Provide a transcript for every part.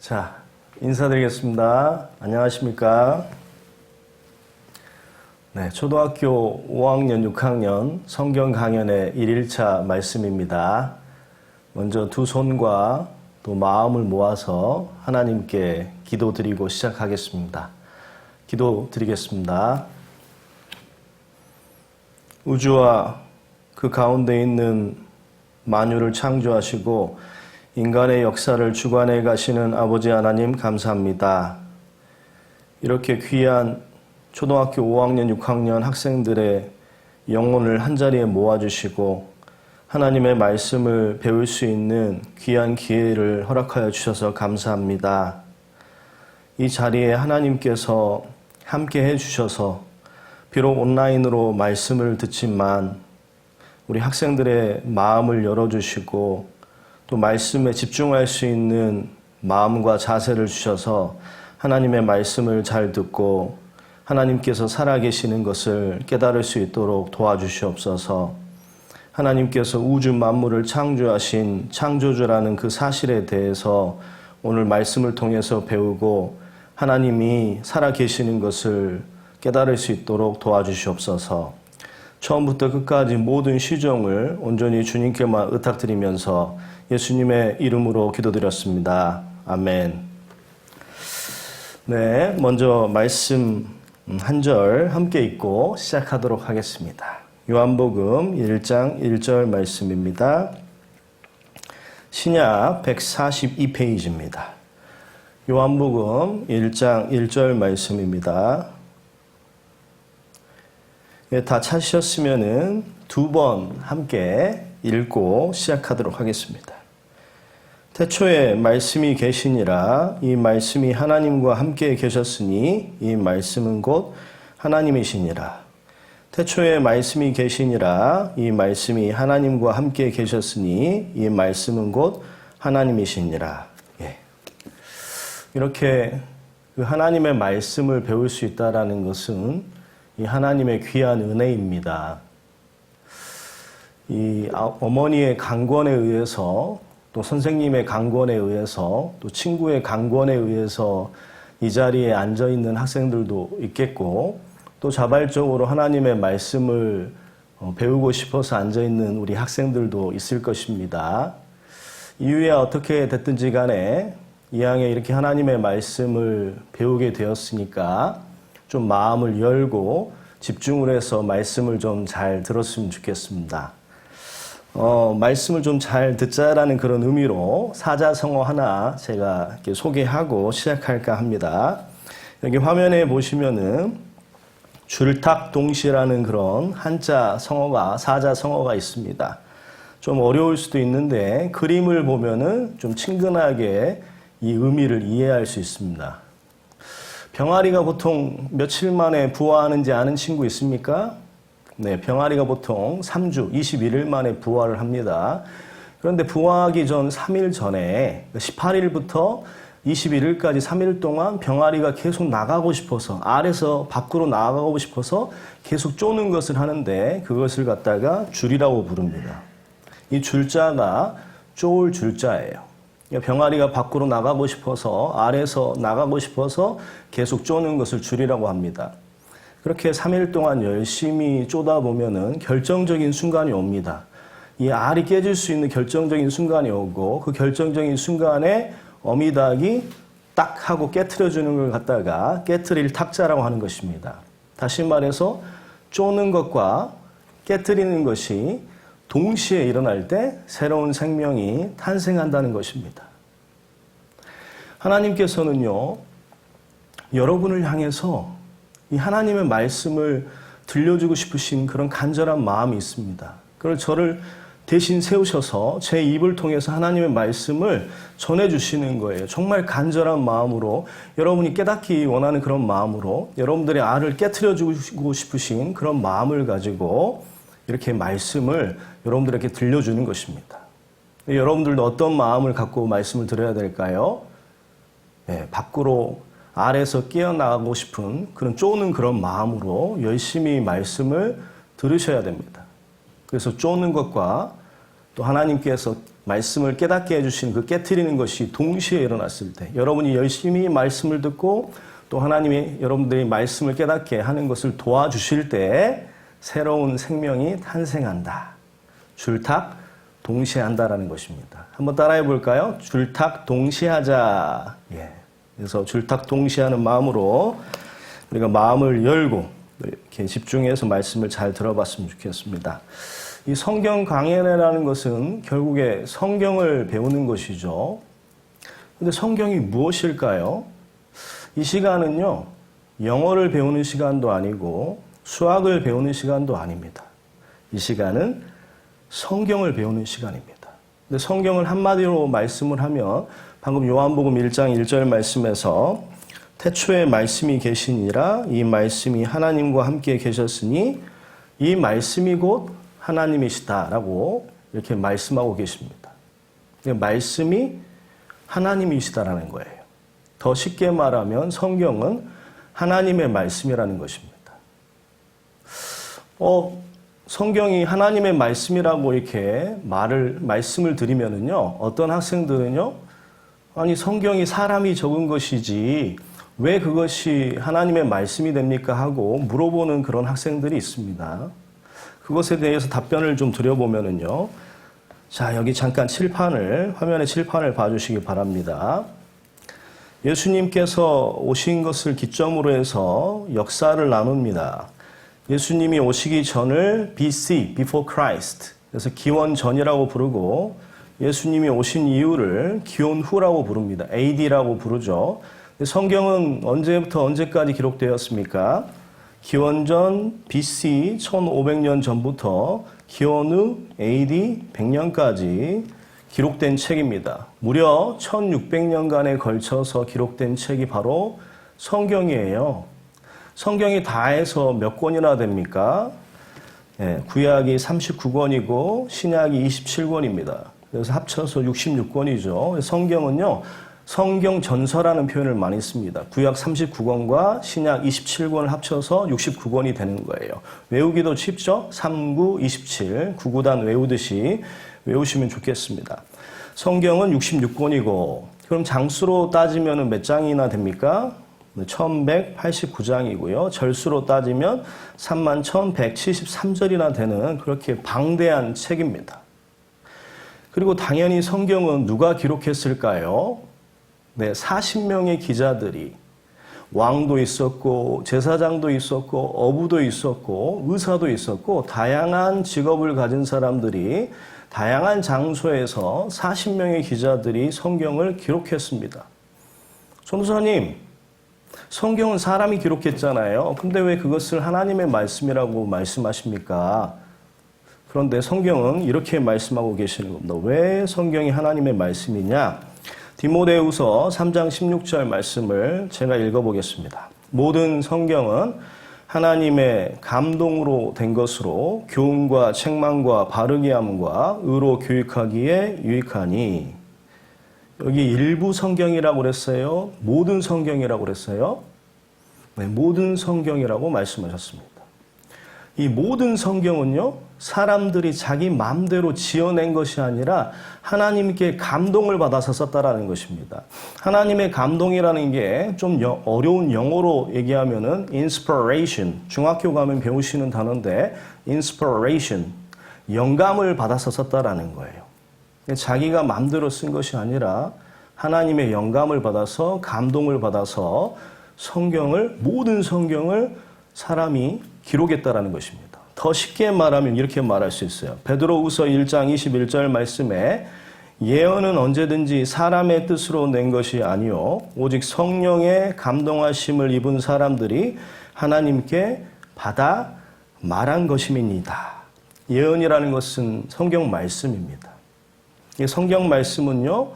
자, 인사드리겠습니다. 안녕하십니까? 네, 초등학교 5학년, 6학년 성경 강연의 1일차 말씀입니다. 먼저 두 손과 또 마음을 모아서 하나님께 기도드리고 시작하겠습니다. 기도드리겠습니다. 우주와 그 가운데 있는 만유를 창조하시고 인간의 역사를 주관해 가시는 아버지 하나님 감사합니다. 이렇게 귀한 초등학교 5학년, 6학년 학생들의 영혼을 한자리에 모아주시고 하나님의 말씀을 배울 수 있는 귀한 기회를 허락하여 주셔서 감사합니다. 이 자리에 하나님께서 함께 해주셔서 비록 온라인으로 말씀을 듣지만 우리 학생들의 마음을 열어주시고 또 말씀에 집중할 수 있는 마음과 자세를 주셔서 하나님의 말씀을 잘 듣고 하나님께서 살아계시는 것을 깨달을 수 있도록 도와주시옵소서. 하나님께서 우주 만물을 창조하신 창조주라는 그 사실에 대해서 오늘 말씀을 통해서 배우고 하나님이 살아계시는 것을 깨달을 수 있도록 도와주시옵소서. 처음부터 끝까지 모든 시종을 온전히 주님께만 의탁드리면서 예수님의 이름으로 기도드렸습니다. 아멘. 네, 먼저 말씀 한 절 함께 읽고 시작하도록 하겠습니다. 요한복음 1장 1절 말씀입니다. 신약 142페이지입니다. 요한복음 1장 1절 말씀입니다. 다 찾으셨으면은 두 번 함께 읽고 시작하도록 하겠습니다. 태초에 말씀이 계시니라. 이 말씀이 하나님과 함께 계셨으니 이 말씀은 곧 하나님이시니라. 태초에 말씀이 계시니라. 이 말씀이 하나님과 함께 계셨으니 이 말씀은 곧 하나님이시니라. 예. 이렇게 그 하나님의 말씀을 배울 수 있다라는 것은 이 하나님의 귀한 은혜입니다. 이 어머니의 강권에 의해서 또 선생님의 강권에 의해서 또 친구의 강권에 의해서 이 자리에 앉아 있는 학생들도 있겠고 또 자발적으로 하나님의 말씀을 배우고 싶어서 앉아 있는 우리 학생들도 있을 것입니다. 이후에 어떻게 됐든지 간에 이왕에 이렇게 하나님의 말씀을 배우게 되었으니까 좀 마음을 열고 집중을 해서 말씀을 좀 잘 들었으면 좋겠습니다. 말씀을 좀 잘 듣자라는 그런 의미로 사자성어 하나 제가 이렇게 소개하고 시작할까 합니다. 여기 화면에 보시면은 줄탁동시라는 그런 한자 성어가, 사자성어가 있습니다. 좀 어려울 수도 있는데 그림을 보면은 좀 친근하게 이 의미를 이해할 수 있습니다. 병아리가 보통 며칠 만에 부화하는지 아는 친구 있습니까? 네, 병아리가 보통 3주, 21일 만에 부화를 합니다. 그런데 부화하기 전 3일 전에 18일부터 21일까지 3일 동안 병아리가 계속 나가고 싶어서 알에서 밖으로 나가고 싶어서 계속 쪼는 것을 하는데 그것을 갖다가 줄이라고 부릅니다. 이 줄자가 쪼을 줄자예요. 병아리가 밖으로 나가고 싶어서 알에서 나가고 싶어서 계속 쪼는 것을 줄이라고 합니다. 그렇게 3일 동안 열심히 쪼다 보면은 결정적인 순간이 옵니다. 이 알이 깨질 수 있는 결정적인 순간이 오고 그 결정적인 순간에 어미닭이 딱 하고 깨트려주는 걸 갖다가 깨트릴 탁자라고 하는 것입니다. 다시 말해서 쪼는 것과 깨트리는 것이 동시에 일어날 때 새로운 생명이 탄생한다는 것입니다. 하나님께서는요, 여러분을 향해서 이 하나님의 말씀을 들려주고 싶으신 그런 간절한 마음이 있습니다. 그걸 저를 대신 세우셔서 제 입을 통해서 하나님의 말씀을 전해주시는 거예요. 정말 간절한 마음으로 여러분이 깨닫기 원하는 그런 마음으로 여러분들의 알을 깨트려주고 싶으신 그런 마음을 가지고 이렇게 말씀을 여러분들에게 들려주는 것입니다. 여러분들도 어떤 마음을 갖고 말씀을 들어야 될까요? 네, 밖으로 알에서 깨어나가고 싶은 그런 쪼는 그런 마음으로 열심히 말씀을 들으셔야 됩니다. 그래서 쪼는 것과 또 하나님께서 말씀을 깨닫게 해주신 그 깨트리는 것이 동시에 일어났을 때 여러분이 열심히 말씀을 듣고 또 하나님이 여러분들이 말씀을 깨닫게 하는 것을 도와주실 때 새로운 생명이 탄생한다. 줄탁 동시에 한다라는 것입니다. 한번 따라해 볼까요? 줄탁 동시에 하자. 예. 그래서 줄탁 동시에 하는 마음으로 우리가 마음을 열고 이렇게 집중해서 말씀을 잘 들어봤으면 좋겠습니다. 이 성경 강해라는 것은 결국에 성경을 배우는 것이죠. 근데 성경이 무엇일까요? 이 시간은요, 영어를 배우는 시간도 아니고 수학을 배우는 시간도 아닙니다. 이 시간은 성경을 배우는 시간입니다. 근데 성경을 한마디로 말씀을 하면 방금 요한복음 1장 1절 말씀에서 태초에 말씀이 계시니라 이 말씀이 하나님과 함께 계셨으니 이 말씀이 곧 하나님이시다라고 이렇게 말씀하고 계십니다. 말씀이 하나님이시다라는 거예요. 더 쉽게 말하면 성경은 하나님의 말씀이라는 것입니다. 성경이 하나님의 말씀이라고 이렇게 말씀을 드리면은요, 어떤 학생들은요, 아니, 성경이 사람이 적은 것이지, 왜 그것이 하나님의 말씀이 됩니까? 하고 물어보는 그런 학생들이 있습니다. 그것에 대해서 답변을 좀 드려보면은요, 자, 여기 잠깐 화면에 칠판을 봐주시기 바랍니다. 예수님께서 오신 것을 기점으로 해서 역사를 나눕니다. 예수님이 오시기 전을 BC, Before Christ, 그래서 기원 전이라고 부르고 예수님이 오신 이후를 기원 후라고 부릅니다. AD라고 부르죠. 성경은 언제부터 언제까지 기록되었습니까? 기원전 BC 1500년 전부터 기원 후 AD 100년까지 기록된 책입니다. 무려 1600년간에 걸쳐서 기록된 책이 바로 성경이에요. 성경이 다 해서 몇 권이나 됩니까? 네, 구약이 39권이고 신약이 27권입니다. 그래서 합쳐서 66권이죠. 성경은요, 성경 전서라는 표현을 많이 씁니다. 구약 39권과 신약 27권을 합쳐서 69권이 되는 거예요. 외우기도 쉽죠? 3, 9, 27, 구구단 외우듯이 외우시면 좋겠습니다. 성경은 66권이고 그럼 장수로 따지면 몇 장이나 됩니까? 1189장이고요. 절수로 따지면 31,173절이나 되는 그렇게 방대한 책입니다. 그리고 당연히 성경은 누가 기록했을까요? 네, 40명의 기자들이 왕도 있었고 제사장도 있었고 어부도 있었고 의사도 있었고 다양한 직업을 가진 사람들이 다양한 장소에서 40명의 기자들이 성경을 기록했습니다. 전도사님, 성경은 사람이 기록했잖아요. 근데 왜 그것을 하나님의 말씀이라고 말씀하십니까? 그런데 성경은 이렇게 말씀하고 계시는 겁니다. 왜 성경이 하나님의 말씀이냐? 디모데후서 3장 16절 말씀을 제가 읽어보겠습니다. 모든 성경은 하나님의 감동으로 된 것으로 교훈과 책망과 바르게 함과 의로 교육하기에 유익하니. 여기 일부 성경이라고 그랬어요? 모든 성경이라고 그랬어요? 네, 모든 성경이라고 말씀하셨습니다. 이 모든 성경은요, 사람들이 자기 마음대로 지어낸 것이 아니라 하나님께 감동을 받아서 썼다라는 것입니다. 하나님의 감동이라는 게 좀 어려운 영어로 얘기하면은 inspiration, 중학교 가면 배우시는 단어인데 inspiration, 영감을 받아서 썼다라는 거예요. 자기가 마음대로 쓴 것이 아니라 하나님의 영감을 받아서 감동을 받아서 모든 성경을 사람이 기록했다라는 것입니다. 더 쉽게 말하면 이렇게 말할 수 있어요. 베드로후서 1장 21절 말씀에 예언은 언제든지 사람의 뜻으로 낸 것이 아니요 오직 성령의 감동하심을 입은 사람들이 하나님께 받아 말한 것임이니이다. 예언이라는 것은 성경 말씀입니다. 이 성경 말씀은요,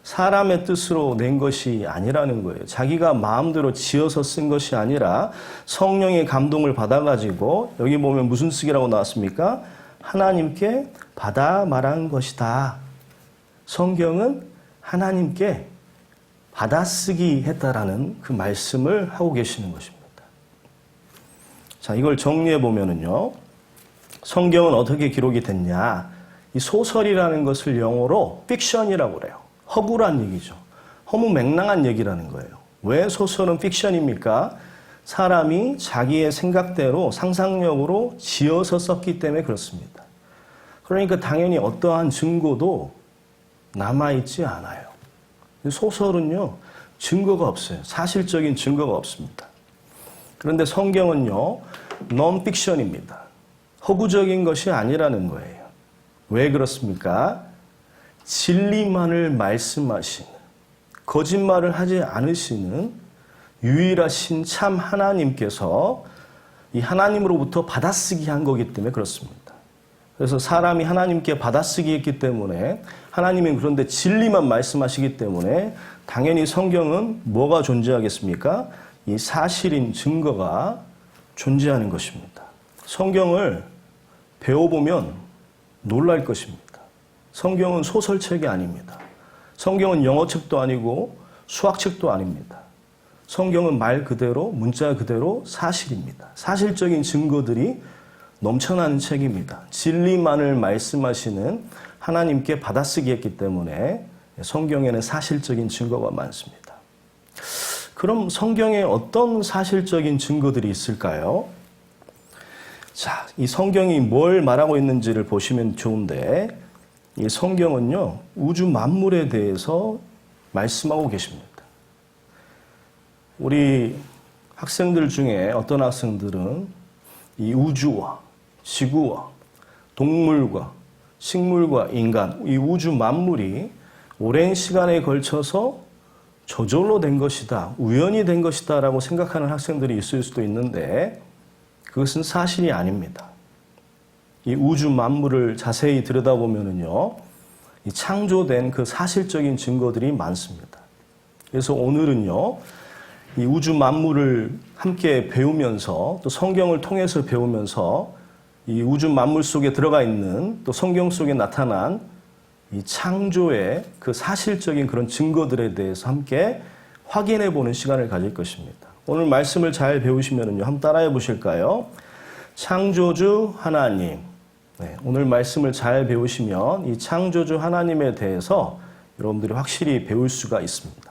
사람의 뜻으로 낸 것이 아니라는 거예요. 자기가 마음대로 지어서 쓴 것이 아니라 성령의 감동을 받아가지고 여기 보면 무슨 쓰기라고 나왔습니까? 하나님께 받아 말한 것이다. 성경은 하나님께 받아쓰기 했다라는 그 말씀을 하고 계시는 것입니다. 자, 이걸 정리해 보면은요, 성경은 어떻게 기록이 됐냐? 이 소설이라는 것을 영어로 픽션이라고 그래요. 허구란 얘기죠. 허무맹랑한 얘기라는 거예요. 왜 소설은 픽션입니까? 사람이 자기의 생각대로 상상력으로 지어서 썼기 때문에 그렇습니다. 그러니까 당연히 어떠한 증거도 남아있지 않아요. 소설은요, 증거가 없어요. 사실적인 증거가 없습니다. 그런데 성경은요, 논픽션입니다. 허구적인 것이 아니라는 거예요. 왜 그렇습니까? 진리만을 말씀하시는, 거짓말을 하지 않으시는 유일하신 참 하나님께서 이 하나님으로부터 받아쓰기 한 거기 때문에 그렇습니다. 그래서 사람이 하나님께 받아쓰기 했기 때문에 하나님은 그런데 진리만 말씀하시기 때문에 당연히 성경은 뭐가 존재하겠습니까? 이 사실인 증거가 존재하는 것입니다. 성경을 배워보면 놀랄 것입니다. 성경은 소설책이 아닙니다. 성경은 영어책도 아니고 수학책도 아닙니다. 성경은 말 그대로, 문자 그대로 사실입니다. 사실적인 증거들이 넘쳐나는 책입니다. 진리만을 말씀하시는 하나님께 받아쓰기 했기 때문에 성경에는 사실적인 증거가 많습니다. 그럼 성경에 어떤 사실적인 증거들이 있을까요? 자, 이 성경이 뭘 말하고 있는지를 보시면 좋은데, 이 성경은요, 우주 만물에 대해서 말씀하고 계십니다. 우리 학생들 중에 어떤 학생들은 이 우주와 지구와 동물과 식물과 인간, 이 우주 만물이 오랜 시간에 걸쳐서 저절로 된 것이다, 우연히 된 것이다 라고 생각하는 학생들이 있을 수도 있는데 그것은 사실이 아닙니다. 이 우주 만물을 자세히 들여다보면요, 이 창조된 그 사실적인 증거들이 많습니다. 그래서 오늘은요, 이 우주 만물을 함께 배우면서 또 성경을 통해서 배우면서 이 우주 만물 속에 들어가 있는 또 성경 속에 나타난 이 창조의 그 사실적인 그런 증거들에 대해서 함께 확인해 보는 시간을 가질 것입니다. 오늘 말씀을 잘 배우시면요, 한번 따라해 보실까요? 창조주 하나님. 네, 오늘 말씀을 잘 배우시면 이 창조주 하나님에 대해서 여러분들이 확실히 배울 수가 있습니다.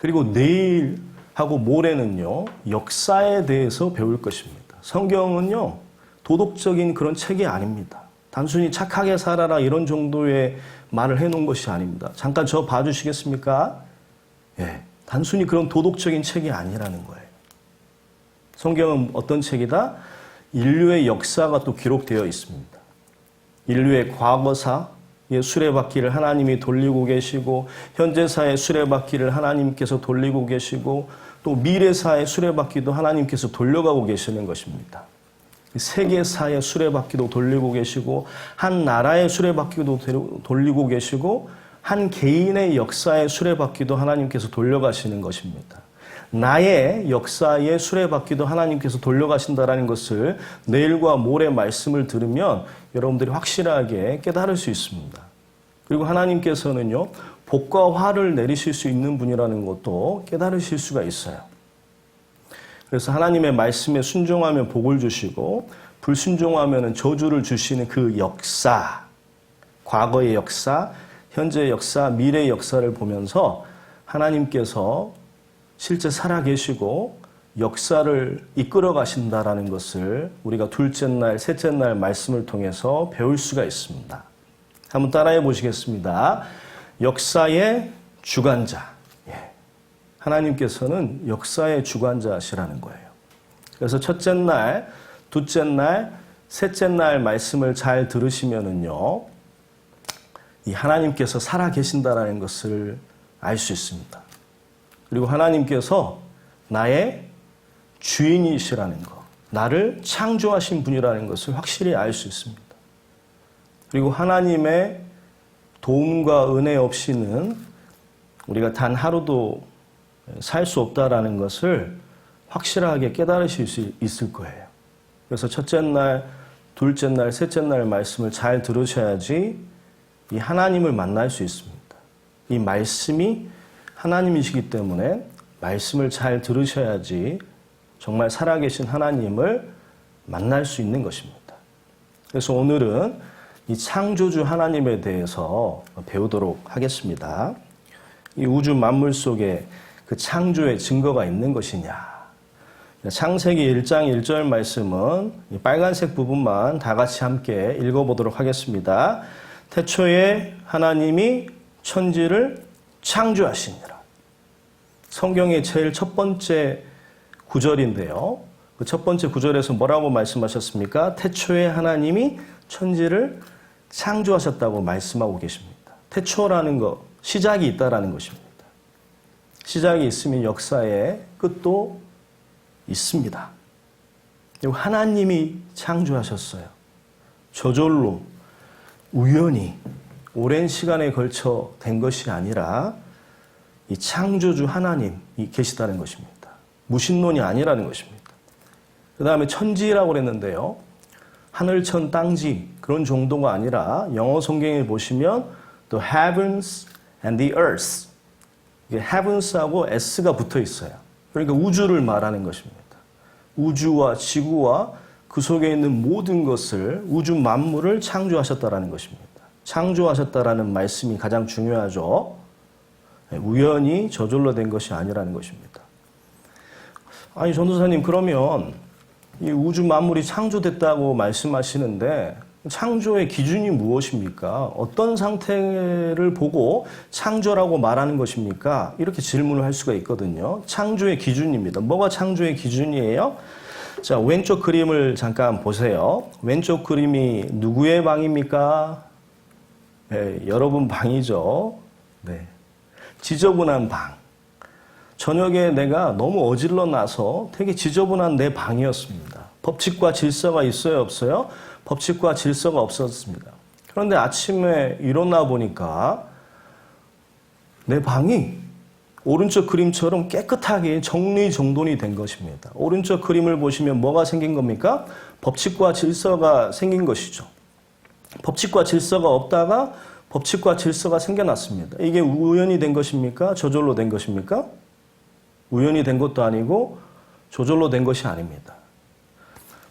그리고 내일하고 모레는요, 역사에 대해서 배울 것입니다. 성경은요, 도덕적인 그런 책이 아닙니다. 단순히 착하게 살아라 이런 정도의 말을 해놓은 것이 아닙니다. 잠깐 저 봐주시겠습니까? 예, 단순히 그런 도덕적인 책이 아니라는 거예요. 성경은 어떤 책이다? 인류의 역사가 또 기록되어 있습니다. 인류의 과거사의 수레바퀴를 하나님이 돌리고 계시고, 현재사의 수레바퀴를 하나님께서 돌리고 계시고, 또 미래사의 수레바퀴도 하나님께서 돌려가고 계시는 것입니다. 세계사의 수레바퀴도 돌리고 계시고, 한 나라의 수레바퀴도 돌리고 계시고, 한 개인의 역사의 수레바퀴도 하나님께서 돌려가시는 것입니다. 나의 역사의 수레바퀴도 하나님께서 돌려가신다는 것을 내일과 모레 말씀을 들으면 여러분들이 확실하게 깨달을 수 있습니다. 그리고 하나님께서는요, 복과 화를 내리실 수 있는 분이라는 것도 깨달으실 수가 있어요. 그래서 하나님의 말씀에 순종하면 복을 주시고 불순종하면 저주를 주시는 그 역사, 과거의 역사, 현재의 역사, 미래의 역사를 보면서 하나님께서 실제 살아계시고 역사를 이끌어 가신다라는 것을 우리가 둘째 날, 셋째 날 말씀을 통해서 배울 수가 있습니다. 한번 따라해 보시겠습니다. 역사의 주관자. 하나님께서는 역사의 주관자시라는 거예요. 그래서 첫째 날, 둘째 날, 셋째 날 말씀을 잘 들으시면은요, 이 하나님께서 살아계신다라는 것을 알 수 있습니다. 그리고 하나님께서 나의 주인이시라는 것, 나를 창조하신 분이라는 것을 확실히 알 수 있습니다. 그리고 하나님의 도움과 은혜 없이는 우리가 단 하루도 살 수 없다라는 것을 확실하게 깨달으실 수 있을 거예요. 그래서 첫째 날, 둘째 날, 셋째 날 말씀을 잘 들으셔야지 이 하나님을 만날 수 있습니다. 이 말씀이 하나님이시기 때문에 말씀을 잘 들으셔야지 정말 살아계신 하나님을 만날 수 있는 것입니다. 그래서 오늘은 이 창조주 하나님에 대해서 배우도록 하겠습니다. 이 우주 만물 속에 그 창조의 증거가 있는 것이냐. 창세기 1장 1절 말씀은 이 빨간색 부분만 다 같이 함께 읽어보도록 하겠습니다. 태초에 하나님이 천지를 창조하시니라. 성경의 제일 첫 번째 구절인데요. 그 첫 번째 구절에서 뭐라고 말씀하셨습니까? 태초에 하나님이 천지를 창조하셨다고 말씀하고 계십니다. 태초라는 것, 시작이 있다라는 것입니다. 시작이 있으면 역사의 끝도 있습니다. 그리고 하나님이 창조하셨어요. 저절로, 우연히, 오랜 시간에 걸쳐 된 것이 아니라 이 창조주 하나님이 계시다는 것입니다. 무신론이 아니라는 것입니다. 그 다음에 천지라고 그랬는데요. 하늘천 땅지 그런 정도가 아니라 영어 성경에 보시면 the heavens and the earth. 이게 heavens하고 s가 붙어 있어요. 그러니까 우주를 말하는 것입니다. 우주와 지구와 그 속에 있는 모든 것을 우주 만물을 창조하셨다라는 것입니다. 창조하셨다라는 말씀이 가장 중요하죠. 우연히 저절로 된 것이 아니라는 것입니다. 아니 전도사님 그러면 이 우주 만물이 창조됐다고 말씀하시는데 창조의 기준이 무엇입니까? 어떤 상태를 보고 창조라고 말하는 것입니까? 이렇게 질문을 할 수가 있거든요. 창조의 기준입니다. 뭐가 창조의 기준이에요? 자, 왼쪽 그림을 잠깐 보세요. 왼쪽 그림이 누구의 방입니까? 네, 여러분 방이죠. 네. 지저분한 방. 저녁에 내가 너무 어질러 나서 되게 지저분한 내 방이었습니다. 법칙과 질서가 있어요, 없어요? 법칙과 질서가 없었습니다. 그런데 아침에 일어나 보니까 내 방이 오른쪽 그림처럼 깨끗하게 정리정돈이 된 것입니다. 오른쪽 그림을 보시면 뭐가 생긴 겁니까? 법칙과 질서가 생긴 것이죠. 법칙과 질서가 없다가 법칙과 질서가 생겨났습니다. 이게 우연히 된 것입니까? 저절로 된 것입니까? 우연히 된 것도 아니고 저절로 된 것이 아닙니다.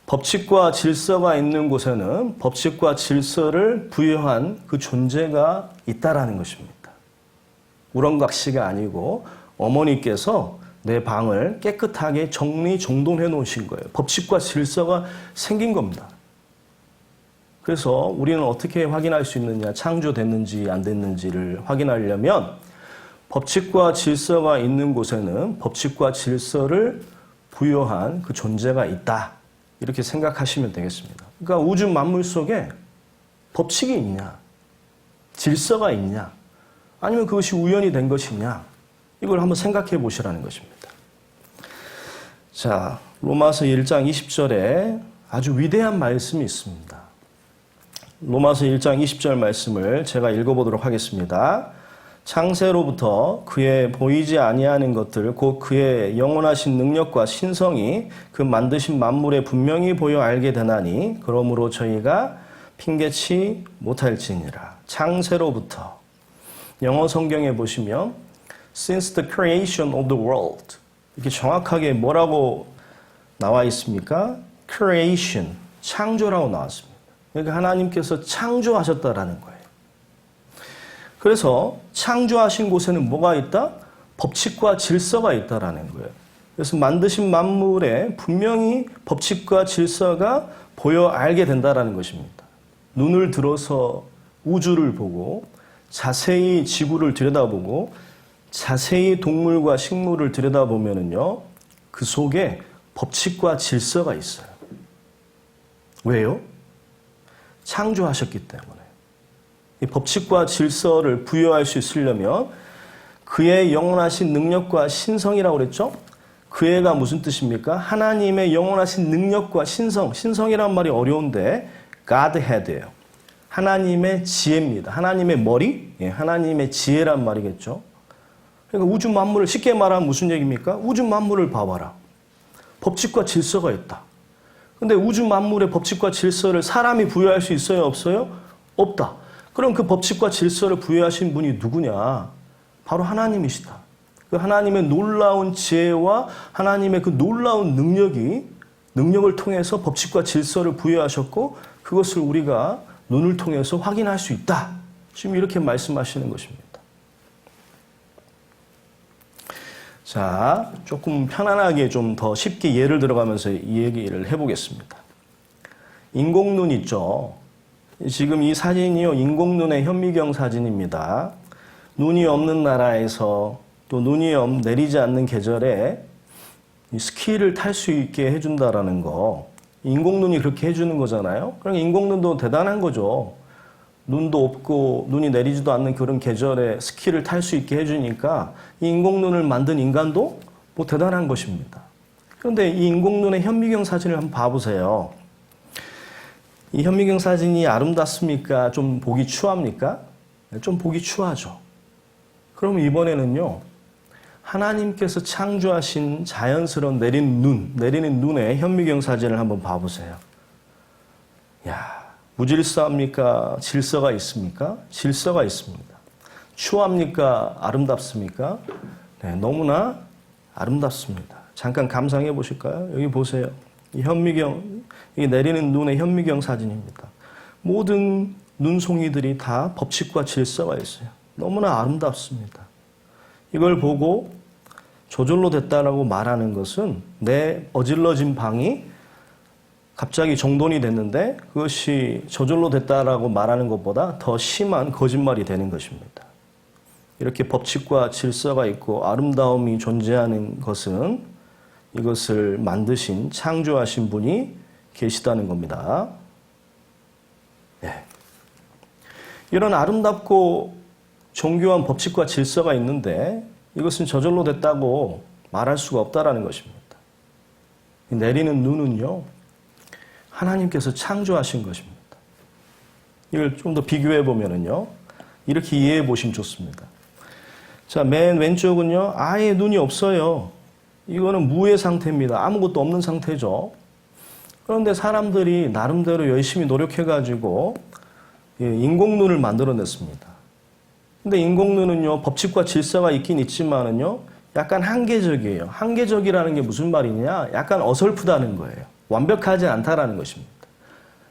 법칙과 질서가 있는 곳에는 법칙과 질서를 부여한 그 존재가 있다라는 것입니다. 우렁각시가 아니고 어머니께서 내 방을 깨끗하게 정리정돈해 놓으신 거예요. 법칙과 질서가 생긴 겁니다. 그래서 우리는 어떻게 확인할 수 있느냐, 창조됐는지 안 됐는지를 확인하려면 법칙과 질서가 있는 곳에는 법칙과 질서를 부여한 그 존재가 있다. 이렇게 생각하시면 되겠습니다. 그러니까 우주 만물 속에 법칙이 있냐, 질서가 있냐, 아니면 그것이 우연히 된 것이냐, 이걸 한번 생각해 보시라는 것입니다. 자, 로마서 1장 20절에 아주 위대한 말씀이 있습니다. 로마서 1장 20절 말씀을 제가 읽어보도록 하겠습니다. 창세로부터 그의 보이지 아니하는 것들 곧 그의 영원하신 능력과 신성이 그 만드신 만물에 분명히 보여 알게 되나니 그러므로 저희가 핑계치 못할지니라. 창세로부터 영어 성경에 보시면 since the creation of the world 이렇게 정확하게 뭐라고 나와 있습니까? creation, 창조라고 나왔습니다. 그러니까 하나님께서 창조하셨다라는 거예요. 그래서 창조하신 곳에는 뭐가 있다? 법칙과 질서가 있다라는 거예요. 그래서 만드신 만물에 분명히 법칙과 질서가 보여 알게 된다라는 것입니다. 눈을 들어서 우주를 보고 자세히 지구를 들여다보고 자세히 동물과 식물을 들여다보면은요, 그 속에 법칙과 질서가 있어요. 왜요? 창조하셨기 때문에. 이 법칙과 질서를 부여할 수 있으려면 그의 영원하신 능력과 신성이라고 그랬죠? 그 애가 무슨 뜻입니까? 하나님의 영원하신 능력과 신성. 신성이란 말이 어려운데 Godhead예요. 하나님의 지혜입니다. 하나님의 머리? 예, 하나님의 지혜란 말이겠죠. 그러니까 우주 만물을 쉽게 말하면 무슨 얘기입니까? 우주 만물을 봐봐라. 법칙과 질서가 있다. 근데 우주 만물의 법칙과 질서를 사람이 부여할 수 있어요? 없어요? 없다. 그럼 그 법칙과 질서를 부여하신 분이 누구냐? 바로 하나님이시다. 그 하나님의 놀라운 지혜와 하나님의 그 놀라운 능력을 통해서 법칙과 질서를 부여하셨고 그것을 우리가 눈을 통해서 확인할 수 있다. 지금 이렇게 말씀하시는 것입니다. 자, 조금 편안하게 좀 더 쉽게 예를 들어가면서 이 얘기를 해보겠습니다. 인공눈 있죠? 지금 이 사진이요, 인공눈의 현미경 사진입니다. 눈이 없는 나라에서 또 눈이 내리지 않는 계절에 스키를 탈 수 있게 해준다라는 거. 인공눈이 그렇게 해주는 거잖아요. 그럼 인공눈도 대단한 거죠. 눈도 없고 눈이 내리지도 않는 그런 계절에 스키를 탈 수 있게 해주니까 이 인공눈을 만든 인간도 뭐 대단한 것입니다. 그런데 이 인공눈의 현미경 사진을 한번 봐보세요. 이 현미경 사진이 아름답습니까? 좀 보기 추합니까? 좀 보기 추하죠. 그럼 이번에는요, 하나님께서 창조하신 자연스러운 내리는 눈의 현미경 사진을 한번 봐보세요. 야, 무질서합니까? 질서가 있습니까? 질서가 있습니다. 추합니까? 아름답습니까? 네, 너무나 아름답습니다. 잠깐 감상해 보실까요? 여기 보세요. 이 현미경, 이 내리는 눈의 현미경 사진입니다. 모든 눈송이들이 다 법칙과 질서가 있어요. 너무나 아름답습니다. 이걸 보고 저절로 됐다라고 말하는 것은 내 어질러진 방이 갑자기 정돈이 됐는데 그것이 저절로 됐다라고 말하는 것보다 더 심한 거짓말이 되는 것입니다. 이렇게 법칙과 질서가 있고 아름다움이 존재하는 것은 이것을 만드신, 창조하신 분이 계시다는 겁니다. 네. 이런 아름답고 정교한 법칙과 질서가 있는데 이것은 저절로 됐다고 말할 수가 없다라는 것입니다. 내리는 눈은요, 하나님께서 창조하신 것입니다. 이걸 좀 더 비교해 보면은요, 이렇게 이해해 보시면 좋습니다. 자, 맨 왼쪽은요, 아예 눈이 없어요. 이거는 무의 상태입니다. 아무것도 없는 상태죠. 그런데 사람들이 나름대로 열심히 노력해가지고 인공눈을 만들어냈습니다. 근데 인공눈은요, 법칙과 질서가 있긴 있지만은요, 약간 한계적이에요. 한계적이라는 게 무슨 말이냐? 약간 어설프다는 거예요. 완벽하지 않다라는 것입니다.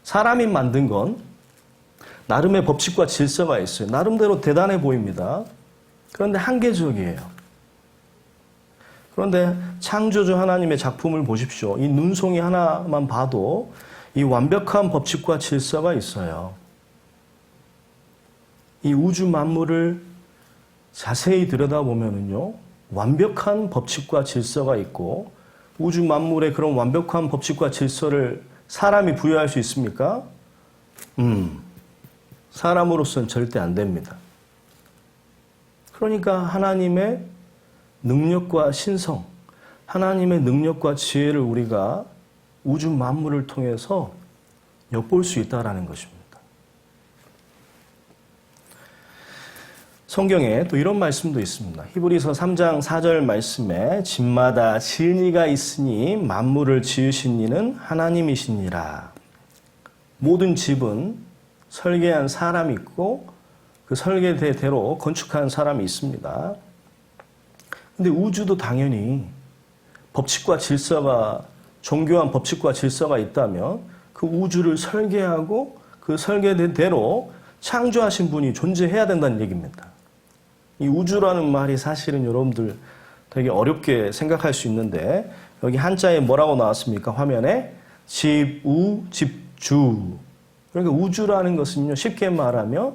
사람이 만든 건 나름의 법칙과 질서가 있어요. 나름대로 대단해 보입니다. 그런데 한계적이에요. 그런데 창조주 하나님의 작품을 보십시오. 이 눈송이 하나만 봐도 이 완벽한 법칙과 질서가 있어요. 이 우주 만물을 자세히 들여다보면은요, 완벽한 법칙과 질서가 있고, 우주 만물의 그런 완벽한 법칙과 질서를 사람이 부여할 수 있습니까? 사람으로서는 절대 안 됩니다. 그러니까 하나님의 능력과 신성, 하나님의 능력과 지혜를 우리가 우주 만물을 통해서 엿볼 수 있다는 것입니다. 성경에 또 이런 말씀도 있습니다. 히브리서 3장 4절 말씀에 집마다 지은 이가 있으니 만물을 지으신 이는 하나님이시니라. 모든 집은 설계한 사람이 있고 그 설계대로 건축한 사람이 있습니다. 근데 우주도 당연히 법칙과 질서가, 정교한 법칙과 질서가 있다면 그 우주를 설계하고 그 설계대로 창조하신 분이 존재해야 된다는 얘기입니다. 이 우주라는 말이 사실은 여러분들 되게 어렵게 생각할 수 있는데 여기 한자에 뭐라고 나왔습니까? 화면에 집우, 집주. 그러니까 우주라는 것은요, 쉽게 말하면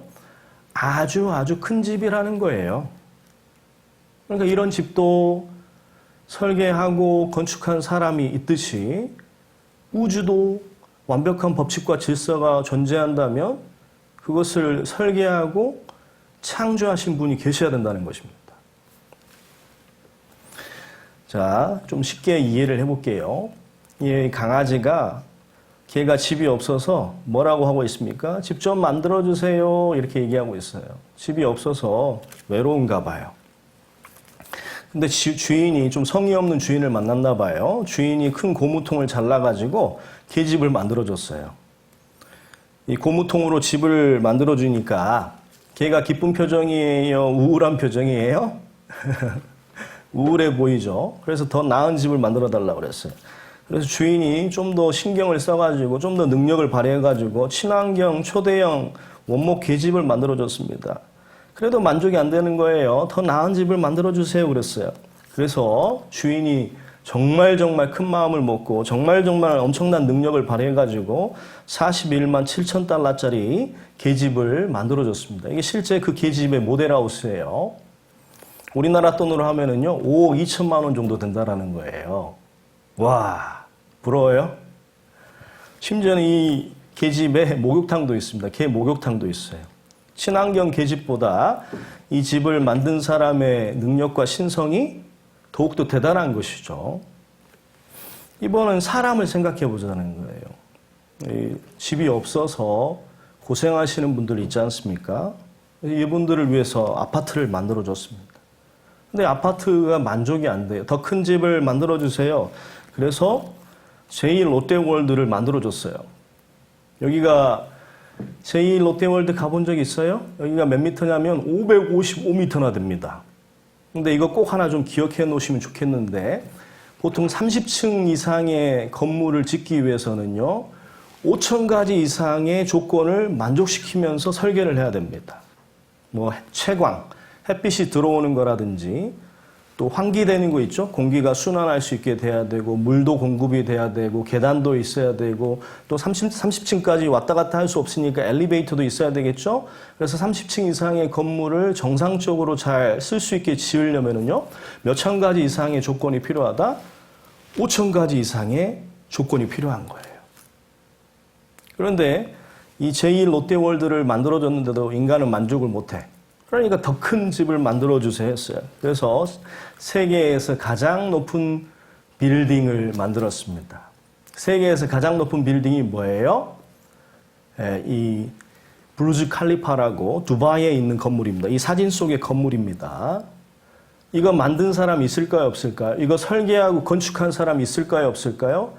아주 큰 집이라는 거예요. 그러니까 이런 집도 설계하고 건축한 사람이 있듯이 우주도 완벽한 법칙과 질서가 존재한다면 그것을 설계하고 창조하신 분이 계셔야 된다는 것입니다. 자, 좀 쉽게 이해를 해볼게요. 이 강아지가 걔가 집이 없어서 뭐라고 하고 있습니까? 집 좀 만들어주세요. 이렇게 얘기하고 있어요. 집이 없어서 외로운가 봐요. 근데 주인이 좀 성의 없는 주인을 만났나 봐요. 주인이 큰 고무통을 잘라가지고 걔 집을 만들어줬어요. 이 고무통으로 집을 만들어주니까 걔가 기쁜 표정이에요? 우울한 표정이에요? 우울해 보이죠? 그래서 더 나은 집을 만들어 달라고 그랬어요. 그래서 주인이 좀 더 신경을 써가지고 좀 더 능력을 발휘해가지고 친환경 초대형 원목 계집을 만들어줬습니다. 그래도 만족이 안 되는 거예요. 더 나은 집을 만들어주세요 그랬어요. 그래서 주인이 정말 큰 마음을 먹고 정말 엄청난 능력을 발휘해가지고 41만 7천 달러짜리 계집을 만들어줬습니다. 이게 실제 그 계집의 모델하우스예요. 우리나라 돈으로 하면은요 5억 2천만 원 정도 된다라는 거예요. 와, 부러워요? 심지어는 이 계집에 목욕탕도 있습니다. 개 목욕탕도 있어요. 친환경 계집보다 이 집을 만든 사람의 능력과 신성이 더욱더 대단한 것이죠. 이번은 사람을 생각해 보자는 거예요. 집이 없어서 고생하시는 분들이 있지 않습니까? 이분들을 위해서 아파트를 만들어줬습니다. 근데 아파트가 만족이 안 돼요. 더 큰 집을 만들어주세요. 그래서 제2롯데월드를 만들어줬어요. 여기가 제2롯데월드 가본 적 있어요? 여기가 몇 미터냐면 555미터나 됩니다. 근데 이거 꼭 하나 좀 기억해 놓으시면 좋겠는데 보통 30층 이상의 건물을 짓기 위해서는요 5,000가지 이상의 조건을 만족시키면서 설계를 해야 됩니다. 뭐 채광, 햇빛이 들어오는 거라든지 또 환기되는 거 있죠. 공기가 순환할 수 있게 돼야 되고 물도 공급이 돼야 되고 계단도 있어야 되고 또 30층까지 왔다 갔다 할 수 없으니까 엘리베이터도 있어야 되겠죠. 그래서 30층 이상의 건물을 정상적으로 잘 쓸 수 있게 지으려면은요 몇천 가지 이상의 조건이 필요하다. 5천 가지 이상의 조건이 필요한 거예요. 그런데 이 제2롯데월드를 만들어줬는데도 인간은 만족을 못해. 그러니까 더 큰 집을 만들어주세요 했어요. 그래서 세계에서 가장 높은 빌딩을 만들었습니다. 세계에서 가장 높은 빌딩이 뭐예요? 이 부르즈 칼리파라고 두바이에 있는 건물입니다. 이 사진 속의 건물입니다. 이거 만든 사람 있을까요? 없을까요? 이거 설계하고 건축한 사람 있을까요? 없을까요?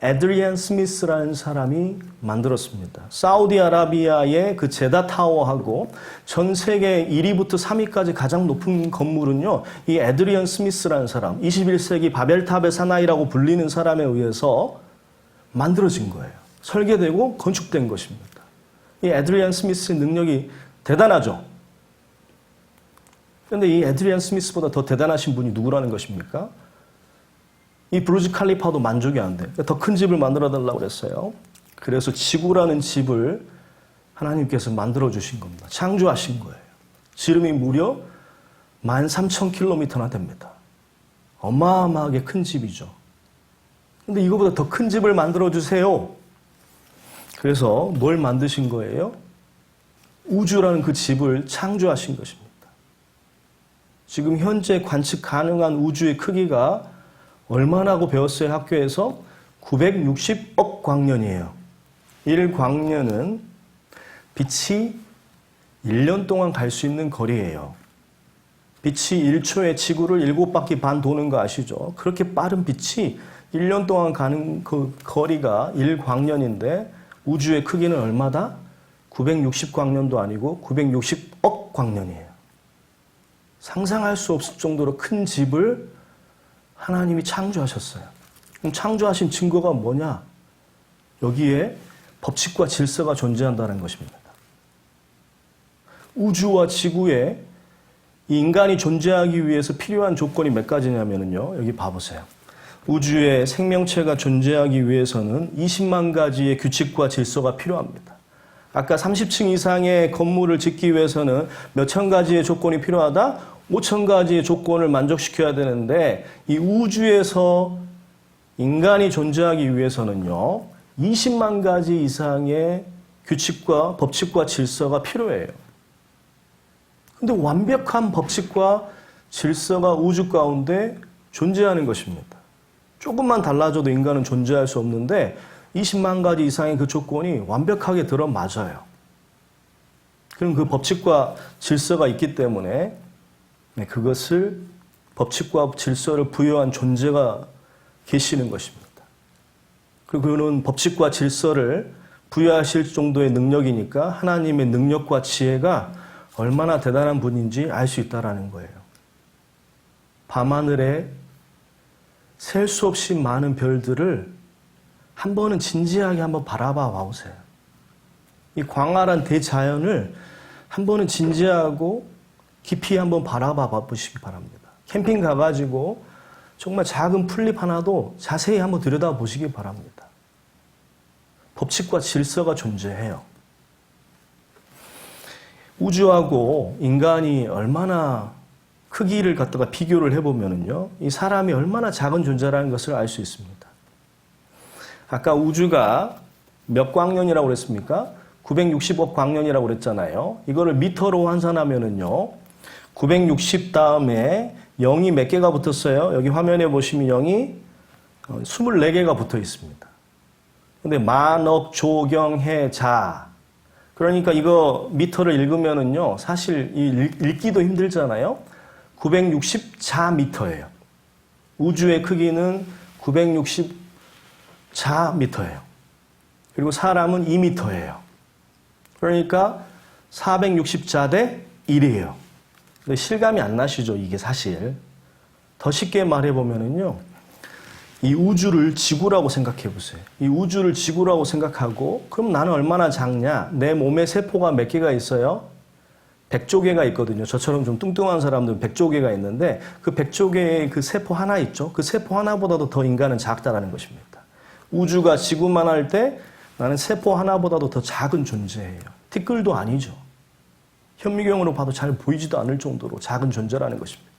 에드리안 스미스라는 사람이 만들었습니다. 사우디아라비아의 그 제다 타워하고 전 세계 1위부터 3위까지 가장 높은 건물은요, 이 에드리안 스미스라는 사람, 21세기 바벨탑의 사나이라고 불리는 사람에 의해서 만들어진 거예요. 설계되고 건축된 것입니다. 이 에드리안 스미스의 능력이 대단하죠. 그런데 이 에드리안 스미스보다 더 대단하신 분이 누구라는 것입니까? 이 부르즈 칼리파도 만족이 안 돼. 더 큰 집을 만들어 달라고 그랬어요. 그래서 지구라는 집을 하나님께서 만들어 주신 겁니다. 창조하신 거예요. 지름이 무려 13,000km나 됩니다. 어마어마하게 큰 집이죠. 근데 이거보다 더 큰 집을 만들어 주세요. 그래서 뭘 만드신 거예요? 우주라는 그 집을 창조하신 것입니다. 지금 현재 관측 가능한 우주의 크기가 얼마나고 배웠어요, 학교에서? 960억 광년이에요. 1광년은 빛이 1년 동안 갈 수 있는 거리예요. 빛이 1초에 지구를 7바퀴 반 도는 거 아시죠? 그렇게 빠른 빛이 1년 동안 가는 그 거리가 1광년인데 우주의 크기는 얼마다? 960광년도 아니고 960억 광년이에요. 상상할 수 없을 정도로 큰 집을 하나님이 창조하셨어요. 그럼 창조하신 증거가 뭐냐? 여기에 법칙과 질서가 존재한다는 것입니다. 우주와 지구에 이 인간이 존재하기 위해서 필요한 조건이 몇 가지냐면요. 여기 봐보세요. 우주에 생명체가 존재하기 위해서는 20만 가지의 규칙과 질서가 필요합니다. 아까 30층 이상의 건물을 짓기 위해서는 몇천 가지의 조건이 필요하다? 5천 가지의 조건을 만족시켜야 되는데 이 우주에서 인간이 존재하기 위해서는요. 20만 가지 이상의 규칙과 법칙과 질서가 필요해요. 근데 완벽한 법칙과 질서가 우주 가운데 존재하는 것입니다. 조금만 달라져도 인간은 존재할 수 없는데 20만 가지 이상의 그 조건이 완벽하게 들어맞아요. 그럼 그 법칙과 질서가 있기 때문에 그것을 법칙과 질서를 부여한 존재가 계시는 것입니다. 그리고 그는 법칙과 질서를 부여하실 정도의 능력이니까 하나님의 능력과 지혜가 얼마나 대단한 분인지 알 수 있다는 거예요. 밤하늘에 셀 수 없이 많은 별들을 한 번은 진지하게 한번 바라봐 보세요. 이 광활한 대자연을 한 번은 진지하고 깊이 한번 바라봐 보시기 바랍니다. 캠핑 가가지고 정말 작은 풀잎 하나도 자세히 한번 들여다보시기 바랍니다. 법칙과 질서가 존재해요. 우주하고 인간이 얼마나 크기를 갖다가 비교를 해보면요, 이 사람이 얼마나 작은 존재라는 것을 알 수 있습니다. 아까 우주가 몇 광년이라고 그랬습니까? 960억 광년이라고 그랬잖아요. 이거를 미터로 환산하면은요, 960 다음에 0이 몇 개가 붙었어요? 여기 화면에 보시면 0이 24개가 붙어 있습니다. 근데 만억 조경해 자. 그러니까 이거 미터를 읽으면은요, 사실 읽기도 힘들잖아요. 960자미터예요. 우주의 크기는 960자미터예요. 그리고 사람은 2미터예요. 그러니까 460자 대 1이에요. 근데 실감이 안 나시죠, 이게 사실. 더 쉽게 말해보면은요, 이 우주를 지구라고 생각해 보세요. 이 우주를 지구라고 생각하고, 그럼 나는 얼마나 작냐? 내 몸에 세포가 몇 개가 있어요? 100조 개가 있거든요. 저처럼 좀 뚱뚱한 사람들은 100조 개가 있는데, 그 100조 개의 그 세포 하나 있죠? 그 세포 하나보다도 더 인간은 작다라는 것입니다. 우주가 지구만 할 때 나는 세포 하나보다도 더 작은 존재예요. 티끌도 아니죠. 현미경으로 봐도 잘 보이지도 않을 정도로 작은 존재라는 것입니다.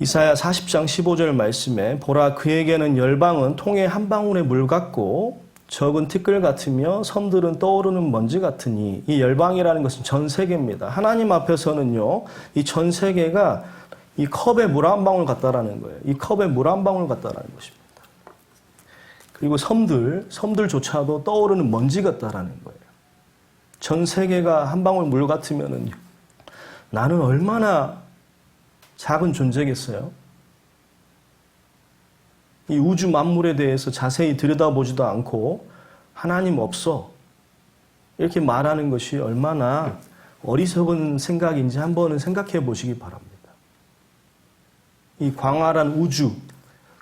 이사야 40장 15절 말씀에 보라 그에게는 열방은 통에 한 방울의 물 같고 적은 티끌 같으며 섬들은 떠오르는 먼지 같으니, 이 열방이라는 것은 전 세계입니다. 하나님 앞에서는요, 이 전 세계가 이 컵에 물 한 방울 같다라는 거예요. 이 컵에 물 한 방울 같다라는 것입니다. 그리고 섬들조차도 떠오르는 먼지 같다라는 거예요. 전 세계가 한 방울 물 같으면은 나는 얼마나 작은 존재겠어요? 이 우주 만물에 대해서 자세히 들여다보지도 않고 하나님 없어 이렇게 말하는 것이 얼마나 어리석은 생각인지 한번은 생각해 보시기 바랍니다. 이 광활한 우주,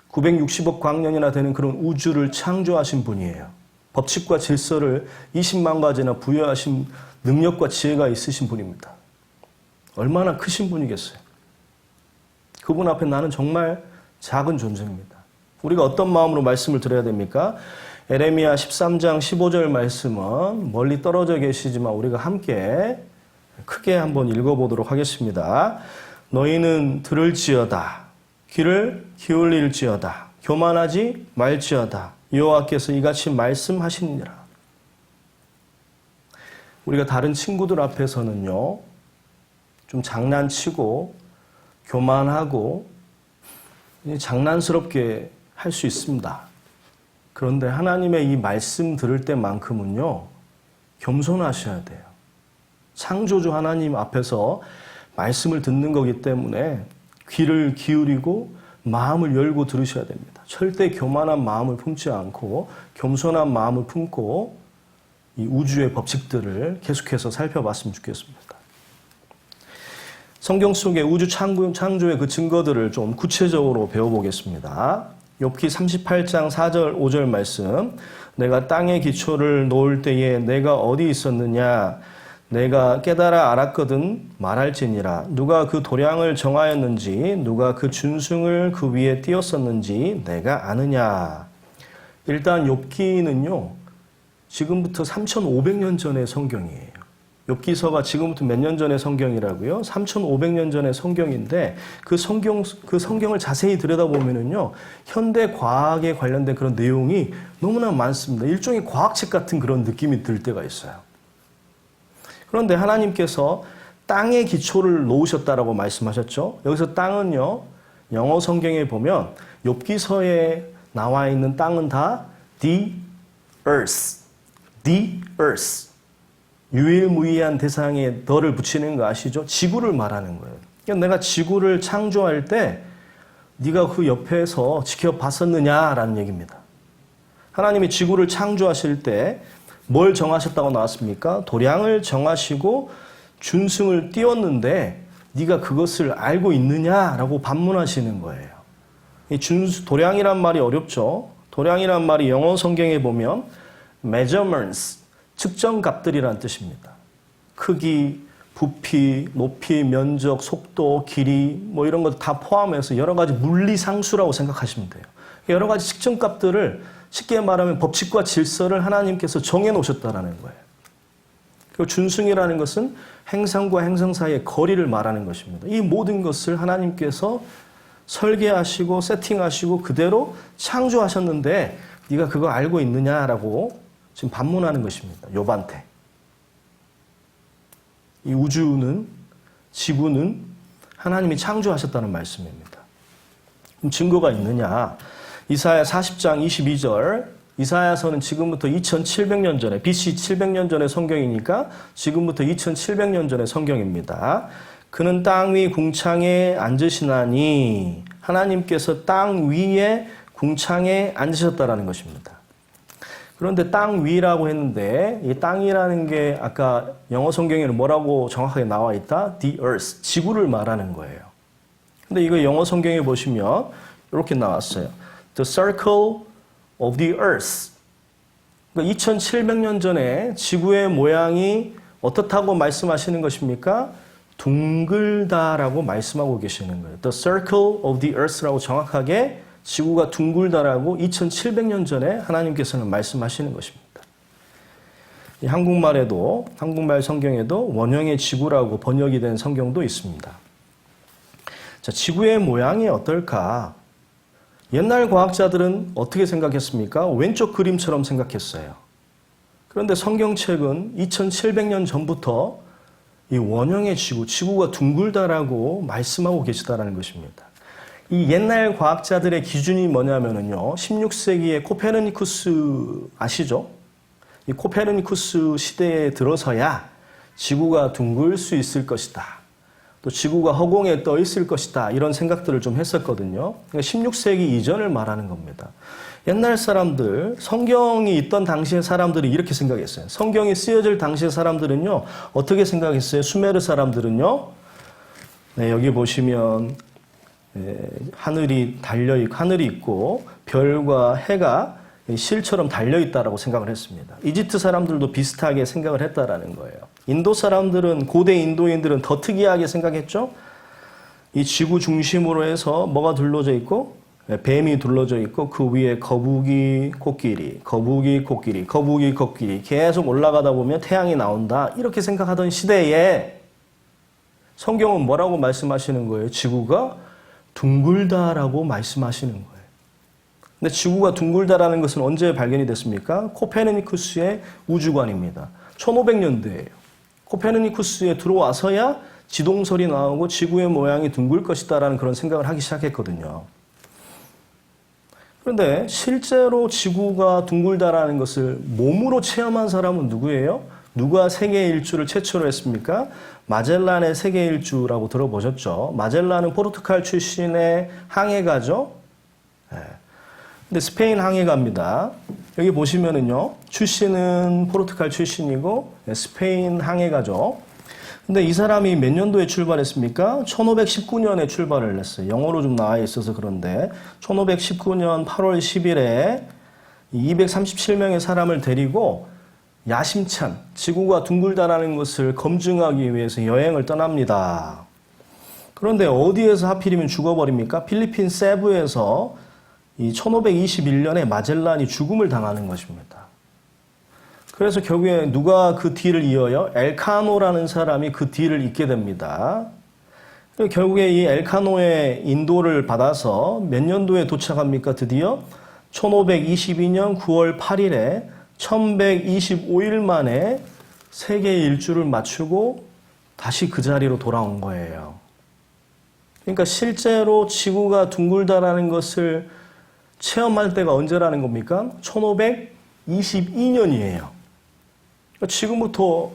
960억 광년이나 되는 그런 우주를 창조하신 분이에요. 법칙과 질서를 20만 가지나 부여하신 능력과 지혜가 있으신 분입니다. 얼마나 크신 분이겠어요? 그분 앞에 나는 정말 작은 존재입니다. 우리가 어떤 마음으로 말씀을 드려야 됩니까? 에레미야 13장 15절 말씀은 멀리 떨어져 계시지만 우리가 함께 크게 한번 읽어보도록 하겠습니다. 너희는 들을지어다. 귀를 기울일지어다. 교만하지 말지어다. 여호와께서 이같이 말씀하시니라. 우리가 다른 친구들 앞에서는요, 좀 장난치고 교만하고 장난스럽게 할 수 있습니다. 그런데 하나님의 이 말씀 들을 때만큼은요, 겸손하셔야 돼요. 창조주 하나님 앞에서 말씀을 듣는 거기 때문에 귀를 기울이고 마음을 열고 들으셔야 됩니다. 절대 교만한 마음을 품지 않고 겸손한 마음을 품고 이 우주의 법칙들을 계속해서 살펴봤으면 좋겠습니다. 성경 속의 우주 창조의 그 증거들을 좀 구체적으로 배워보겠습니다. 욥기 38장 4절 5절 말씀. 내가 땅의 기초를 놓을 때에 내가 어디 있었느냐? 내가 깨달아 알았거든 말할지니라. 누가 그 도량을 정하였는지, 누가 그 준승을 그 위에 띄었었는지 내가 아느냐. 일단 욥기는요, 지금부터 3,500년 전의 성경이에요. 욥기서가 지금부터 몇 년 전의 성경이라고요? 3,500년 전의 성경인데 그 성경을 자세히 들여다보면은요, 현대 과학에 관련된 그런 내용이 너무나 많습니다. 일종의 과학책 같은 그런 느낌이 들 때가 있어요. 그런데 하나님께서 땅의 기초를 놓으셨다라고 말씀하셨죠. 여기서 땅은요, 영어 성경에 보면 욥기서에 나와 있는 땅은 다 the earth. 유일무이한 대상에 너를 붙이는 거 아시죠? 지구를 말하는 거예요. 그러니까 내가 지구를 창조할 때 네가 그 옆에서 지켜봤었느냐라는 얘기입니다. 하나님이 지구를 창조하실 때 뭘 정하셨다고 나왔습니까? 도량을 정하시고 준승을 띄웠는데 네가 그것을 알고 있느냐라고 반문하시는 거예요. 이 도량이란 말이 어렵죠. 도량이란 말이 영어 성경에 보면 measurements, 측정값들이라는 뜻입니다. 크기, 부피, 높이, 면적, 속도, 길이 뭐 이런 것 다 포함해서 여러 가지 물리상수라고 생각하시면 돼요. 여러 가지 측정값들을 쉽게 말하면 법칙과 질서를 하나님께서 정해놓으셨다라는 거예요. 그리고 준승이라는 것은 행성과 행성 사이의 거리를 말하는 것입니다. 이 모든 것을 하나님께서 설계하시고 세팅하시고 그대로 창조하셨는데 네가 그거 알고 있느냐라고 지금 반문하는 것입니다. 욥한테. 이 우주는, 지구는 하나님이 창조하셨다는 말씀입니다. 그럼 증거가 있느냐? 이사야 40장 22절, 이사야서는 지금부터 2700년 전에, BC 700년 전의 성경이니까 지금부터 2700년 전의 성경입니다. 그는 땅 위 궁창에 앉으시나니 하나님께서 땅 위에 궁창에 앉으셨다라는 것입니다. 그런데 땅 위라고 했는데 이 땅이라는 게 아까 영어 성경에는 뭐라고 정확하게 나와 있다? The earth, 지구를 말하는 거예요. 근데 이거 영어 성경에 보시면 이렇게 나왔어요. The circle of the earth. 그러니까 2700년 전에 지구의 모양이 어떻다고 말씀하시는 것입니까? 둥글다라고 말씀하고 계시는 거예요. The circle of the earth라고 정확하게 지구가 둥글다라고 2700년 전에 하나님께서는 말씀하시는 것입니다. 이 한국말에도, 한국말 성경에도 원형의 지구라고 번역이 된 성경도 있습니다. 자, 지구의 모양이 어떨까? 옛날 과학자들은 어떻게 생각했습니까? 왼쪽 그림처럼 생각했어요. 그런데 성경책은 2700년 전부터 이 원형의 지구, 지구가 둥글다라고 말씀하고 계시다라는 것입니다. 이 옛날 과학자들의 기준이 뭐냐면요. 16세기의 코페르니쿠스 아시죠? 이 코페르니쿠스 시대에 들어서야 지구가 둥글 수 있을 것이다. 또 지구가 허공에 떠 있을 것이다. 이런 생각들을 좀 했었거든요. 그러니까 16세기 이전을 말하는 겁니다. 옛날 사람들, 성경이 있던 당시의 사람들이 이렇게 생각했어요. 성경이 쓰여질 당시의 사람들은요. 어떻게 생각했어요? 수메르 사람들은요. 네, 여기 보시면 하늘이 있고 별과 해가 실처럼 달려있다라고 생각을 했습니다. 이집트 사람들도 비슷하게 생각을 했다라는 거예요. 인도 사람들은, 고대 인도인들은 더 특이하게 생각했죠. 이 지구 중심으로 해서 뭐가 둘러져 있고 뱀이 둘러져 있고 그 위에 거북이, 코끼리 계속 올라가다 보면 태양이 나온다. 이렇게 생각하던 시대에 성경은 뭐라고 말씀하시는 거예요? 지구가 둥글다라고 말씀하시는 거예요. 근데 지구가 둥글다라는 것은 언제 발견이 됐습니까? 코페르니쿠스의 우주관입니다. 1500년대예요. 코페르니쿠스에 들어와서야 지동설이 나오고 지구의 모양이 둥글 것이다라는 그런 생각을 하기 시작했거든요. 그런데 실제로 지구가 둥글다라는 것을 몸으로 체험한 사람은 누구예요? 누가 세계 일주를 최초로 했습니까? 마젤란의 세계 일주라고 들어보셨죠? 마젤란은 포르투갈 출신의 항해가죠. 근데 스페인 항해가입니다. 여기 보시면은요, 출신은 포르투갈 출신이고 스페인 항해가죠. 근데 이 사람이 몇 년도에 출발했습니까? 1519년에 출발을 했어요. 영어로 좀 나와 있어서 그런데 1519년 8월 10일에 237명의 사람을 데리고 야심찬 지구가 둥글다라는 것을 검증하기 위해서 여행을 떠납니다. 그런데 어디에서 하필이면 죽어버립니까? 필리핀 세부에서 이 1521년에 마젤란이 죽음을 당하는 것입니다. 그래서 결국에 누가 그 뒤를 이어요? 엘카노라는 사람이 그 뒤를 잇게 됩니다. 결국에 이 엘카노의 인도를 받아서 몇 년도에 도착합니까? 드디어 1522년 9월 8일에 1125일 만에 세계 일주를 맞추고 다시 그 자리로 돌아온 거예요. 그러니까 실제로 지구가 둥글다라는 것을 체험할 때가 언제라는 겁니까? 1522년이에요. 지금부터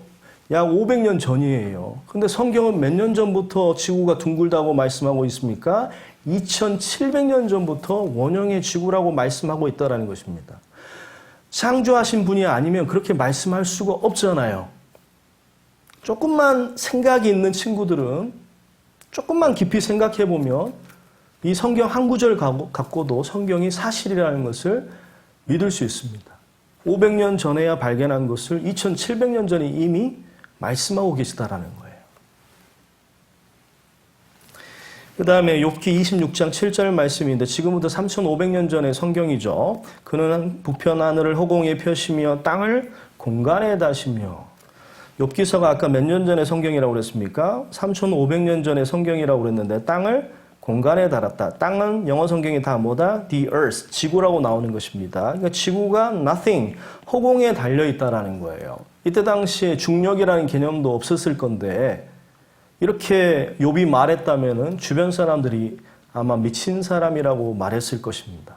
약 500년 전이에요. 근데 성경은 몇 년 전부터 지구가 둥글다고 말씀하고 있습니까? 2700년 전부터 원형의 지구라고 말씀하고 있다는 것입니다. 창조하신 분이 아니면 그렇게 말씀할 수가 없잖아요. 조금만 생각이 있는 친구들은 조금만 깊이 생각해 보면 이 성경 한 구절 갖고도 성경이 사실이라는 것을 믿을 수 있습니다. 500년 전에야 발견한 것을 2700년 전에 이미 말씀하고 계시다라는 거예요. 그 다음에 욥기 26장 7절 말씀인데 지금부터 3500년 전의 성경이죠. 그는 북편 하늘을 허공에 펴시며 땅을 공간에 다시며. 욥기서가 아까 몇 년 전의 성경이라고 그랬습니까? 3500년 전의 성경이라고 그랬는데 땅을 공간에 달았다. 땅은 영어 성경이 다 뭐다? The earth, 지구라고 나오는 것입니다. 그러니까 지구가 nothing, 허공에 달려있다라는 거예요. 이때 당시에 중력이라는 개념도 없었을 건데 이렇게 욥이 말했다면은 주변 사람들이 아마 미친 사람이라고 말했을 것입니다.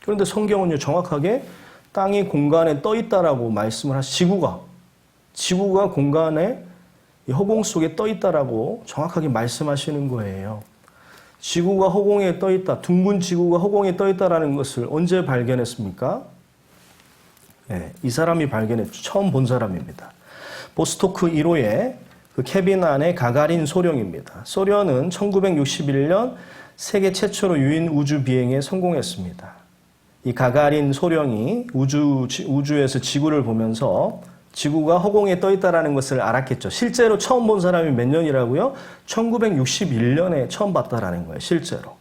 그런데 성경은요, 정확하게 땅이 공간에 떠 있다라고 말씀을 지구가 공간에 이 허공 속에 떠 있다라고 정확하게 말씀하시는 거예요. 지구가 허공에 떠 있다, 둥근 지구가 허공에 떠 있다라는 것을 언제 발견했습니까? 네, 이 사람이 발견했죠. 처음 본 사람입니다. 보스토크 1호의 그 케빈 안의 가가린 소령입니다. 소련은 1961년 세계 최초로 유인 우주 비행에 성공했습니다. 이 가가린 소령이 우주에서 지구를 보면서 지구가 허공에 떠 있다는 것을 알았겠죠. 실제로 처음 본 사람이 몇 년이라고요? 1961년에 처음 봤다라는 거예요. 실제로.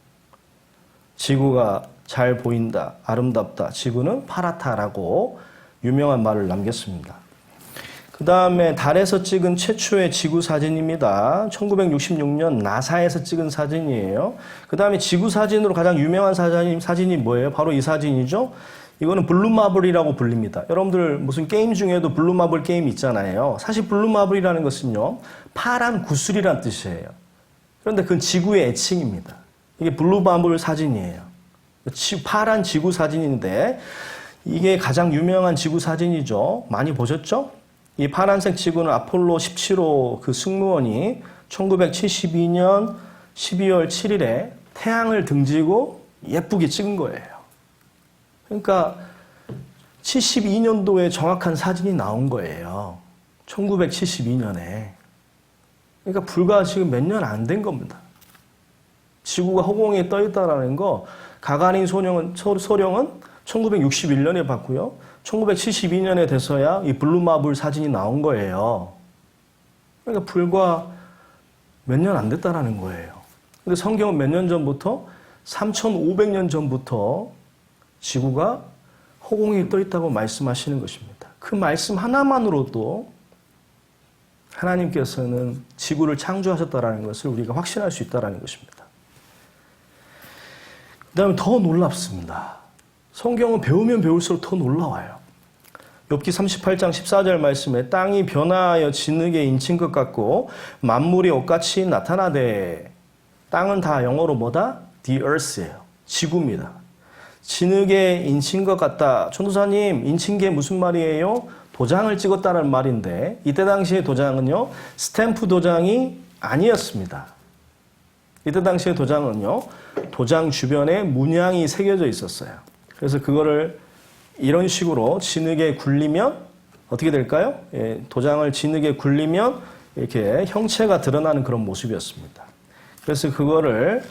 지구가 잘 보인다, 아름답다, 지구는 파랗다라고 유명한 말을 남겼습니다. 그 다음에 달에서 찍은 최초의 지구 사진입니다. 1966년 나사에서 찍은 사진이에요. 그 다음에 지구 사진으로 가장 유명한 사진이 뭐예요? 바로 이 사진이죠. 이거는 블루마블이라고 불립니다. 여러분들 무슨 게임 중에도 블루마블 게임 있잖아요. 사실 블루마블이라는 것은요, 파란 구슬이란 뜻이에요. 그런데 그건 지구의 애칭입니다. 이게 블루마블 사진이에요. 파란 지구 사진인데 이게 가장 유명한 지구 사진이죠. 많이 보셨죠? 이 파란색 지구는 아폴로 17호 그 승무원이 1972년 12월 7일에 태양을 등지고 예쁘게 찍은 거예요. 그러니까 72년도에 정확한 사진이 나온 거예요. 1972년에. 그러니까 불과 지금 몇 년 안 된 겁니다. 지구가 허공에 떠 있다라는 거 가가린 소령은 1961년에 봤고요. 1972년에 돼서야 이 블루마블 사진이 나온 거예요. 그러니까 불과 몇 년 안 됐다라는 거예요. 근데 성경은 몇 년 전부터 3,500년 전부터 지구가 허공에 떠 있다고 말씀하시는 것입니다. 그 말씀 하나만으로도 하나님께서는 지구를 창조하셨다는 것을 우리가 확신할 수 있다는 것입니다. 그 다음에 더 놀랍습니다. 성경은 배우면 배울수록 더 놀라워요. 욥기 38장 14절 말씀에 땅이 변화하여 진흙에 인친 것 같고 만물이 옷같이 나타나되. 땅은 다 영어로 뭐다? The earth예요. 지구입니다. 진흙에 인친 것 같다. 전도사님, 인친 게 무슨 말이에요? 도장을 찍었다는 말인데 이때 당시의 도장은요, 스탬프 도장이 아니었습니다. 이때 당시의 도장은요, 도장 주변에 문양이 새겨져 있었어요. 그래서 그거를 이런 식으로 진흙에 굴리면 어떻게 될까요? 예, 도장을 진흙에 굴리면 이렇게 형체가 드러나는 그런 모습이었습니다. 그래서 그거를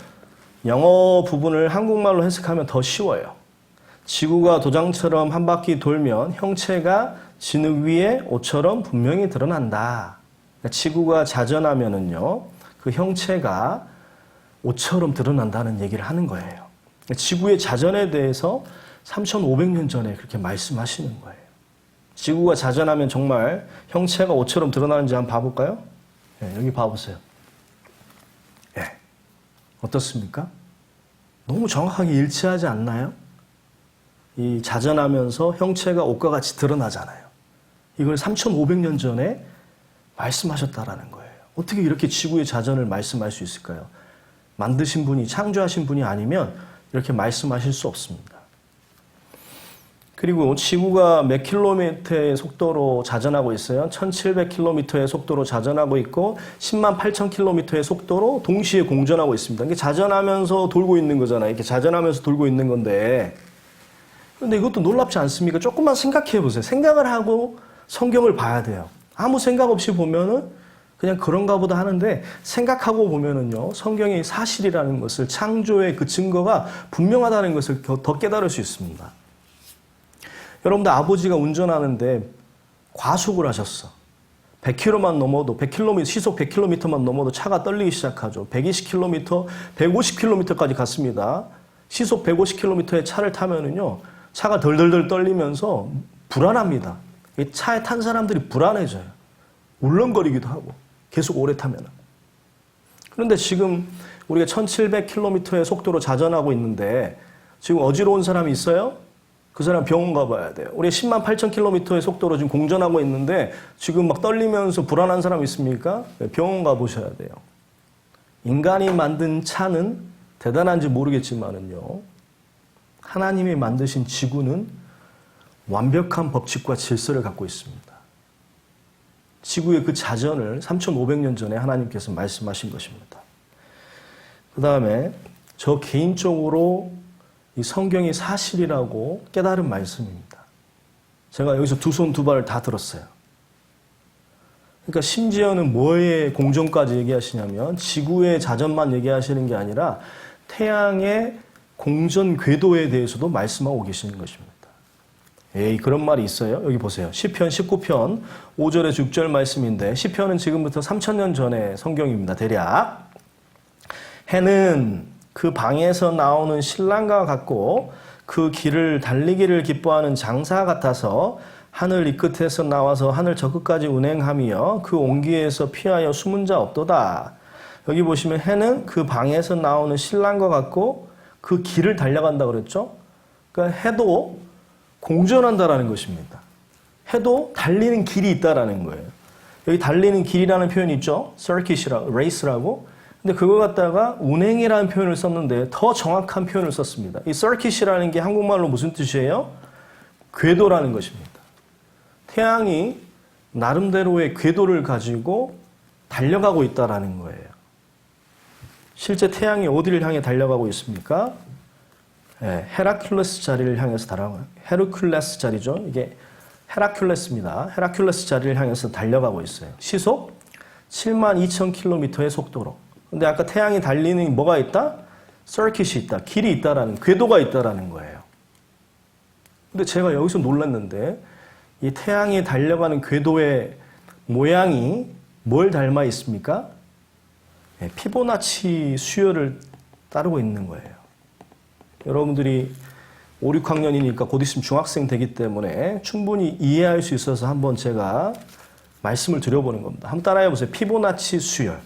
영어 부분을 한국말로 해석하면 더 쉬워요. 지구가 도장처럼 한 바퀴 돌면 형체가 진흙 위에 옷처럼 분명히 드러난다. 그러니까 지구가 자전하면은요, 그 형체가 옷처럼 드러난다는 얘기를 하는 거예요. 지구의 자전에 대해서 3,500년 전에 그렇게 말씀하시는 거예요. 지구가 자전하면 정말 형체가 옷처럼 드러나는지 한번 봐볼까요? 네, 여기 봐보세요. 네. 어떻습니까? 너무 정확하게 일치하지 않나요? 이 자전하면서 형체가 옷과 같이 드러나잖아요. 이걸 3,500년 전에 말씀하셨다라는 거예요. 어떻게 이렇게 지구의 자전을 말씀할 수 있을까요? 만드신 분이, 창조하신 분이 아니면 이렇게 말씀하실 수 없습니다. 그리고 지구가 몇 킬로미터의 속도로 자전하고 있어요? 1700킬로미터의 속도로 자전하고 있고 10만 8천 킬로미터의 속도로 동시에 공전하고 있습니다. 이게 자전하면서 돌고 있는 거잖아요. 이렇게 자전하면서 돌고 있는 건데, 근데 이것도 놀랍지 않습니까? 조금만 생각해 보세요. 생각을 하고 성경을 봐야 돼요. 아무 생각 없이 보면은 그냥 그런가 보다 하는데 생각하고 보면은요, 성경이 사실이라는 것을, 창조의 그 증거가 분명하다는 것을 더 깨달을 수 있습니다. 여러분들 아버지가 운전하는데 과속을 하셨어. 100km만 넘어도 100km, 시속 100km만 넘어도 차가 떨리기 시작하죠. 120km, 150km까지 갔습니다. 시속 150km의 차를 타면은요, 차가 덜덜덜 떨리면서 불안합니다. 이 차에 탄 사람들이 불안해져요. 울렁거리기도 하고 계속 오래 타면. 그런데 지금 우리가 1700km의 속도로 자전하고 있는데 지금 어지러운 사람이 있어요? 그 사람 병원 가봐야 돼요. 우리 10만 8천 km의 속도로 지금 공전하고 있는데 지금 막 떨리면서 불안한 사람 있습니까? 병원 가보셔야 돼요. 인간이 만든 차는 대단한지 모르겠지만은요, 하나님이 만드신 지구는 완벽한 법칙과 질서를 갖고 있습니다. 지구의 그 자전을 3,500년 전에 하나님께서 말씀하신 것입니다. 그 다음에 저 개인적으로 이 성경이 사실이라고 깨달은 말씀입니다. 제가 여기서 두 손 두 발 다 들었어요. 그러니까 심지어는 뭐의 공정까지 얘기하시냐면 지구의 자전만 얘기하시는 게 아니라 태양의 공전 궤도에 대해서도 말씀하고 계시는 것입니다. 에이, 그런 말이 있어요? 여기 보세요. 시편 19편 5절에서 6절 말씀인데, 시편은 지금부터 3000년 전의 성경입니다. 대략. 해는 그 방에서 나오는 신랑과 같고 그 길을 달리기를 기뻐하는 장사 같아서 하늘 이 끝에서 나와서 하늘 저 끝까지 운행하며 그 온기에서 피하여 숨은 자 없도다. 여기 보시면 해는 그 방에서 나오는 신랑과 같고 그 길을 달려간다 그랬죠? 그러니까 해도 공전한다라는 것입니다. 해도 달리는 길이 있다라는 거예요. 여기 달리는 길이라는 표현이 있죠? circuit이라고, race라고. 근데 그걸 갖다가 운행이라는 표현을 썼는데 더 정확한 표현을 썼습니다. 이 circuit이라는 게 한국말로 무슨 뜻이에요? 궤도라는 것입니다. 태양이 나름대로의 궤도를 가지고 달려가고 있다라는 거예요. 실제 태양이 어디를 향해 달려가고 있습니까? 네, 헤라큘레스 자리를 향해서 달아가요. 헤르큘레스 자리죠. 이게 헤라큘레스입니다. 헤라큘레스 자리를 향해서 달려가고 있어요. 시속 72,000km의 속도로. 근데 아까 태양이 달리는 뭐가 있다? 서킷이 있다. 길이 있다라는, 궤도가 있다라는 거예요. 근데 제가 여기서 놀랐는데 이 태양이 달려가는 궤도의 모양이 뭘 닮아 있습니까? 네, 피보나치 수열을 따르고 있는 거예요. 여러분들이 5, 6학년이니까 곧 있으면 중학생 되기 때문에 충분히 이해할 수 있어서 한번 제가 말씀을 드려보는 겁니다. 한번 따라해 보세요. 피보나치 수열.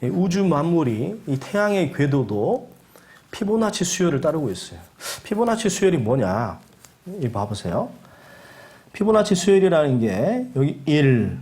우주 만물이 이 태양의 궤도도 피보나치 수열을 따르고 있어요. 피보나치 수열이 뭐냐? 이 봐보세요. 피보나치 수열이라는 게 여기 1,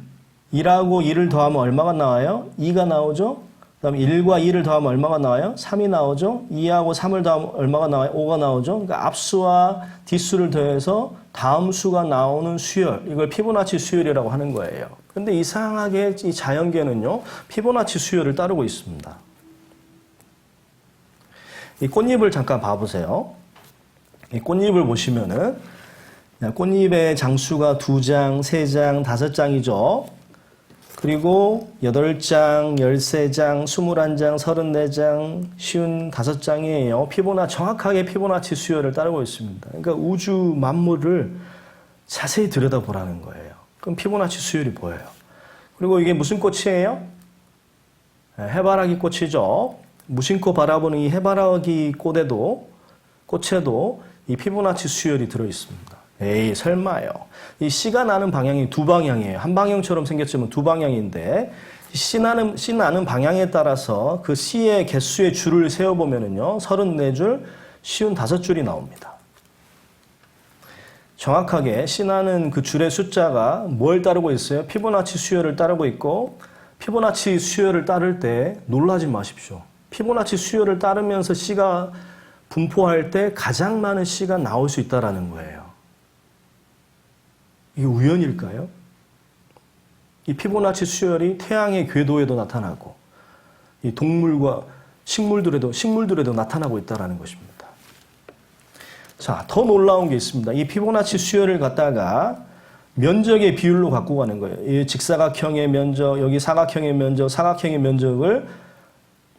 2하고 2를 더하면 얼마가 나와요? 2가 나오죠? 그 다음에 1과 2를 더하면 얼마가 나와요? 3이 나오죠? 2하고 3을 더하면 얼마가 나와요? 5가 나오죠? 그러니까 앞수와 뒷수를 더해서 다음 수가 나오는 수열, 이걸 피보나치 수열이라고 하는 거예요. 근데 이상하게 이 자연계는요, 피보나치 수열을 따르고 있습니다. 이 꽃잎을 잠깐 봐보세요. 이 꽃잎을 보시면은 꽃잎의 장수가 2장, 3장, 5장이죠. 그리고 8장, 13장, 21장, 34장, 55장이에요. 정확하게 피보나치 수열을 따르고 있습니다. 그러니까 우주 만물을 자세히 들여다보라는 거예요. 그럼 피보나치 수열이 보여요. 그리고 이게 무슨 꽃이에요? 해바라기 꽃이죠. 무심코 바라보는 이 해바라기 꽃에도 이 피보나치 수열이 들어있습니다. 에이, 설마요. 이 씨가 나는 방향이 두 방향이에요. 한 방향처럼 생겼지만 두 방향인데, 씨 나는 방향에 따라서 그 씨의 개수의 줄을 세어보면은요, 34줄, 55줄이 나옵니다. 정확하게 씨 나는 그 줄의 숫자가 뭘 따르고 있어요? 피보나치 수열을 따르고 있고, 피보나치 수열을 따를 때 놀라지 마십시오. 피보나치 수열을 따르면서 씨가 분포할 때 가장 많은 씨가 나올 수 있다는 거예요. 이게 우연일까요? 이 피보나치 수열이 태양의 궤도에도 나타나고 이 동물과 식물들에도 나타나고 있다는 것입니다. 자, 더 놀라운 게 있습니다. 이 피보나치 수열을 갖다가 면적의 비율로 갖고 가는 거예요. 이 직사각형의 면적, 여기 사각형의 면적, 사각형의 면적을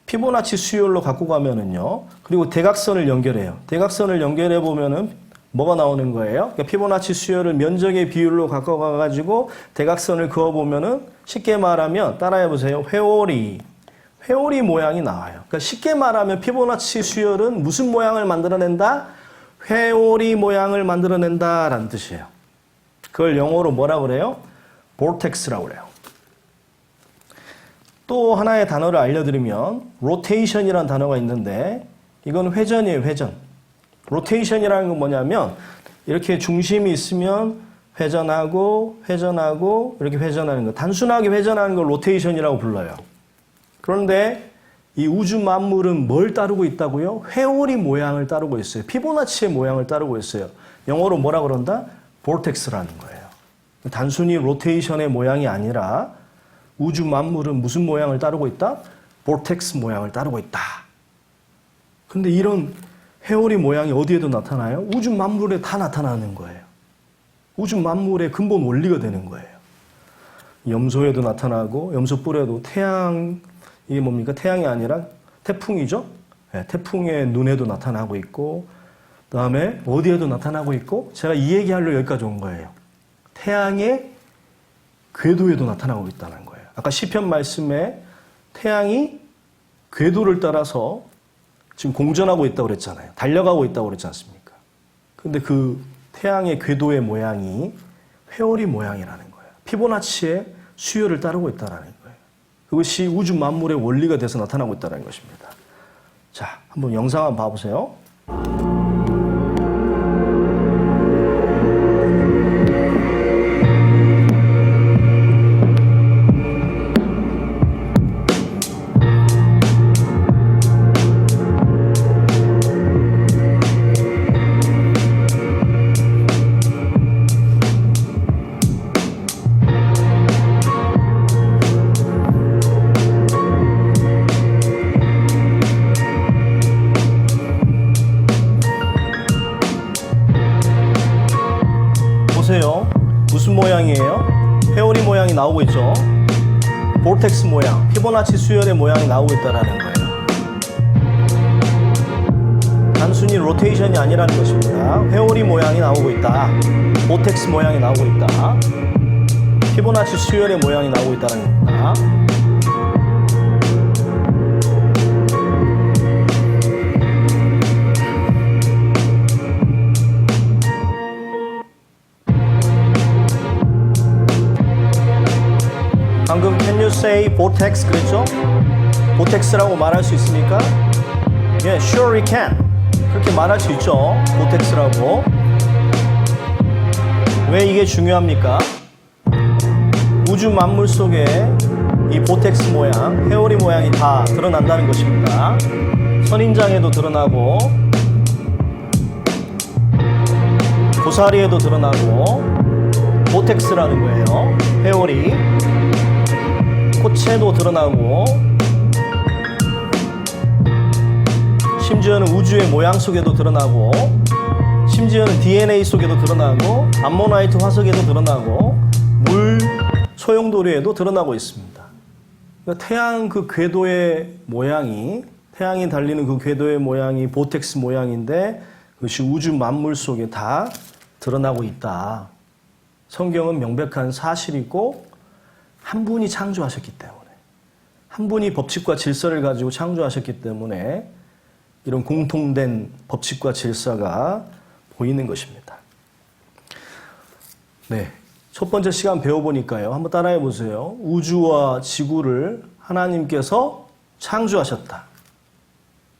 피보나치 수열로 갖고 가면은요. 그리고 대각선을 연결해요. 대각선을 연결해 보면은 뭐가 나오는 거예요? 그러니까 피보나치 수열을 면적의 비율로 갖고 가가지고 대각선을 그어보면은 쉽게 말하면 따라해 보세요. 회오리 모양이 나와요. 그러니까 쉽게 말하면 피보나치 수열은 무슨 모양을 만들어낸다? 회오리 모양을 만들어낸다라는 뜻이에요. 그걸 영어로 뭐라 그래요? vortex라고 그래요. 또 하나의 단어를 알려드리면 rotation이라는 단어가 있는데 이건 회전이에요. 회전. rotation이라는 건 뭐냐면 이렇게 중심이 있으면 회전하고 이렇게 회전하는 거. 단순하게 회전하는 걸 rotation이라고 불러요. 그런데 이 우주 만물은 뭘 따르고 있다고요? 회오리 모양을 따르고 있어요. 피보나치의 모양을 따르고 있어요. 영어로 뭐라 그런다? vortex라는 거예요. 단순히 로테이션의 모양이 아니라 우주 만물은 무슨 모양을 따르고 있다? vortex 모양을 따르고 있다. 근데 이런 회오리 모양이 어디에도 나타나요? 우주 만물에 다 나타나는 거예요. 우주 만물의 근본 원리가 되는 거예요. 염소에도 나타나고 염소 뿔에도 태양, 이게 뭡니까? 태양이 아니라 태풍이죠? 네, 태풍의 눈에도 나타나고 있고 그 다음에 어디에도 나타나고 있고 제가 이 얘기하려고 여기까지 온 거예요. 태양의 궤도에도 나타나고 있다는 거예요. 아까 시편 말씀에 태양이 궤도를 따라서 지금 공전하고 있다고 그랬잖아요. 달려가고 있다고 그랬지 않습니까? 근데 그 태양의 궤도의 모양이 회오리 모양이라는 거예요. 피보나치의 수열을 따르고 있다는 거예요. 그것이 우주 만물의 원리가 돼서 나타나고 있다는 것입니다. 자, 한번 영상 한번 봐보세요. 보세요. 무슨 모양이에요? 회오리 모양이 나오고 있죠. vortex 모양, 피보나치 수열의 모양이 나오고 있다는 거예요. 단순히 로테이션이 아니라는 것입니다. 회오리 모양이 나오고 있다. vortex 모양이 나오고 있다. 피보나치 수열의 모양이 나오고 있다는 겁니다. 방금 can you say vortex 그랬죠? vortex라고 말할 수 있습니까? 예, sure we can. 그렇게 말할 수 있죠. vortex라고. 왜 이게 중요합니까? 우주 만물 속에 이 vortex 모양, 회오리 모양이 다 드러난다는 것입니다. 선인장에도 드러나고 고사리에도 드러나고 vortex라는 거예요. 회오리. 꽃에도 드러나고 심지어는 우주의 모양 속에도 드러나고 심지어는 DNA 속에도 드러나고 암모나이트 화석에도 드러나고 물 소용돌이에도 드러나고 있습니다. 그러니까 태양 그 궤도의 모양이 태양이 달리는 그 궤도의 모양이 vortex 모양인데 그것이 우주 만물 속에 다 드러나고 있다. 성경은 명백한 사실이고 한 분이 창조하셨기 때문에 한 분이 법칙과 질서를 가지고 창조하셨기 때문에 이런 공통된 법칙과 질서가 보이는 것입니다. 네, 첫 번째 시간 배워보니까요. 한번 따라해 보세요. 우주와 지구를 하나님께서 창조하셨다.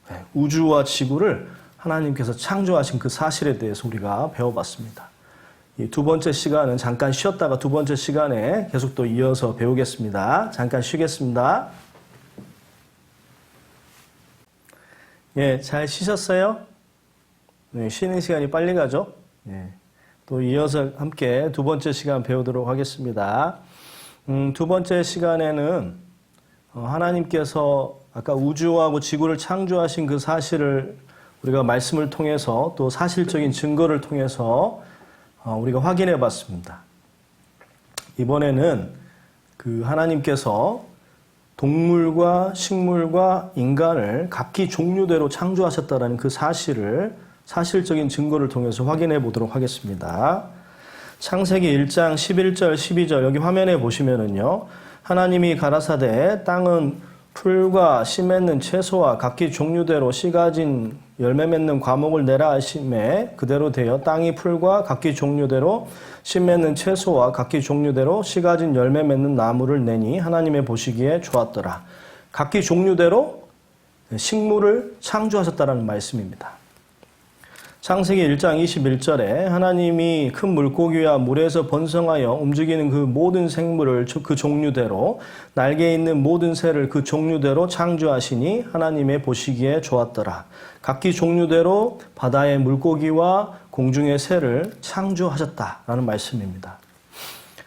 네, 우주와 지구를 하나님께서 창조하신 그 사실에 대해서 우리가 배워봤습니다. 이 두 번째 시간은 잠깐 쉬었다가 두 번째 시간에 계속 또 이어서 배우겠습니다. 잠깐 쉬겠습니다. 예, 잘 쉬셨어요? 네, 쉬는 시간이 빨리 가죠? 예, 또 이어서 함께 두 번째 시간 배우도록 하겠습니다. 두 번째 시간에는 하나님께서 아까 우주하고 지구를 창조하신 그 사실을 우리가 말씀을 통해서 또 사실적인 증거를 통해서 우리가 확인해 봤습니다. 이번에는 그 하나님께서 동물과 식물과 인간을 각기 종류대로 창조하셨다는 그 사실을 사실적인 증거를 통해서 확인해 보도록 하겠습니다. 창세기 1장 11절 12절 여기 화면에 보시면은요. 하나님이 가라사대 땅은 풀과 씨 맺는 채소와 각기 종류대로 씨 가진 열매 맺는 과목을 내라 하심에 그대로 되어 땅이 풀과 각기 종류대로 씨 맺는 채소와 각기 종류대로 씨 가진 열매 맺는 나무를 내니 하나님의 보시기에 좋았더라. 각기 종류대로 식물을 창조하셨다는 말씀입니다. 창세기 1장 21절에 하나님이 큰 물고기와 물에서 번성하여 움직이는 그 모든 생물을 그 종류대로 날개 있는 모든 새를 그 종류대로 창조하시니 하나님의 보시기에 좋았더라. 각기 종류대로 바다의 물고기와 공중의 새를 창조하셨다라는 말씀입니다.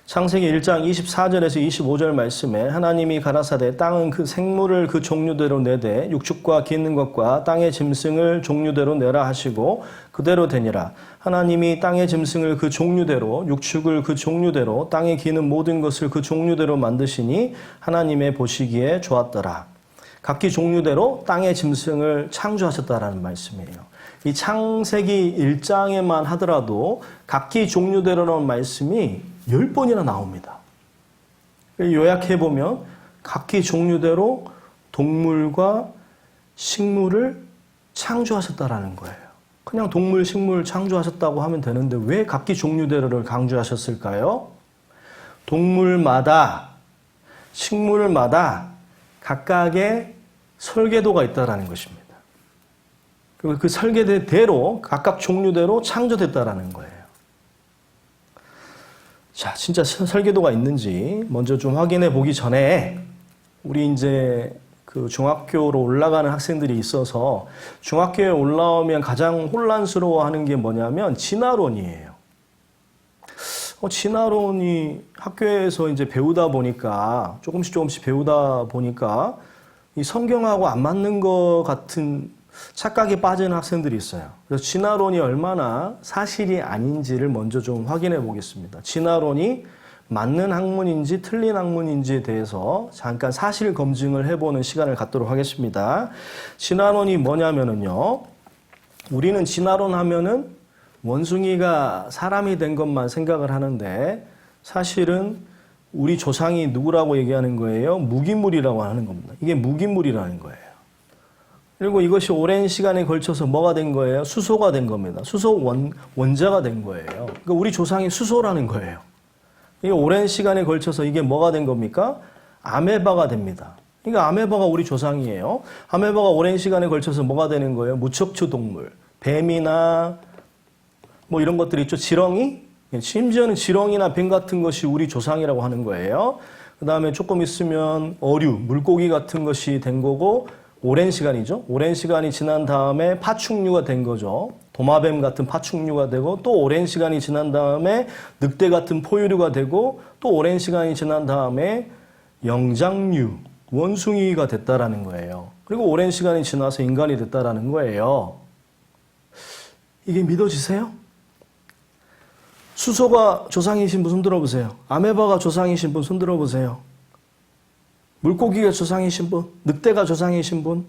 창세기 1장 24절에서 25절 말씀에 하나님이 가라사대 땅은 그 생물을 그 종류대로 내되 육축과 기는 것과 땅의 짐승을 종류대로 내라 하시고 그대로 되니라. 하나님이 땅의 짐승을 그 종류대로 육축을 그 종류대로 땅에 기는 모든 것을 그 종류대로 만드시니 하나님의 보시기에 좋았더라. 각기 종류대로 땅의 짐승을 창조하셨다라는 말씀이에요. 이 창세기 1장에만 하더라도 각기 종류대로라는 말씀이 10번이나 나옵니다. 요약해보면 각기 종류대로 동물과 식물을 창조하셨다라는 거예요. 그냥 동물, 식물 창조하셨다고 하면 되는데 왜 각기 종류대로를 강조하셨을까요? 동물마다, 식물마다 각각의 설계도가 있다라는 것입니다. 그리고 그 설계대로 각각 종류대로 창조됐다라는 거예요. 자, 진짜 설계도가 있는지 먼저 좀 확인해 보기 전에 우리 이제 그 중학교로 올라가는 학생들이 있어서 중학교에 올라오면 가장 혼란스러워하는 게 뭐냐면 진화론이에요. 진화론이 학교에서 이제 배우다 보니까 조금씩 배우다 보니까 이 성경하고 안 맞는 것 같은 착각에 빠지는 학생들이 있어요. 그래서 진화론이 얼마나 사실이 아닌지를 먼저 좀 확인해 보겠습니다. 진화론이 맞는 학문인지 틀린 학문인지에 대해서 잠깐 사실 검증을 해보는 시간을 갖도록 하겠습니다. 진화론이 뭐냐면은요. 우리는 진화론 하면은 원숭이가 사람이 된 것만 생각을 하는데 사실은 우리 조상이 누구라고 얘기하는 거예요? 무기물이라고 하는 겁니다. 이게 무기물이라는 거예요. 그리고 이것이 오랜 시간에 걸쳐서 뭐가 된 거예요? 수소가 된 겁니다. 수소 원자가 된 거예요. 그러니까 우리 조상이 수소라는 거예요. 이게 오랜 시간에 걸쳐서 이게 뭐가 된 겁니까? 아메바가 됩니다. 그러니까 아메바가 우리 조상이에요. 아메바가 오랜 시간에 걸쳐서 뭐가 되는 거예요? 무척추 동물. 뱀이나 뭐 이런 것들이 있죠. 지렁이? 심지어는 지렁이나 뱀 같은 것이 우리 조상이라고 하는 거예요. 그 다음에 조금 있으면 어류, 물고기 같은 것이 된 거고 오랜 시간이죠. 오랜 시간이 지난 다음에 파충류가 된 거죠. 도마뱀 같은 파충류가 되고 또 오랜 시간이 지난 다음에 늑대 같은 포유류가 되고 또 오랜 시간이 지난 다음에 영장류, 원숭이가 됐다라는 거예요. 그리고 오랜 시간이 지나서 인간이 됐다라는 거예요. 이게 믿어지세요? 수소가 조상이신 분 손 들어보세요. 아메바가 조상이신 분 손 들어보세요. 물고기가 조상이신 분, 늑대가 조상이신 분.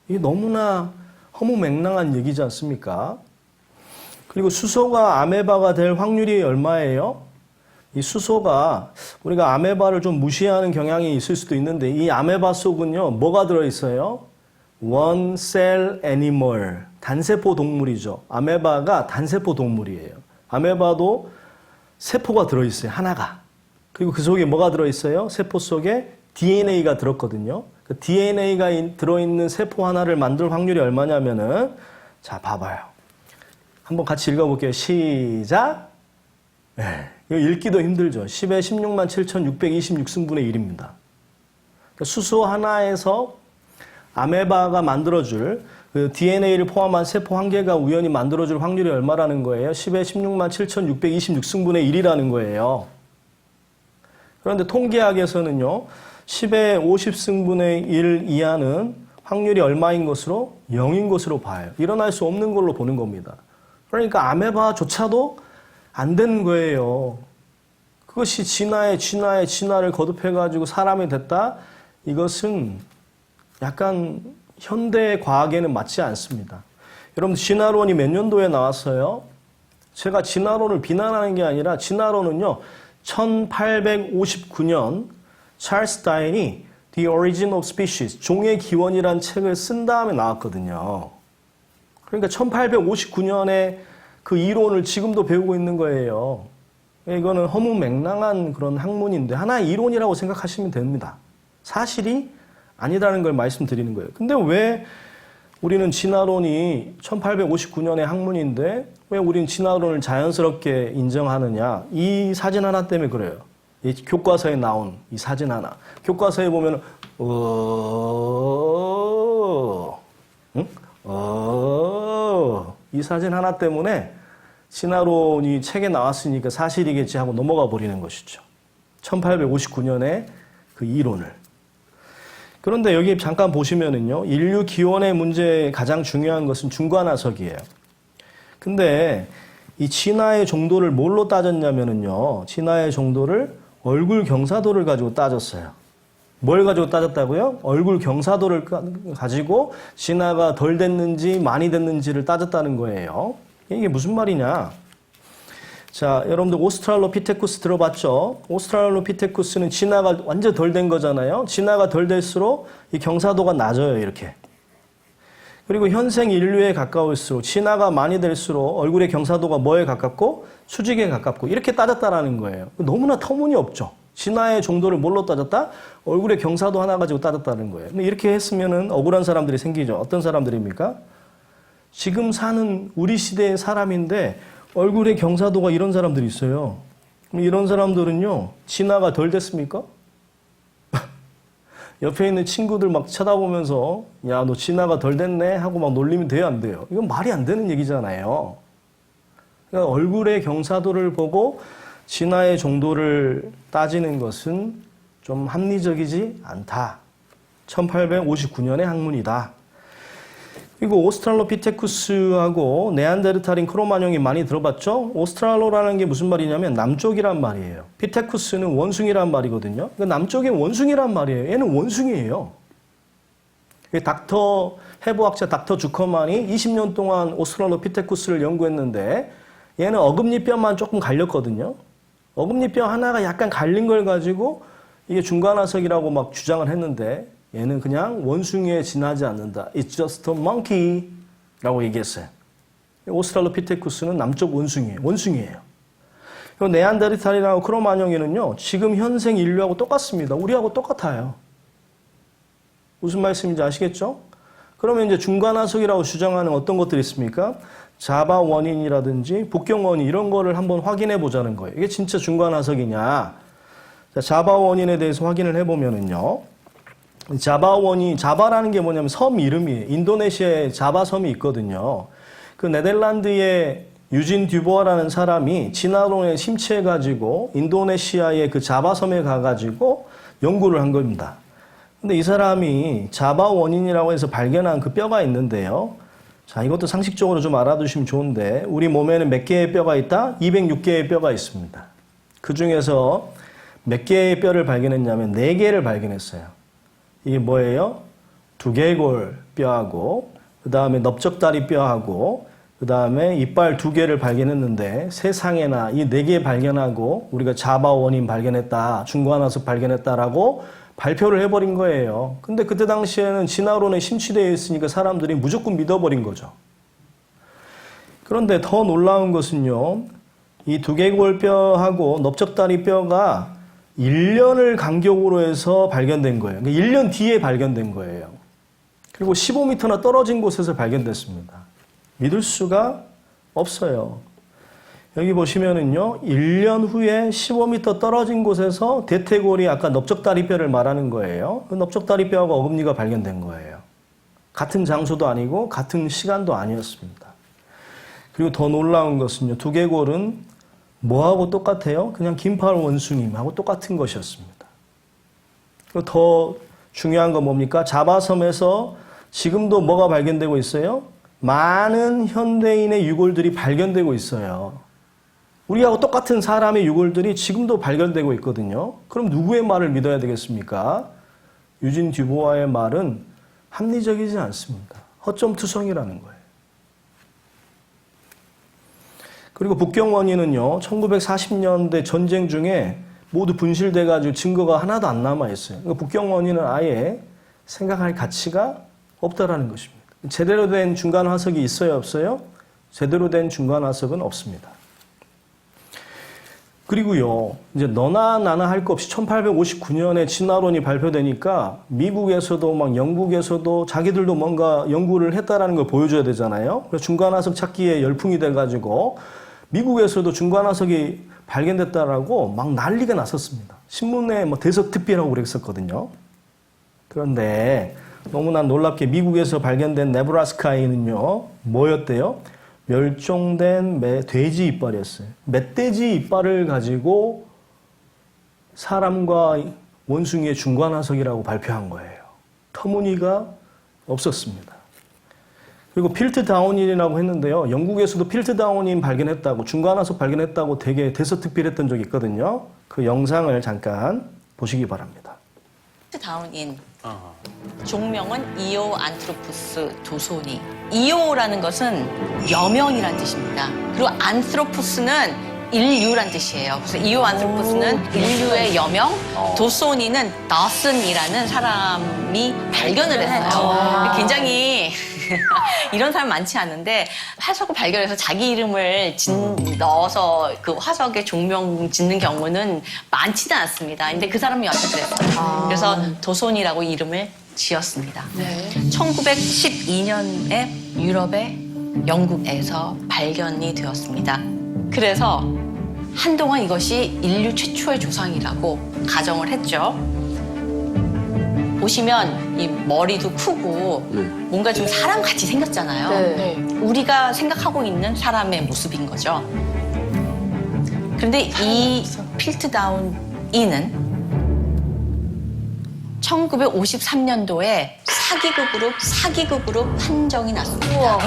이게 너무나 허무맹랑한 얘기지 않습니까? 그리고 수소가 아메바가 될 확률이 얼마예요? 이 수소가 우리가 아메바를 좀 무시하는 경향이 있을 수도 있는데 이 아메바 속은요, 뭐가 들어있어요? One cell animal, 단세포 동물이죠. 아메바가 단세포 동물이에요. 아메바도 세포가 들어있어요, 하나가. 그리고 그 속에 뭐가 들어있어요? 세포 속에 DNA가 들었거든요. 그 DNA가 들어있는 세포 하나를 만들 확률이 얼마냐면은, 자, 봐봐요. 한번 같이 읽어볼게요. 시작. 네, 이거 읽기도 힘들죠. 10에 16만 7,626승분의 1입니다. 그러니까 수소 하나에서 아메바가 만들어줄 그 DNA를 포함한 세포 한 개가 우연히 만들어줄 확률이 얼마라는 거예요? 10에 16만 7,626승분의 1이라는 거예요. 그런데 통계학에서는요, 10의 50승분의 1 이하는 확률이 얼마인 것으로? 0인 것으로 봐요. 일어날 수 없는 걸로 보는 겁니다. 그러니까 아메바조차도 안 되는 거예요. 그것이 진화를 거듭해가지고 사람이 됐다? 이것은 약간 현대 과학에는 맞지 않습니다. 여러분, 진화론이 몇 년도에 나왔어요? 제가 진화론을 비난하는 게 아니라 진화론은요, 1859년 찰스 다윈이 The Origin of Species, 종의 기원이라는 책을 쓴 다음에 나왔거든요. 그러니까 1859년에 그 이론을 지금도 배우고 있는 거예요. 이거는 허무맹랑한 그런 학문인데 하나의 이론이라고 생각하시면 됩니다. 사실이 아니라는 걸 말씀드리는 거예요. 근데 왜 우리는 진화론이 1859년의 학문인데 왜 우리는 진화론을 자연스럽게 인정하느냐? 이 사진 하나 때문에 그래요. 이 교과서에 나온 이 사진 하나. 교과서에 보면 이 사진 하나 때문에 진화론이 책에 나왔으니까 사실이겠지 하고 넘어가 버리는 것이죠. 1859년에 그 이론을. 그런데 여기 잠깐 보시면은요, 인류 기원의 문제에 가장 중요한 것은 중관화석이에요. 근데 이 진화의 정도를 뭘로 따졌냐면은요, 진화의 정도를 얼굴 경사도를 가지고 따졌어요. 뭘 가지고 따졌다고요? 얼굴 경사도를 가지고 진화가 덜 됐는지 많이 됐는지를 따졌다는 거예요. 이게 무슨 말이냐? 자, 여러분들 오스트랄로피테쿠스 들어봤죠? 오스트랄로피테쿠스는 진화가 완전 덜 된 거잖아요. 진화가 덜 될수록 이 경사도가 낮아요, 이렇게. 그리고 현생 인류에 가까울수록 진화가 많이 될수록 얼굴의 경사도가 뭐에 가깝고 수직에 가깝고 이렇게 따졌다라는 거예요. 너무나 터무니없죠. 진화의 정도를 뭘로 따졌다? 얼굴의 경사도 하나 가지고 따졌다는 거예요. 이렇게 했으면은 억울한 사람들이 생기죠. 어떤 사람들입니까? 지금 사는 우리 시대의 사람인데 얼굴의 경사도가 이런 사람들이 있어요. 이런 사람들은요, 진화가 덜 됐습니까? 옆에 있는 친구들 막 쳐다보면서 야, 너 진화가 덜 됐네 하고 막 놀리면 돼요, 안 돼요? 이건 말이 안 되는 얘기잖아요. 그러니까 얼굴의 경사도를 보고 진화의 정도를 따지는 것은 좀 합리적이지 않다. 1859년의 학문이다. 그리고 오스트랄로피테쿠스하고 네안데르탈인 크로마뇽이 많이 들어봤죠? 오스트랄로라는 게 무슨 말이냐면 남쪽이란 말이에요. 피테쿠스는 원숭이란 말이거든요. 그러니까 남쪽의 원숭이란 말이에요. 얘는 원숭이에요. 해부학자 닥터 주커만이 20년 동안 오스트랄로피테쿠스를 연구했는데 얘는 어금니뼈만 조금 갈렸거든요. 어금니뼈 하나가 약간 갈린 걸 가지고 이게 중간화석이라고 막 주장을 했는데 얘는 그냥 원숭이에 지나지 않는다. It's just a monkey 라고 얘기했어요. 오스트랄로피테쿠스는 남쪽 원숭이에요. 네안데르탈이라고 크로마뇽이는요, 지금 현생 인류하고 똑같습니다. 우리하고 똑같아요. 무슨 말씀인지 아시겠죠? 그러면 이제 중간화석이라고 주장하는 어떤 것들이 있습니까? 자바 원인이라든지 북경 원인 이런 거를 한번 확인해 보자는 거예요. 이게 진짜 중간화석이냐? 자바 원인에 대해서 확인을 해보면은요, 자바라는 게 뭐냐면 섬 이름이에요. 인도네시아에 자바 섬이 있거든요. 그 네덜란드의 유진 듀보아라는 사람이 진화론에 심취해가지고 인도네시아의 그 자바 섬에 가가지고 연구를 한 겁니다. 근데 이 사람이 자바 원인이라고 해서 발견한 그 뼈가 있는데요. 자, 이것도 상식적으로 좀 알아두시면 좋은데, 우리 몸에는 몇 개의 뼈가 있다? 206개의 뼈가 있습니다. 그 중에서 몇 개의 뼈를 발견했냐면 4개를 발견했어요. 이게 뭐예요? 두개골 뼈하고, 그 다음에 넓적다리 뼈하고, 그 다음에 이빨 2개를 발견했는데 세상에나 이 4개 발견하고 우리가 자바 원인 발견했다, 중간화석 발견했다라고 발표를 해버린 거예요. 근데 그때 당시에는 진화론에 심취되어 있으니까 사람들이 무조건 믿어버린 거죠. 그런데 더 놀라운 것은요, 이 두개골 뼈하고 넓적다리 뼈가 1년을 간격으로 해서 발견된 거예요. 그러니까 1년 뒤에 발견된 거예요. 그리고 15m나 떨어진 곳에서 발견됐습니다. 믿을 수가 없어요. 여기 보시면은요, 1년 후에 15m 떨어진 곳에서 대퇴골이 아까 넓적다리뼈를 말하는 거예요. 그 넓적다리뼈하고 어금니가 발견된 거예요. 같은 장소도 아니고 같은 시간도 아니었습니다. 그리고 더 놀라운 것은요, 두개골은 뭐하고 똑같아요? 그냥 긴팔 원숭이하고 똑같은 것이었습니다. 그리고 더 중요한 건 뭡니까? 자바섬에서 지금도 뭐가 발견되고 있어요? 많은 현대인의 유골들이 발견되고 있어요. 우리하고 똑같은 사람의 유골들이 지금도 발견되고 있거든요. 그럼 누구의 말을 믿어야 되겠습니까? 유진 듀보아의 말은 합리적이지 않습니다. 허점투성이라는 거예요. 그리고 북경 원인은요, 1940년대 전쟁 중에 모두 분실돼가지고 증거가 하나도 안 남아있어요. 그러니까 북경 원인은 아예 생각할 가치가 없다라는 것입니다. 제대로 된 중간 화석이 있어요, 없어요? 제대로 된 중간 화석은 없습니다. 그리고요, 이제 너나 나나 할 것 없이 1859년에 진화론이 발표되니까 미국에서도 막 영국에서도 자기들도 뭔가 연구를 했다라는 걸 보여줘야 되잖아요. 그래서 중간화석 찾기에 열풍이 돼가지고 미국에서도 중간화석이 발견됐다라고 막 난리가 났었습니다. 신문에 뭐 대서특필하고 그랬었거든요. 그런데 너무나 놀랍게 미국에서 발견된 네브라스카에는요, 뭐였대요? 멸종된 돼지 이빨이었어요. 멧돼지 이빨을 가지고 사람과 원숭이의 중간화석이라고 발표한 거예요. 터무니가 없었습니다. 그리고 필트다운인이라고 했는데요. 영국에서도 필트다운인 발견했다고, 중간화석 발견했다고 되게 대서특필했던 적이 있거든요. 그 영상을 잠깐 보시기 바랍니다. 필트다운인 종명은 이오안트로푸스 도소니. 이오라는 것은 여명이란 뜻입니다. 그리고 안트로푸스는 인류란 뜻이에요. 그래서 이오안트로푸스는 인류의 여명, 도소니는 더슨이라는 사람이 발견을 했어요. 굉장히 이런 사람 많지 않은데 화석을 발견해서 자기 이름을 넣어서 그 화석에 종명 짓는 경우는 많지는 않습니다. 근데 그 사람이 어떻게 됐어요. 그래서 도손이라고 이름을 지었습니다. 1912년에 유럽의 영국에서 발견이 되었습니다. 그래서 한동안 이것이 인류 최초의 조상이라고 가정을 했죠. 보시면 이 머리도 크고 뭔가 좀 사람같이 생겼잖아요. 네. 우리가 생각하고 있는 사람의 모습인 거죠. 그런데 이 필트다운인은 1953년도에 사기극으로 판정이 났습니다.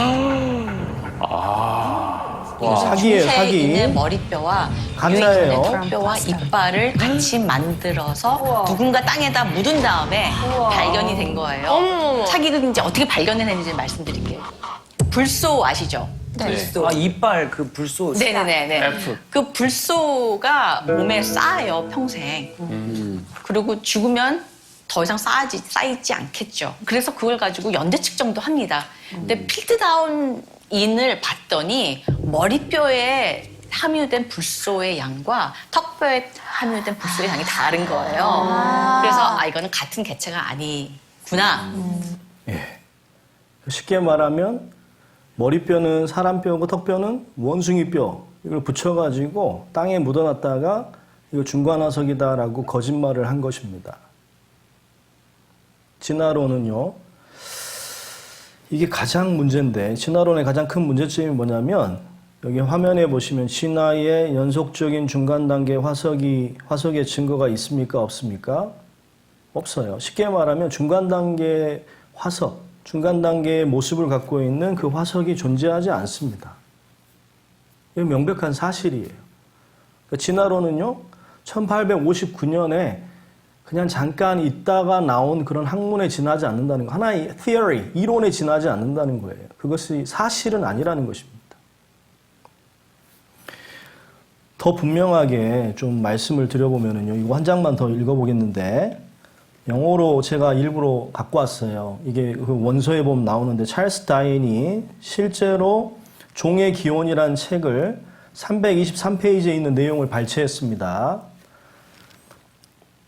사기예요, 사기. 있는 머리뼈와 가짜예요. 턱뼈와 이빨을 같이 만들어서 누군가 땅에다 묻은 다음에 발견이 된 거예요. 사기극인지 어떻게 발견해냈는지 말씀드릴게요. 불소 아시죠? 불소. 아, 이빨 그 불소. 네네네. 그 불소가 몸에 쌓여요, 평생. 그리고 죽으면 더 이상 쌓이지 않겠죠. 그래서 그걸 가지고 연대 측정도 합니다. 근데 필트다운인을 봤더니 머리뼈에 함유된 불소의 양과 턱뼈에 함유된 불소의 양이 다른 거예요. 그래서 이거는 같은 개체가 아니구나. 예. 쉽게 말하면 머리뼈는 사람뼈고 턱뼈는 원숭이뼈 이걸 붙여가지고 땅에 묻어놨다가 이거 중간화석이다라고 거짓말을 한 것입니다. 진화론은요, 이게 가장 문제인데 진화론의 가장 큰 문제점이 뭐냐면 여기 화면에 보시면 진화의 연속적인 중간 단계 화석의 증거가 있습니까? 없습니까? 없어요. 쉽게 말하면 중간 단계 화석, 중간 단계의 모습을 갖고 있는 그 화석이 존재하지 않습니다. 이건 명백한 사실이에요. 진화론은요, 1859년에 그냥 잠깐 있다가 나온 그런 학문에 지나지 않는다는 거. 하나의 theory, 이론에 지나지 않는다는 거예요. 그것이 사실은 아니라는 것입니다. 더 분명하게 좀 말씀을 드려보면요. 이거 한 장만 더 읽어보겠는데, 영어로 제가 일부러 갖고 왔어요. 이게 그 원서에 보면 나오는데, 찰스 다인이 실제로 종의 기원이라는 책을 323페이지에 있는 내용을 발췌했습니다.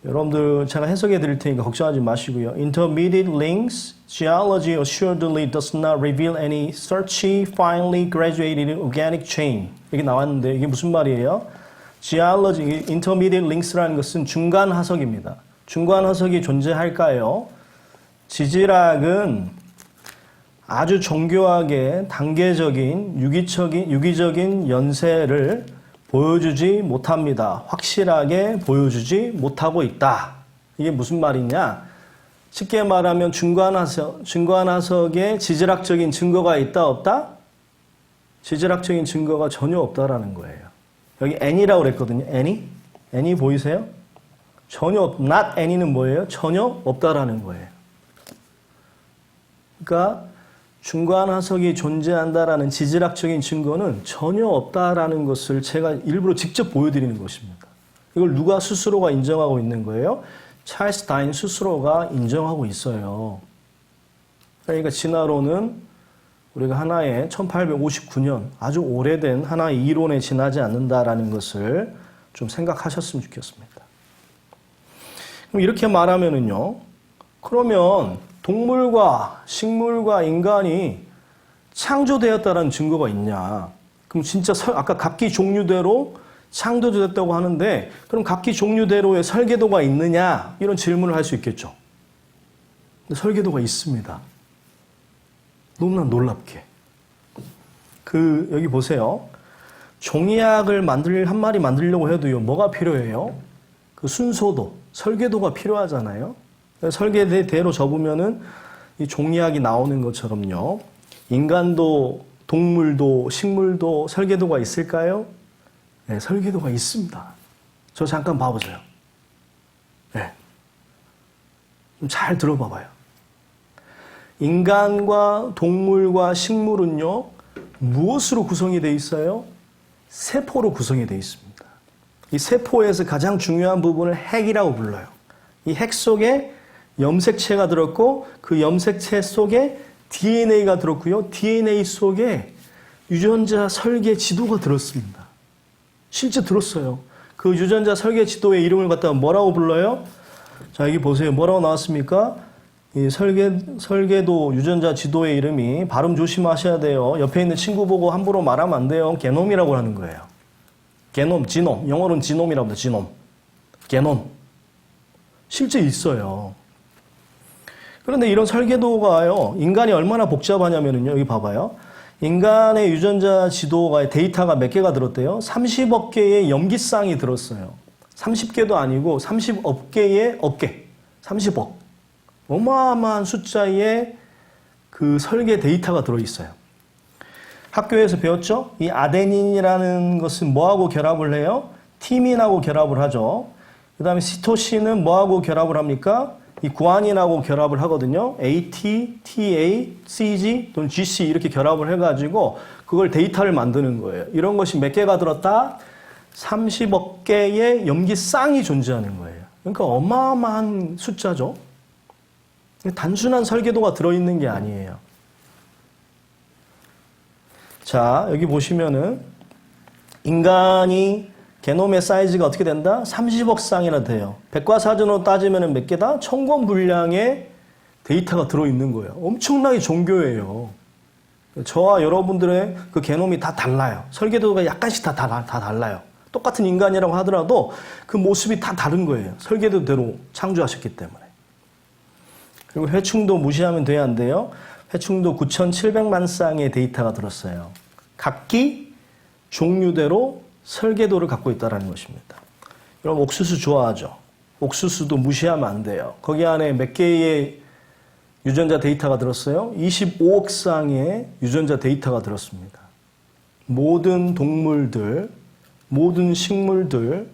여러분들 제가 해석해 드릴 테니까 걱정하지 마시고요. Intermediate links, geology assuredly does not reveal any searchy, finely graduated organic chain. 이게 나왔는데 이게 무슨 말이에요? Geology, intermediate links라는 것은 중간 화석입니다. 중간 화석이 존재할까요? 지질학은 아주 정교하게 단계적인 유기적인 연세를 보여주지 못합니다. 확실하게 보여주지 못하고 있다. 이게 무슨 말이냐? 쉽게 말하면 중간화석에 지질학적인 증거가 있다 없다? 지질학적인 증거가 전혀 없다라는 거예요. 여기 any라고 그랬거든요. any 보이세요? 전혀 not any는 뭐예요? 전혀 없다라는 거예요. 그러니까 중관화석이 존재한다라는 지질학적인 증거는 전혀 없다라는 것을 제가 일부러 직접 보여드리는 것입니다. 이걸 누가 스스로가 인정하고 있는 거예요? 찰스 다윈 스스로가 인정하고 있어요. 그러니까 진화론은 우리가 하나의 1859년 아주 오래된 하나의 이론에 지나지 않는다라는 것을 좀 생각하셨으면 좋겠습니다. 그럼 이렇게 말하면은요. 그러면 동물과 식물과 인간이 창조되었다는 증거가 있냐? 그럼 진짜 아까 각기 종류대로 창조됐다고 하는데 그럼 각기 종류대로의 설계도가 있느냐? 이런 질문을 할 수 있겠죠. 근데 설계도가 있습니다. 너무나 놀랍게. 여기 보세요. 종이약을 한 마리 만들려고 해도요, 뭐가 필요해요? 그 순서도, 설계도가 필요하잖아요. 설계대로 접으면은 이 종이약이 나오는 것처럼요. 인간도, 동물도, 식물도 설계도가 있을까요? 네, 설계도가 있습니다. 저 잠깐 봐보세요. 네. 좀 잘 들어봐봐요. 인간과 동물과 식물은요, 무엇으로 구성이 되어 있어요? 세포로 구성이 되어 있습니다. 이 세포에서 가장 중요한 부분을 핵이라고 불러요. 이 핵 속에 염색체가 들었고 그 염색체 속에 DNA가 들었고요. DNA 속에 유전자 설계 지도가 들었습니다. 실제 들었어요. 그 유전자 설계 지도의 이름을 갖다가 뭐라고 불러요? 자, 여기 보세요. 뭐라고 나왔습니까? 이 설계도 유전자 지도의 이름이 발음 조심하셔야 돼요. 옆에 있는 친구 보고 함부로 말하면 안 돼요. 게놈이라고 하는 거예요. 게놈, 지놈. 영어로는 지놈이라고 합니다. 지놈. 게놈. 실제 있어요. 그런데 이런 설계도가요, 인간이 얼마나 복잡하냐면요, 여기 봐봐요. 인간의 유전자 지도가 데이터가 몇 개가 들었대요? 30억 개의 염기쌍이 들었어요. 30개도 아니고 30억 개의 어깨. 30억. 어마어마한 숫자의 그 설계 데이터가 들어있어요. 학교에서 배웠죠? 이 아데닌이라는 것은 뭐하고 결합을 해요? 티민하고 결합을 하죠. 그 다음에 시토신은 뭐하고 결합을 합니까? 이 구아닌하고 결합을 하거든요. AT, TA, CG 또는 GC 이렇게 결합을 해가지고 그걸 데이터를 만드는 거예요. 이런 것이 몇 개가 들었다? 30억 개의 염기쌍이 존재하는 거예요. 그러니까 어마어마한 숫자죠. 단순한 설계도가 들어있는 게 아니에요. 자, 여기 보시면은 인간이 게놈의 사이즈가 어떻게 된다? 30억 쌍이나 돼요. 백과사전으로 따지면 몇 개다? 1000권 분량의 데이터가 들어있는 거예요. 엄청나게 정교해요. 저와 여러분들의 그 게놈이 다 달라요. 설계도가 약간씩 다 달라요. 똑같은 인간이라고 하더라도 그 모습이 다 다른 거예요. 설계도대로 창조하셨기 때문에. 그리고 회충도 무시하면 돼야 안 돼요? 회충도 9,700만 쌍의 데이터가 들었어요. 각기 종류대로 설계도를 갖고 있다는 것입니다. 여러분 옥수수 좋아하죠? 옥수수도 무시하면 안 돼요. 거기 안에 몇 개의 유전자 데이터가 들었어요? 25억 쌍의 유전자 데이터가 들었습니다. 모든 동물들, 모든 식물들,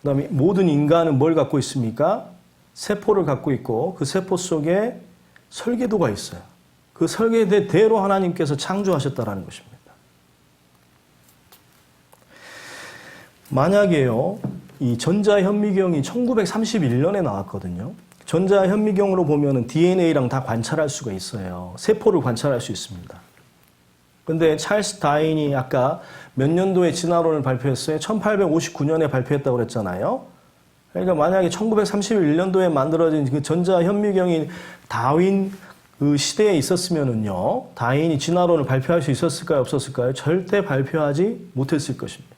그다음에 모든 인간은 뭘 갖고 있습니까? 세포를 갖고 있고 그 세포 속에 설계도가 있어요. 그 설계대로 하나님께서 창조하셨다는 것입니다. 만약에요, 이 전자현미경이 1931년에 나왔거든요. 전자현미경으로 보면은 DNA랑 다 관찰할 수가 있어요. 세포를 관찰할 수 있습니다. 근데 찰스 다윈이 아까 몇 년도에 진화론을 발표했어요? 1859년에 발표했다고 그랬잖아요. 그러니까 만약에 1931년도에 만들어진 그 전자현미경이 다윈 그 시대에 있었으면은요, 다윈이 진화론을 발표할 수 있었을까요? 없었을까요? 절대 발표하지 못했을 것입니다.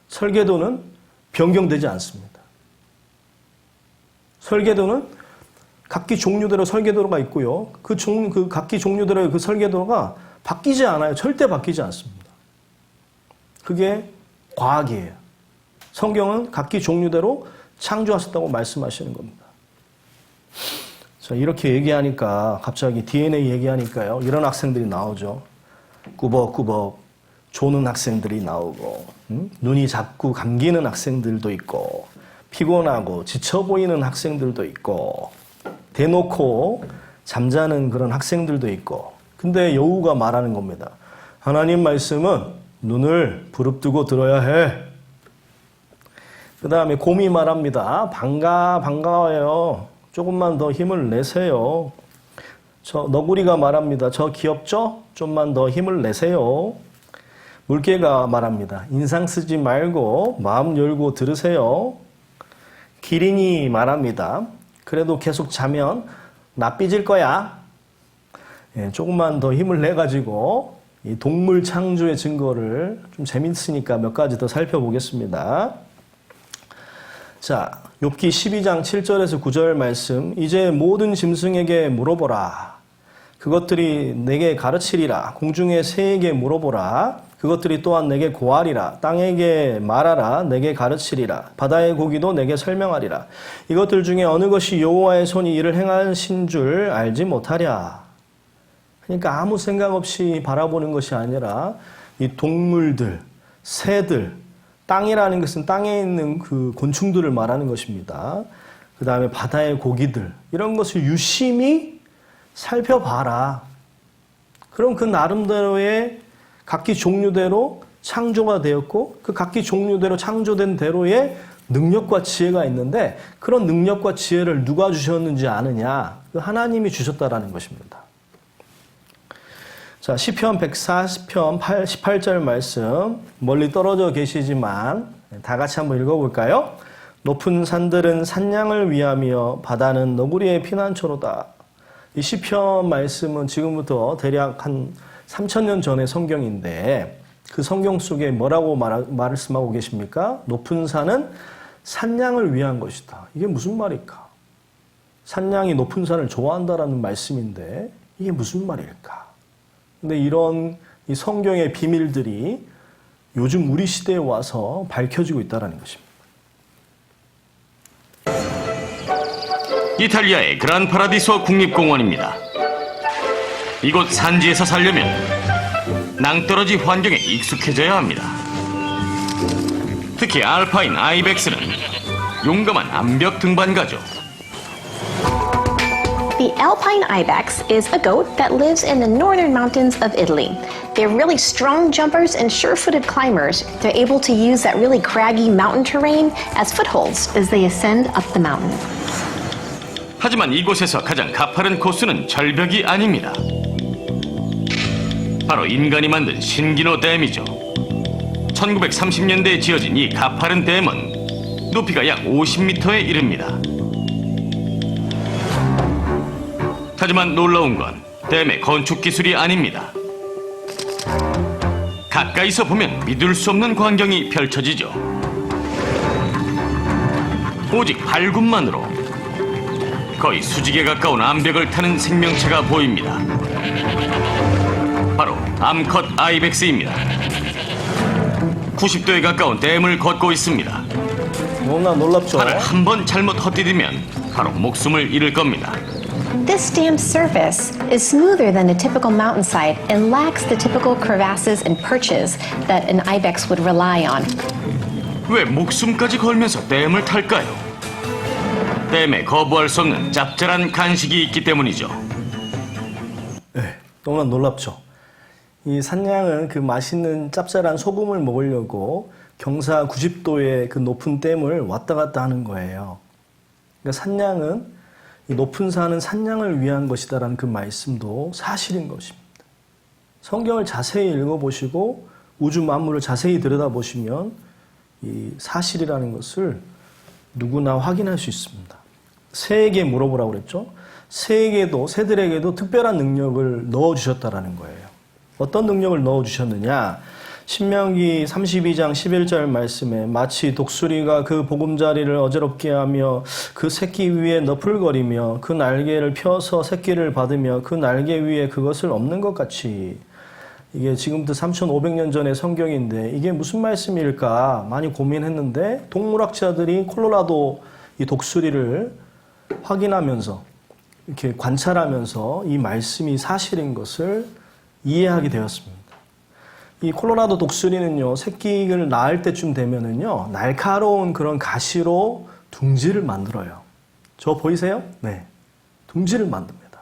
설계도는 변경되지 않습니다. 설계도는 각기 종류대로 설계도가 있고요. 그 각기 종류대로의 그 설계도가 바뀌지 않아요. 절대 바뀌지 않습니다. 그게 과학이에요. 성경은 각기 종류대로 창조하셨다고 말씀하시는 겁니다. 자, 이렇게 얘기하니까 갑자기 DNA 얘기하니까요. 이런 학생들이 나오죠. 꾸벅꾸벅 조는 학생들이 나오고 눈이 자꾸 감기는 학생들도 있고 피곤하고 지쳐 보이는 학생들도 있고 대놓고 잠자는 그런 학생들도 있고 근데 여우가 말하는 겁니다. 하나님 말씀은 눈을 부릅뜨고 들어야 해. 그 다음에 곰이 말합니다. 반가워요. 조금만 더 힘을 내세요. 저 너구리가 말합니다. 저 귀엽죠? 좀만 더 힘을 내세요. 물개가 말합니다. 인상 쓰지 말고 마음 열고 들으세요. 기린이 말합니다. 그래도 계속 자면 나 삐질 거야. 예, 조금만 더 힘을 내가지고 이 동물 창조의 증거를 좀 재밌으니까 몇 가지 더 살펴보겠습니다. 자, 욥기 12장 7절에서 9절 말씀. 이제 모든 짐승에게 물어보라. 그것들이 내게 가르치리라. 공중의 새에게 물어보라. 그것들이 또한 내게 고하리라. 땅에게 말하라. 내게 가르치리라. 바다의 고기도 내게 설명하리라. 이것들 중에 어느 것이 여호와의 손이 이를 행하신 줄 알지 못하랴. 그러니까 아무 생각 없이 바라보는 것이 아니라 이 동물들, 새들, 땅이라는 것은 땅에 있는 그 곤충들을 말하는 것입니다. 그 다음에 바다의 고기들, 이런 것을 유심히 살펴봐라. 그럼 그 나름대로의 각기 종류대로 창조가 되었고 그 각기 종류대로 창조된 대로의 능력과 지혜가 있는데 그런 능력과 지혜를 누가 주셨는지 아느냐? 그 하나님이 주셨다라는 것입니다. 자, 시편 140편 18절 말씀 멀리 떨어져 계시지만 다 같이 한번 읽어볼까요? 높은 산들은 산양을 위하며 바다는 너구리의 피난처로다. 이 시편 말씀은 지금부터 대략 한 3,000년 전의 성경인데 그 성경 속에 뭐라고 말씀하고 계십니까? 높은 산은 산양을 위한 것이다. 이게 무슨 말일까? 산양이 높은 산을 좋아한다라는 말씀인데 이게 무슨 말일까? 근데 이런 이 성경의 비밀들이 요즘 우리 시대에 와서 밝혀지고 있다는 것입니다. 이탈리아의 그란 파라디소 국립공원입니다. 이곳 산지에서 살려면 낭떠러지 환경에 익숙해져야 합니다. 특히 알파인 아이벡스는 용감한 암벽 등반가죠. The Alpine ibex is a goat that lives in the northern mountains of Italy. They're really strong jumpers and sure-footed climbers. They're able to use that really craggy mountain terrain as footholds as they ascend up the mountain. 하지만 이곳에서 가장 가파른 코스는 절벽이 아닙니다. 바로 인간이 만든 신기노 댐이죠. 1930년대에 지어진 이 가파른 댐은 높이가 약 50m에 이릅니다. 하지만 놀라운 건 댐의 건축 기술이 아닙니다. 가까이서 보면 믿을 수 없는 광경이 펼쳐지죠. 오직 발굽만으로 거의 수직에 가까운 암벽을 타는 생명체가 보입니다. 바로 암컷 아이벡스입니다. 90도에 가까운 댐을 걷고 있습니다. 너무나 놀랍죠? 발을 한 번 잘못 헛디디면 바로 목숨을 잃을 겁니다. This dam's surface is smoother than a typical mountainside and lacks the typical crevasses and perches that an ibex would rely on. 왜 목숨까지 걸면서 댐을 탈까요? 댐에 거부할 수 없는 짭짤한 간식이 있기 때문이죠. 네, 너무나 놀랍죠? 이 산양은 그 맛있는 짭짤한 소금을 먹으려고 경사 90도의 그 높은 댐을 왔다 갔다 하는 거예요. 그러니까 산양은 이 높은 산은 산양을 위한 것이다라는 그 말씀도 사실인 것입니다. 성경을 자세히 읽어보시고 우주 만물을 자세히 들여다보시면 이 사실이라는 것을 누구나 확인할 수 있습니다. 새에게 물어보라고 그랬죠. 새들에게도 특별한 능력을 넣어주셨다라는 거예요. 어떤 능력을 넣어주셨느냐? 신명기 32장 11절 말씀에 마치 독수리가 그 보금자리를 어지럽게 하며 그 새끼 위에 너풀거리며 그 날개를 펴서 새끼를 받으며 그 날개 위에 그것을 엎는 것 같이. 이게 지금부터 3,500년 전의 성경인데 이게 무슨 말씀일까 많이 고민했는데 동물학자들이 콜로라도 이 독수리를 확인하면서 이렇게 관찰하면서 이 말씀이 사실인 것을 이해하게 되었습니다. 이 콜로라도 독수리는요, 새끼를 낳을 때쯤 되면은요, 날카로운 그런 가시로 둥지를 만들어요. 저 보이세요? 네. 둥지를 만듭니다.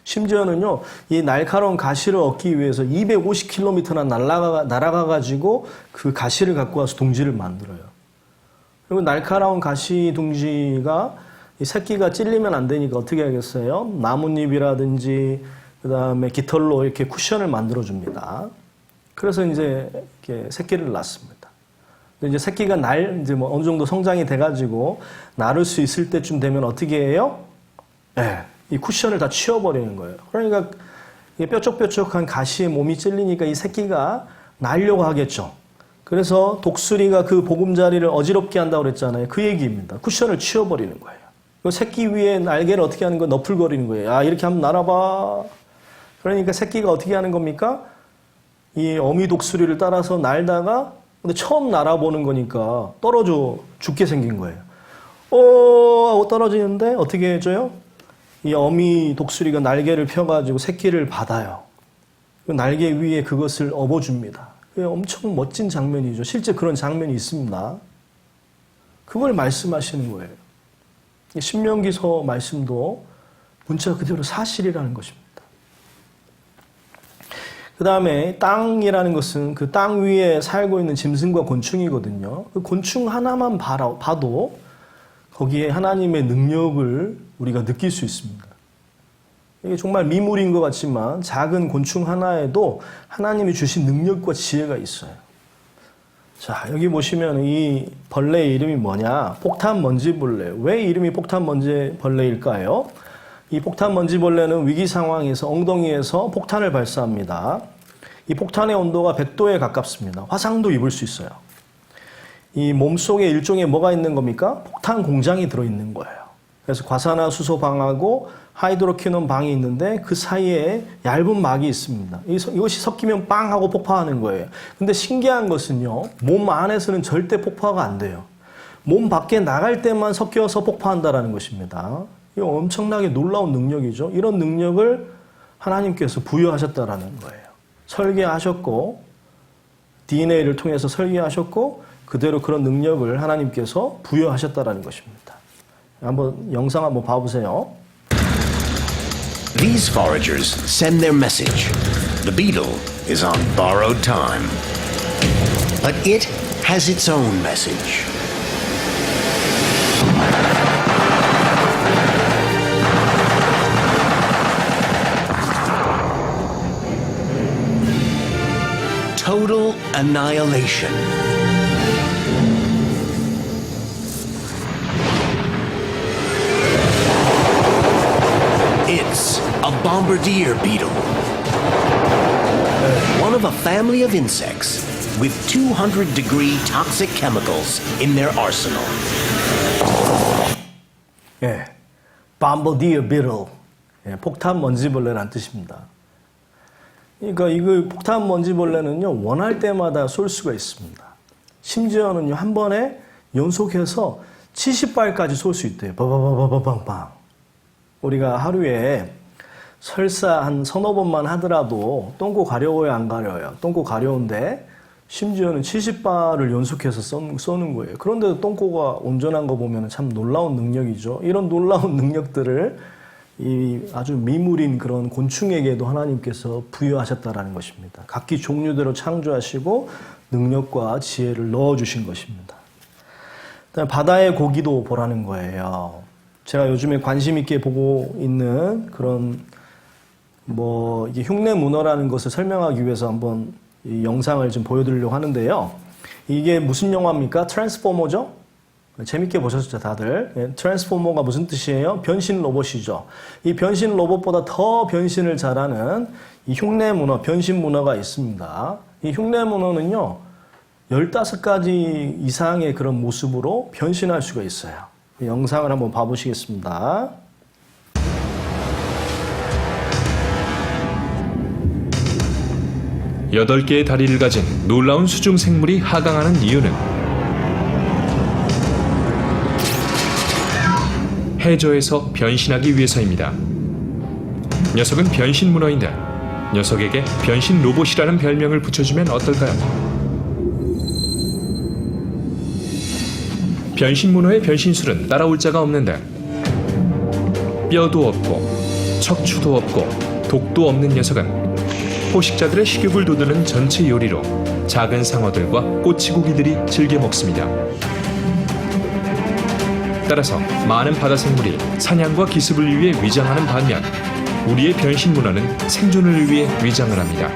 심지어는요, 이 날카로운 가시를 얻기 위해서 250km나 날아가가지고 그 가시를 갖고 와서 둥지를 만들어요. 그리고 날카로운 가시 둥지가 이 새끼가 찔리면 안 되니까 어떻게 하겠어요? 나뭇잎이라든지 그 다음에 깃털로 이렇게 쿠션을 만들어줍니다. 그래서 이제 이렇게 새끼를 낳습니다. 근데 이제 새끼가 이제 뭐 어느 정도 성장이 돼가지고 나를 수 있을 때쯤 되면 어떻게 해요? 네, 이 쿠션을 다 치워버리는 거예요. 그러니까 이 뾰족뾰족한 가시에 몸이 찔리니까 이 새끼가 날려고 하겠죠. 그래서 독수리가 그 보금자리를 어지럽게 한다고 그랬잖아요. 그 얘기입니다. 쿠션을 치워버리는 거예요. 그 새끼 위에 날개를 어떻게 하는 거예요? 너풀거리는 거예요. 아, 이렇게 한번 날아봐. 그러니까 새끼가 어떻게 하는 겁니까? 이 어미 독수리를 따라서 날다가 근데 처음 날아보는 거니까 떨어져 죽게 생긴 거예요. 하고 떨어지는데 어떻게 해줘요? 이 어미 독수리가 날개를 펴가지고 새끼를 받아요. 그 날개 위에 그것을 업어줍니다. 엄청 멋진 장면이죠. 실제 그런 장면이 있습니다. 그걸 말씀하시는 거예요. 신명기서 말씀도 문자 그대로 사실이라는 것입니다. 그 다음에 땅이라는 것은 그 땅 위에 살고 있는 짐승과 곤충이거든요. 그 곤충 하나만 봐도 거기에 하나님의 능력을 우리가 느낄 수 있습니다. 이게 정말 미물인 것 같지만 작은 곤충 하나에도 하나님이 주신 능력과 지혜가 있어요. 자, 여기 보시면 이 벌레의 이름이 뭐냐? 폭탄먼지벌레. 왜 이름이 폭탄먼지벌레일까요? 이 폭탄먼지벌레는 위기 상황에서 엉덩이에서 폭탄을 발사합니다. 이 폭탄의 온도가 100도에 가깝습니다. 화상도 입을 수 있어요. 이 몸속에 일종의 뭐가 있는 겁니까? 폭탄 공장이 들어있는 거예요. 그래서 과산화수소 방하고 하이드로퀴논 방이 있는데 그 사이에 얇은 막이 있습니다. 이것이 섞이면 빵 하고 폭파하는 거예요. 근데 신기한 것은요, 몸 안에서는 절대 폭파가 안 돼요. 몸 밖에 나갈 때만 섞여서 폭파한다는 것입니다. 이거 엄청나게 놀라운 능력이죠. 이런 능력을 하나님께서 부여하셨다라는 거예요. 설계하셨고 DNA를 통해서 설계하셨고 그대로 그런 능력을 하나님께서 부여하셨다라는 것입니다. 한번 영상 한번 봐보세요. These foragers send their message. The beetle is on borrowed time. But it has its own message. Total annihilation. It's a bombardier beetle. One of a family of insects with 200-degree toxic chemicals in their arsenal. 예, bombardier beetle. 예, 폭탄 먼지벌레라는 뜻입니다. 그러니까 이거 폭탄 먼지벌레는요, 원할 때마다 쏠 수가 있습니다. 심지어는요, 한 번에 연속해서 70발까지 쏠 수 있대요. 바바바바바방방. 우리가 하루에 설사 한 서너 번만 하더라도 똥꼬 가려워요, 안 가려워요? 똥꼬 가려운데 심지어는 70발을 연속해서 쏘는 거예요. 그런데도 똥꼬가 온전한 거 보면 참 놀라운 능력이죠. 이런 놀라운 능력들을 이 아주 미물인 그런 곤충에게도 하나님께서 부여하셨다라는 것입니다. 각기 종류대로 창조하시고 능력과 지혜를 넣어주신 것입니다. 그다음에 바다의 고기도 보라는 거예요. 제가 요즘에 관심 있게 보고 있는 그런 이게 흉내 문어라는 것을 설명하기 위해서 한번 이 영상을 좀 보여드리려고 하는데요. 이게 무슨 영화입니까? 트랜스포머죠? 재밌게 보셨죠, 다들? 트랜스포머가 무슨 뜻이에요? 변신 로봇이죠. 이 변신 로봇보다 더 변신을 잘하는 이 흉내 문어, 변신 문어가 있습니다. 이 흉내 문어는요, 15가지 이상의 그런 모습으로 변신할 수가 있어요. 영상을 한번 봐보시겠습니다. 여덟 개의 다리를 가진 놀라운 수중 생물이 하강하는 이유는 해저에서 변신하기 위해서입니다. 녀석은 변신 문어인데 녀석에게 변신 로봇이라는 별명을 붙여주면 어떨까요? 변신 문어의 변신술은 따라올 자가 없는데 뼈도 없고 척추도 없고 독도 없는 녀석은 포식자들의 식욕을 돋우는 전체 요리로 작은 상어들과 꼬치고기들이 즐겨 먹습니다. 따라서 많은 바다 생물이 사냥과 기습을 위해 위장하는 반면 우리의 변신 문어는 생존을 위해 위장을 합니다.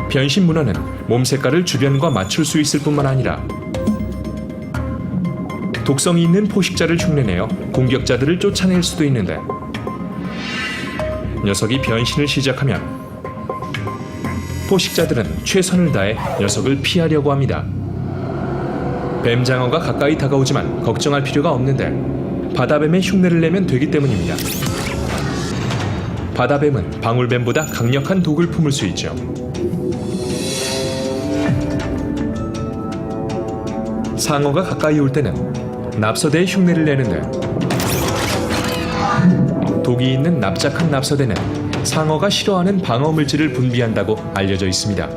변신 문어는 몸 색깔을 주변과 맞출 수 있을 뿐만 아니라 독성이 있는 포식자를 흉내내어 공격자들을 쫓아낼 수도 있는데 녀석이 변신을 시작하면 포식자들은 최선을 다해 녀석을 피하려고 합니다. 뱀장어가 가까이 다가오지만 걱정할 필요가 없는데 바다뱀의 흉내를 내면 되기 때문입니다. 바다뱀은 방울뱀보다 강력한 독을 품을 수 있죠. 상어가 가까이 올 때는 납서대의 흉내를 내는데 독이 있는 납작한 납서대는 상어가 싫어하는 방어 물질을 분비한다고 알려져 있습니다.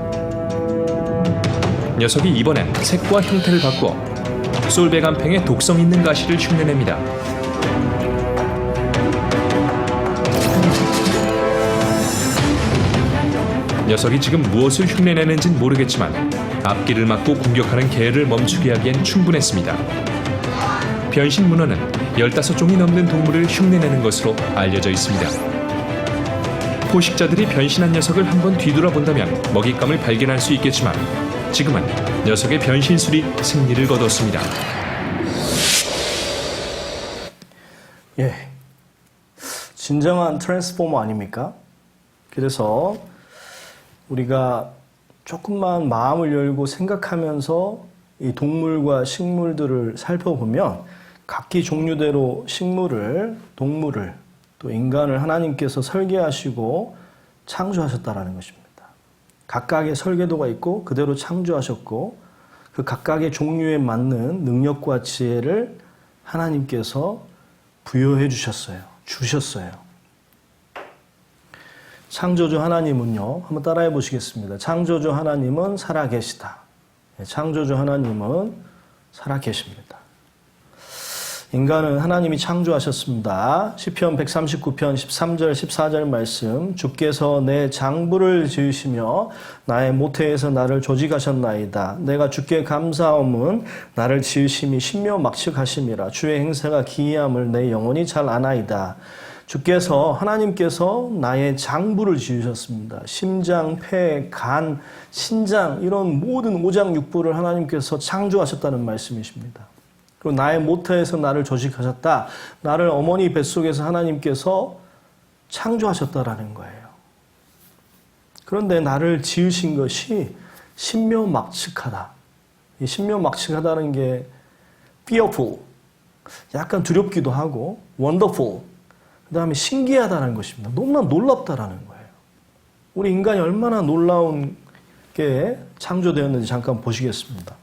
녀석이 이번엔 색과 형태를 바꾸어 솔베간팽의 독성 있는 가시를 흉내냅니다. 녀석이 지금 무엇을 흉내내는진 모르겠지만 앞길을 막고 공격하는 개를 멈추게 하기엔 충분했습니다. 변신 문어는 15종이 넘는 동물을 흉내내는 것으로 알려져 있습니다. 포식자들이 변신한 녀석을 한번 뒤돌아본다면 먹잇감을 발견할 수 있겠지만 지금은 녀석의 변신술이 승리를 거뒀습니다. 예, 진정한 트랜스포머 아닙니까? 그래서 우리가 조금만 마음을 열고 생각하면서 이 동물과 식물들을 살펴보면 각기 종류대로 식물을, 동물을, 또 인간을 하나님께서 설계하시고 창조하셨다라는 것입니다. 각각의 설계도가 있고 그대로 창조하셨고 그 각각의 종류에 맞는 능력과 지혜를 하나님께서 부여해 주셨어요. 창조주 하나님은요, 한번 따라해 보시겠습니다. 창조주 하나님은 살아계시다. 창조주 하나님은 살아계십니다. 인간은 하나님이 창조하셨습니다. 시편 139편 13절 14절 말씀, 주께서 내 장부를 지으시며 나의 모태에서 나를 조직하셨나이다. 내가 주께 감사함은 나를 지으심이 신묘막측하심이라. 주의 행사가 기이함을 내 영혼이 잘 아나이다. 주께서, 하나님께서 나의 장부를 지으셨습니다. 심장, 폐, 간, 신장 이런 모든 오장육부를 하나님께서 창조하셨다는 말씀이십니다. 그리고 나의 모태에서 나를 조직하셨다. 나를 어머니 뱃속에서 하나님께서 창조하셨다라는 거예요. 그런데 나를 지으신 것이 신묘막측하다. 이 신묘막측하다는 게 fearful, 약간 두렵기도 하고 wonderful, 그 다음에 신기하다는 것입니다. 너무나 놀랍다라는 거예요. 우리 인간이 얼마나 놀라운 게 창조되었는지 잠깐 보시겠습니다.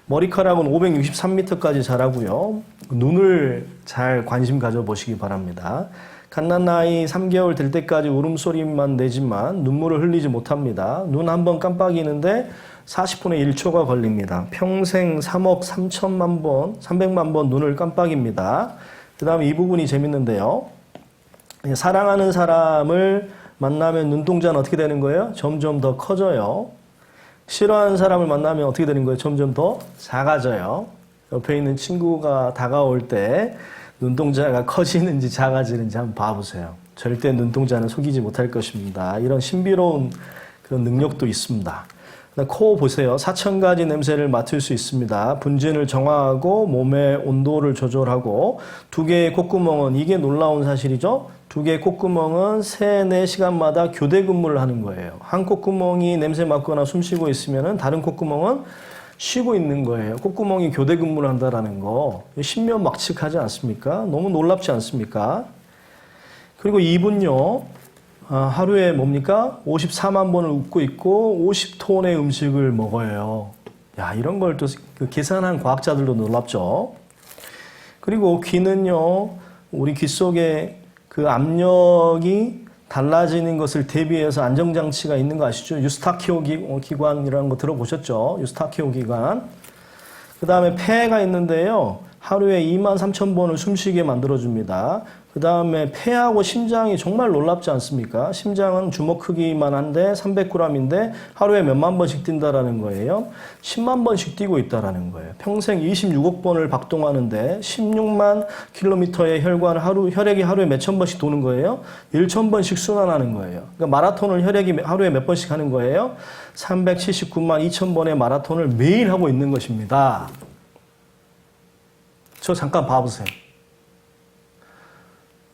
머리카락은 563m까지 자라고요. 눈을 잘 관심 가져보시기 바랍니다. 갓난아이 3개월 될 때까지 울음소리만 내지만 눈물을 흘리지 못합니다. 눈 한 번 깜빡이는데 40분의 1초가 걸립니다. 평생 3억 3천만 번, 300만 번 눈을 깜빡입니다. 그 다음에 이 부분이 재밌는데요. 사랑하는 사람을 만나면 눈동자는 어떻게 되는 거예요? 점점 더 커져요. 싫어하는 사람을 만나면 어떻게 되는 거예요? 점점 더 작아져요. 옆에 있는 친구가 다가올 때 눈동자가 커지는지 작아지는지 한번 봐보세요. 절대 눈동자는 속이지 못할 것입니다. 이런 신비로운 그런 능력도 있습니다. 코 보세요. 4,000가지 냄새를 맡을 수 있습니다. 분진을 정화하고 몸의 온도를 조절하고 2개의 콧구멍은, 이게 놀라운 사실이죠. 2개의 콧구멍은 3, 4시간마다 교대 근무를 하는 거예요. 한 콧구멍이 냄새 맡거나 숨 쉬고 있으면 다른 콧구멍은 쉬고 있는 거예요. 콧구멍이 교대 근무를 한다는 거 신묘막측하지 않습니까? 너무 놀랍지 않습니까? 그리고 입은요, 하루에 뭡니까? 54만 번을 웃고 있고 50톤의 음식을 먹어요. 야, 이런 걸 또 계산한 과학자들도 놀랍죠. 그리고 귀는요, 우리 귀 속에 그 압력이 달라지는 것을 대비해서 안정장치가 있는 거 아시죠? 유스타키오 기관이라는 거 들어보셨죠? 유스타키오 기관. 그 다음에 폐가 있는데요. 하루에 23,000번을 숨쉬게 만들어줍니다. 그 다음에 폐하고 심장이 정말 놀랍지 않습니까? 심장은 주먹 크기만 한데 300g인데 하루에 몇만 번씩 뛴다라는 거예요. 10만 번씩 뛰고 있다라는 거예요. 평생 26억 번을 박동하는데 16만 킬로미터의 혈액이 하루에 몇천 번씩 도는 거예요. 1,000번씩 순환하는 거예요. 그러니까 마라톤을 혈액이 하루에 몇 번씩 하는 거예요. 379만 2천 번의 마라톤을 매일 하고 있는 것입니다. 저 잠깐 봐보세요.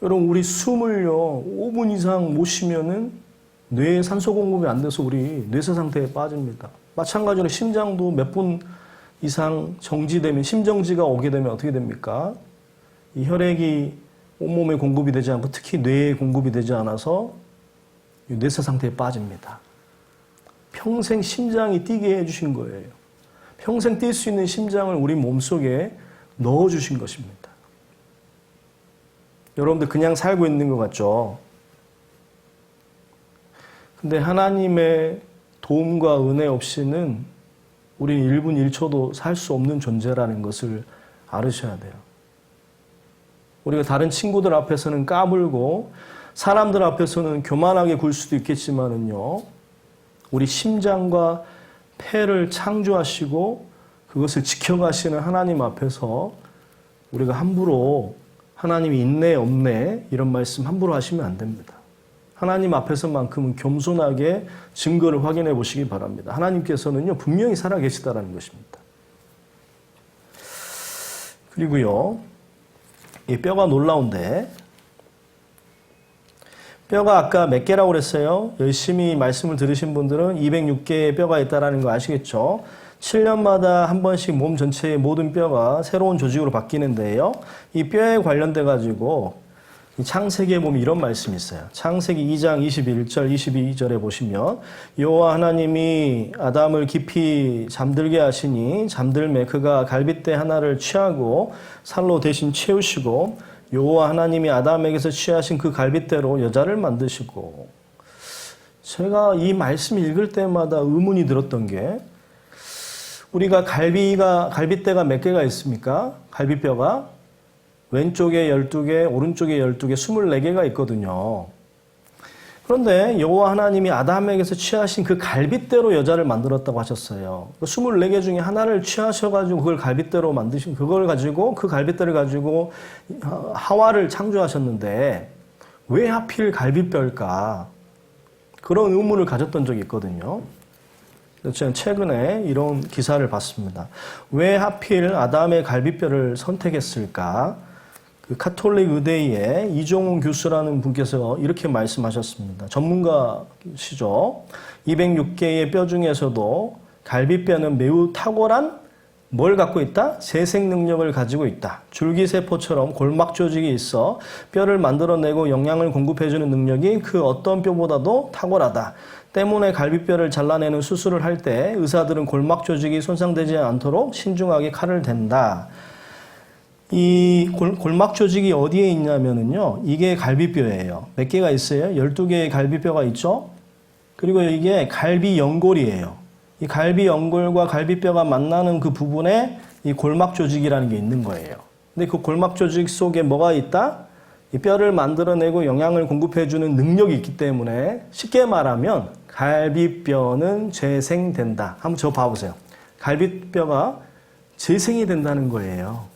여러분, 우리 숨을요, 5분 이상 못 쉬면은 뇌에 산소 공급이 안 돼서 우리 뇌세 상태에 빠집니다. 마찬가지로 심장도 몇 분 이상 정지되면, 심정지가 오게 되면 어떻게 됩니까? 이 혈액이 온몸에 공급이 되지 않고 특히 뇌에 공급이 되지 않아서 뇌세 상태에 빠집니다. 평생 심장이 뛰게 해주신 거예요. 평생 뛸 수 있는 심장을 우리 몸속에 넣어주신 것입니다. 여러분들 그냥 살고 있는 것 같죠? 근데 하나님의 도움과 은혜 없이는 우리는 1분 1초도 살 수 없는 존재라는 것을 알으셔야 돼요. 우리가 다른 친구들 앞에서는 까불고 사람들 앞에서는 교만하게 굴 수도 있겠지만은요, 우리 심장과 폐를 창조하시고 그것을 지켜가시는 하나님 앞에서 우리가 함부로 하나님이 있네 없네 이런 말씀 함부로 하시면 안 됩니다. 하나님 앞에서만큼은 겸손하게 증거를 확인해 보시기 바랍니다. 하나님께서는요 분명히 살아계시다라는 것입니다. 그리고요 이 뼈가 놀라운데, 뼈가 아까 몇 개라고 그랬어요? 열심히 말씀을 들으신 분들은 206개의 뼈가 있다는 거 아시겠죠? 7년마다 한 번씩 몸 전체의 모든 뼈가 새로운 조직으로 바뀌는데요. 이 뼈에 관련돼 가지고 창세기에 보면 이런 말씀이 있어요. 창세기 2장 21절 22절에 보시면 여호와 하나님이 아담을 깊이 잠들게 하시니 잠들매 그가 갈빗대 하나를 취하고 살로 대신 채우시고 여호와 하나님이 아담에게서 취하신 그 갈빗대로 여자를 만드시고. 제가 이 말씀 읽을 때마다 의문이 들었던 게, 우리가 갈빗대가 몇 개가 있습니까? 갈비뼈가 왼쪽에 12개, 오른쪽에 12개, 24개가 있거든요. 그런데 여호와 하나님이 아담에게서 취하신 그 갈빗대로 여자를 만들었다고 하셨어요. 24개 중에 하나를 취하셔가지고 그걸 갈빗대로 만드신, 그 갈빗대를 가지고 하와를 창조하셨는데 왜 하필 갈비뼈일까? 그런 의문을 가졌던 적이 있거든요. 저는 최근에 이런 기사를 봤습니다. 왜 하필 아담의 갈비뼈를 선택했을까? 그 카톨릭 의대의 이종훈 교수라는 분께서 이렇게 말씀하셨습니다. 전문가시죠. 206개의 뼈 중에서도 갈비뼈는 매우 탁월한 뭘 갖고 있다? 재생 능력을 가지고 있다. 줄기세포처럼 골막 조직이 있어 뼈를 만들어내고 영양을 공급해주는 능력이 그 어떤 뼈보다도 탁월하다. 때문에 갈비뼈를 잘라내는 수술을 할 때 의사들은 골막 조직이 손상되지 않도록 신중하게 칼을 댄다. 이 골막 조직이 어디에 있냐면요, 이게 갈비뼈예요. 몇 개가 있어요? 12개의 갈비뼈가 있죠? 그리고 이게 갈비 연골이에요. 이 갈비 연골과 갈비뼈가 만나는 그 부분에 이 골막 조직이라는 게 있는 거예요. 근데 그 골막 조직 속에 뭐가 있다? 이 뼈를 만들어내고 영양을 공급해주는 능력이 있기 때문에 쉽게 말하면 갈비뼈는 재생된다. 한번 저 봐보세요. 갈비뼈가 재생이 된다는 거예요.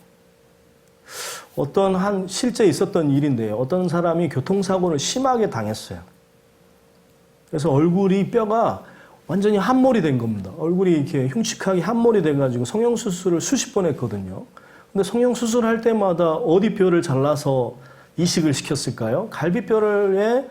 실제 있었던 일인데요. 어떤 사람이 교통사고를 심하게 당했어요. 그래서 얼굴이 뼈가 완전히 함몰이 된 겁니다. 얼굴이 이렇게 흉측하게 함몰이 돼가지고 성형수술을 수십 번 했거든요. 근데 성형수술할 때마다 어디 뼈를 잘라서 이식을 시켰을까요? 갈비뼈를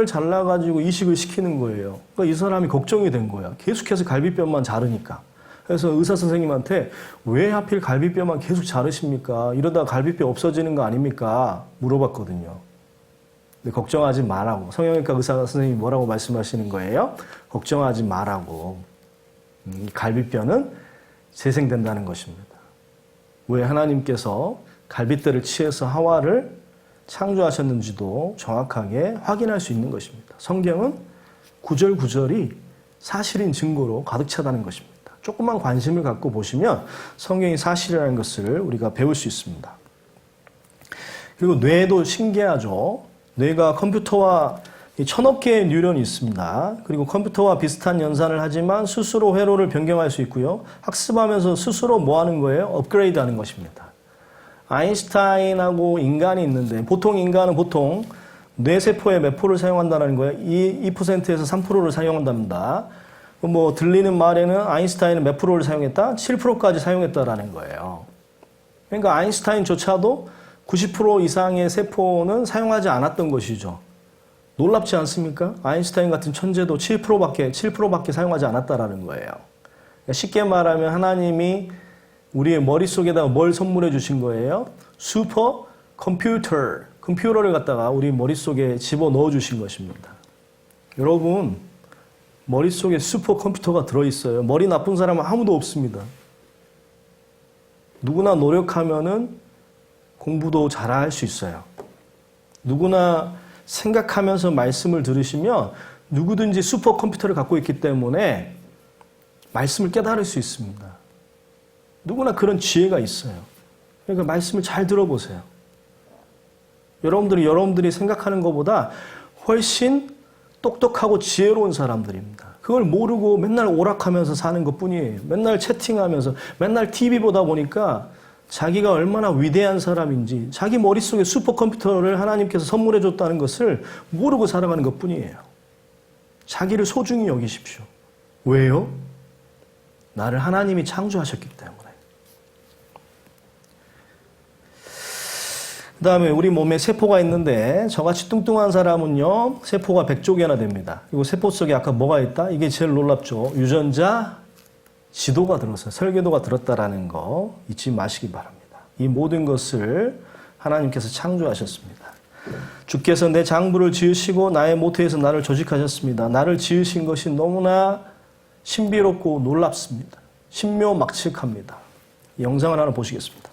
잘라가지고 이식을 시키는 거예요. 그러니까 이 사람이 걱정이 된 거야. 계속해서 갈비뼈만 자르니까. 그래서 의사 선생님한테 왜 하필 갈비뼈만 계속 자르십니까? 이러다 갈비뼈 없어지는 거 아닙니까? 물어봤거든요. 근데 걱정하지 말라고. 성형외과 의사 선생님이 뭐라고 말씀하시는 거예요? 걱정하지 말라고. 갈비뼈는 재생된다는 것입니다. 왜 하나님께서 갈빗대를 취해서 하와를 창조하셨는지도 정확하게 확인할 수 있는 것입니다. 성경은 구절구절이 사실인 증거로 가득 차다는 것입니다. 조금만 관심을 갖고 보시면 성경이 사실이라는 것을 우리가 배울 수 있습니다. 그리고 뇌도 신기하죠. 뇌가 컴퓨터와 1000억 개의 뉴런이 있습니다. 그리고 컴퓨터와 비슷한 연산을 하지만 스스로 회로를 변경할 수 있고요. 학습하면서 스스로 뭐 하는 거예요? 업그레이드 하는 것입니다. 아인슈타인하고 인간이 있는데 보통 인간은 보통 뇌세포의 몇 프로를 사용한다는 거예요? 2%에서 3%를 사용한답니다. 뭐 들리는 말에는 아인슈타인은 몇 프로를 사용했다? 7%까지 사용했다라는 거예요. 그러니까 아인슈타인조차도 90% 이상의 세포는 사용하지 않았던 것이죠. 놀랍지 않습니까? 아인슈타인 같은 천재도 7%밖에 사용하지 않았다라는 거예요. 그러니까 쉽게 말하면 하나님이 우리의 머릿속에다가 뭘 선물해 주신 거예요? 슈퍼 컴퓨터를 갖다가 우리 머릿속에 집어넣어 주신 것입니다. 여러분, 머릿속에 슈퍼컴퓨터가 들어있어요. 머리 나쁜 사람은 아무도 없습니다. 누구나 노력하면은 공부도 잘할 수 있어요. 누구나 생각하면서 말씀을 들으시면 누구든지 슈퍼컴퓨터를 갖고 있기 때문에 말씀을 깨달을 수 있습니다. 누구나 그런 지혜가 있어요. 그러니까 말씀을 잘 들어보세요. 여러분들이 생각하는 것보다 훨씬 똑똑하고 지혜로운 사람들입니다. 그걸 모르고 맨날 오락하면서 사는 것뿐이에요. 맨날 채팅하면서 맨날 TV 보다 보니까 자기가 얼마나 위대한 사람인지 자기 머릿속에 슈퍼컴퓨터를 하나님께서 선물해 줬다는 것을 모르고 살아가는 것뿐이에요. 자기를 소중히 여기십시오. 왜요? 나를 하나님이 창조하셨기 때문에. 그 다음에 우리 몸에 세포가 있는데 저같이 뚱뚱한 사람은요 세포가 100조개나 됩니다. 그리고 세포 속에 아까 뭐가 있다? 이게 제일 놀랍죠. 유전자 지도가 들었어요. 설계도가 들었다라는 거 잊지 마시기 바랍니다. 이 모든 것을 하나님께서 창조하셨습니다. 주께서 내 장부를 지으시고 나의 모태에서 나를 조직하셨습니다. 나를 지으신 것이 너무나 신비롭고 놀랍습니다. 신묘막측합니다. 이 영상을 하나 보시겠습니다.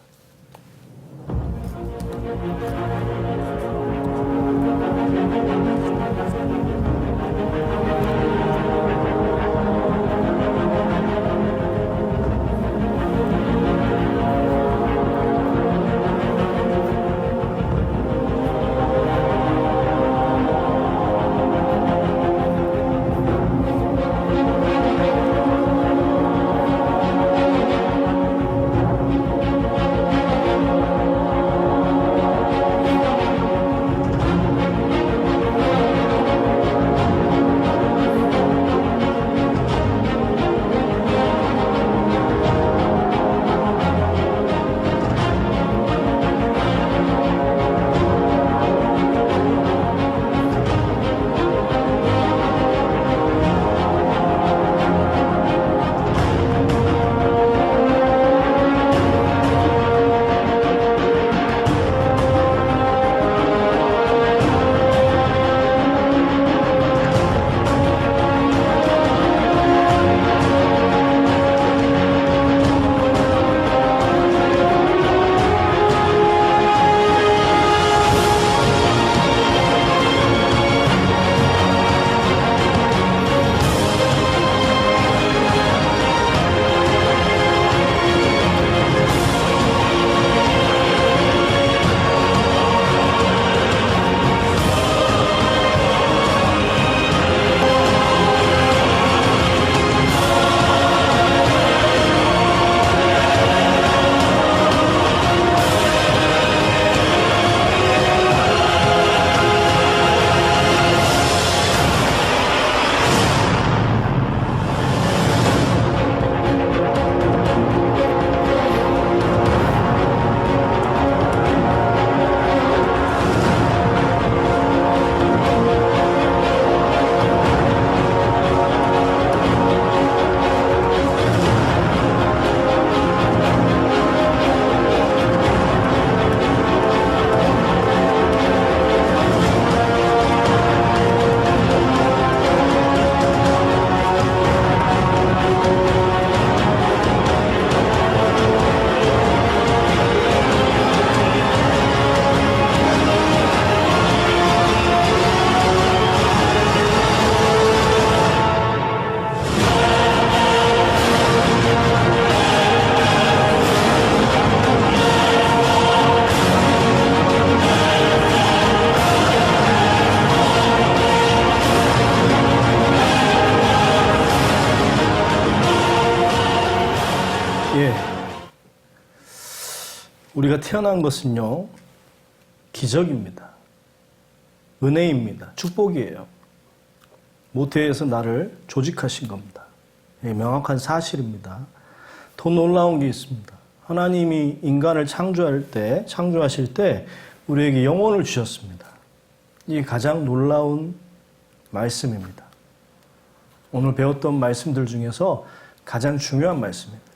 우리가 태어난 것은요, 기적입니다. 은혜입니다. 축복이에요. 모태에서 나를 조직하신 겁니다. 예, 명확한 사실입니다. 더 놀라운 게 있습니다. 하나님이 인간을 창조하실 때 우리에게 영혼을 주셨습니다. 이게 가장 놀라운 말씀입니다. 오늘 배웠던 말씀들 중에서 가장 중요한 말씀입니다.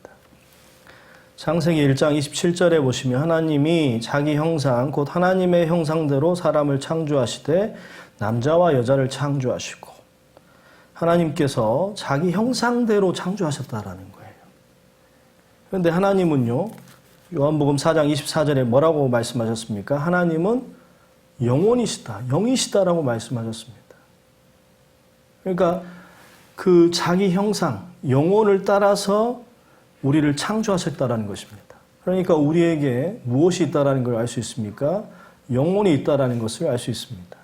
창세기 1장 27절에 보시면 하나님이 자기 형상, 곧 하나님의 형상대로 사람을 창조하시되 남자와 여자를 창조하시고, 하나님께서 자기 형상대로 창조하셨다라는 거예요. 그런데 하나님은요, 요한복음 4장 24절에 뭐라고 말씀하셨습니까? 하나님은 영혼이시다, 영이시다라고 말씀하셨습니다. 그러니까 그 자기 형상, 영혼을 따라서 우리를 창조하셨다라는 것입니다. 그러니까 우리에게 무엇이 있다라는 걸 알 수 있습니까? 영혼이 있다라는 것을 알 수 있습니다.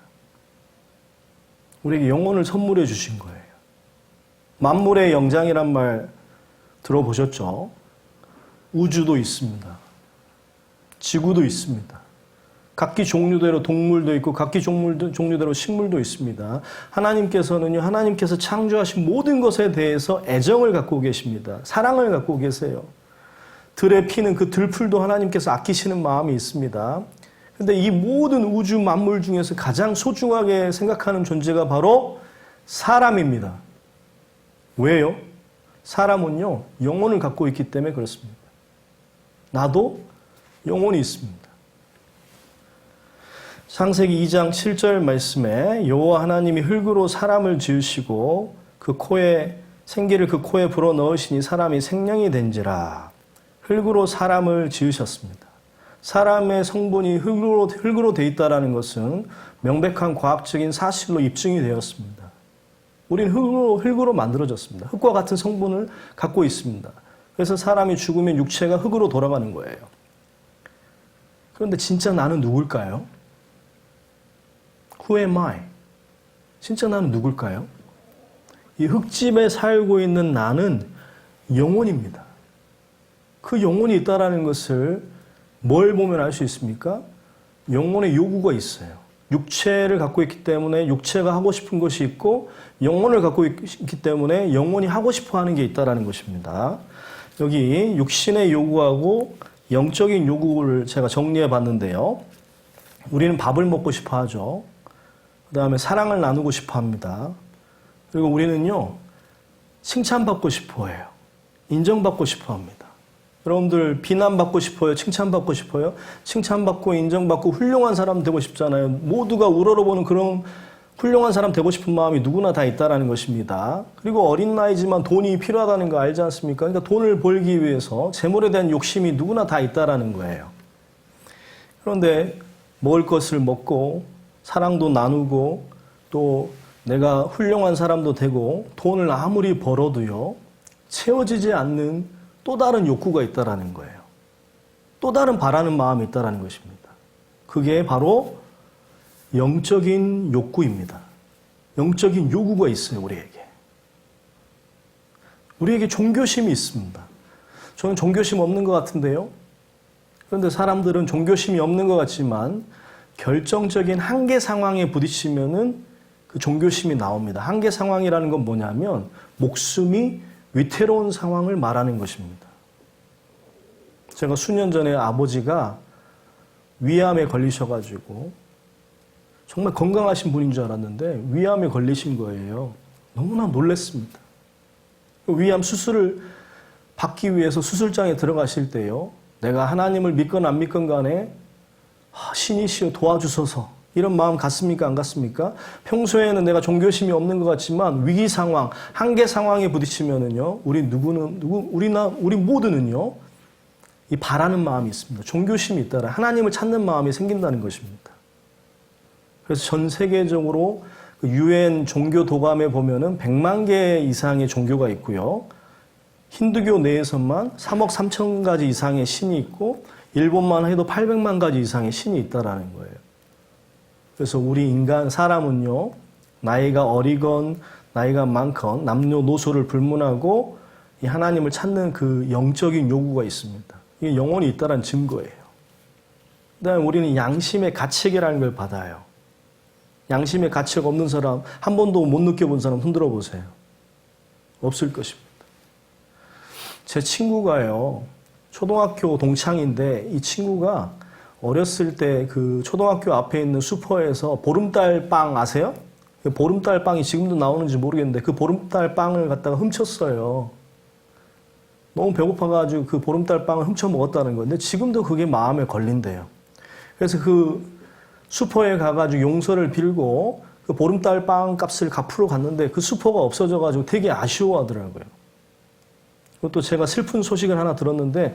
우리에게 영혼을 선물해 주신 거예요. 만물의 영장이란 말 들어보셨죠? 우주도 있습니다. 지구도 있습니다. 각기 종류대로 동물도 있고 각기 종류대로 식물도 있습니다. 하나님께서는요, 하나님께서 창조하신 모든 것에 대해서 애정을 갖고 계십니다. 사랑을 갖고 계세요. 들에 피는 그 들풀도 하나님께서 아끼시는 마음이 있습니다. 그런데 이 모든 우주 만물 중에서 가장 소중하게 생각하는 존재가 바로 사람입니다. 왜요? 사람은요, 영혼을 갖고 있기 때문에 그렇습니다. 나도 영혼이 있습니다. 창세기 2장 7절 말씀에 여호와 하나님이 흙으로 사람을 지으시고 그 코에 생기를 그 코에 불어 넣으시니 사람이 생명이 된지라. 흙으로 사람을 지으셨습니다. 사람의 성분이 흙으로 돼 있다라는 것은 명백한 과학적인 사실로 입증이 되었습니다. 우리는 흙으로 만들어졌습니다. 흙과 같은 성분을 갖고 있습니다. 그래서 사람이 죽으면 육체가 흙으로 돌아가는 거예요. 그런데 진짜 나는 누굴까요? Who am I? 진짜 나는 누굴까요? 이 흙집에 살고 있는 나는 영혼입니다. 그 영혼이 있다라는 것을 뭘 보면 알 수 있습니까? 영혼의 요구가 있어요. 육체를 갖고 있기 때문에 육체가 하고 싶은 것이 있고, 영혼을 갖고 있기 때문에 영혼이 하고 싶어 하는 게 있다라는 것입니다. 여기 육신의 요구하고 영적인 요구를 제가 정리해 봤는데요. 우리는 밥을 먹고 싶어 하죠. 그 다음에 사랑을 나누고 싶어 합니다. 그리고 우리는요, 칭찬받고 싶어 해요. 인정받고 싶어 합니다. 여러분들 비난받고 싶어요? 칭찬받고 싶어요? 칭찬받고 인정받고 훌륭한 사람 되고 싶잖아요. 모두가 우러러보는 그런 훌륭한 사람 되고 싶은 마음이 누구나 다 있다는 것입니다. 그리고 어린 나이지만 돈이 필요하다는 거 알지 않습니까? 그러니까 돈을 벌기 위해서 재물에 대한 욕심이 누구나 다 있다는 거예요. 그런데 먹을 것을 먹고 사랑도 나누고 또 내가 훌륭한 사람도 되고 돈을 아무리 벌어도요, 채워지지 않는 또 다른 욕구가 있다는 거예요. 또 다른 바라는 마음이 있다는 것입니다. 그게 바로 영적인 욕구입니다. 영적인 요구가 있어요, 우리에게. 우리에게 종교심이 있습니다. 저는 종교심 없는 것 같은데요. 그런데 사람들은 종교심이 없는 것 같지만 결정적인 한계 상황에 부딪히면은 그 종교심이 나옵니다. 한계 상황이라는 건 뭐냐면 목숨이 위태로운 상황을 말하는 것입니다. 제가 수년 전에 아버지가 위암에 걸리셔가지고 정말 건강하신 분인 줄 알았는데 위암에 걸리신 거예요. 너무나 놀랐습니다. 위암 수술을 받기 위해서 수술장에 들어가실 때요, 내가 하나님을 믿건 안 믿건 간에 신이시여 도와주소서, 이런 마음 같습니까? 안 같습니까? 평소에는 내가 종교심이 없는 것 같지만 위기 상황, 한계 상황에 부딪히면은요, 우리 모두는요, 이 바라는 마음이 있습니다. 종교심이 있다라 하나님을 찾는 마음이 생긴다는 것입니다. 그래서 전 세계적으로 유엔 종교 도감에 보면은 100만 개 이상의 종교가 있고요. 힌두교 내에서만 3억 3천 가지 이상의 신이 있고, 일본만 해도 800만 가지 이상의 신이 있다라는 거예요. 그래서 우리 인간, 사람은요, 나이가 어리건 나이가 많건 남녀노소를 불문하고 이 하나님을 찾는 그 영적인 요구가 있습니다. 이게 영혼이 있다는 증거예요. 그다음에 우리는 양심의 가책이라는 걸 받아요. 양심의 가책 없는 사람 한 번도 못 느껴본 사람 흔들어 보세요. 없을 것입니다. 제 친구가요. 초등학교 동창인데 이 친구가 어렸을 때 그 초등학교 앞에 있는 슈퍼에서 보름달 빵 아세요? 그 보름달 빵이 지금도 나오는지 모르겠는데 그 보름달 빵을 갖다가 훔쳤어요. 너무 배고파가지고 그 보름달 빵을 훔쳐 먹었다는 건데 지금도 그게 마음에 걸린대요. 그래서 그 슈퍼에 가가지고 용서를 빌고 그 보름달 빵 값을 갚으러 갔는데 그 슈퍼가 없어져가지고 되게 아쉬워하더라고요. 그것도 제가 슬픈 소식을 하나 들었는데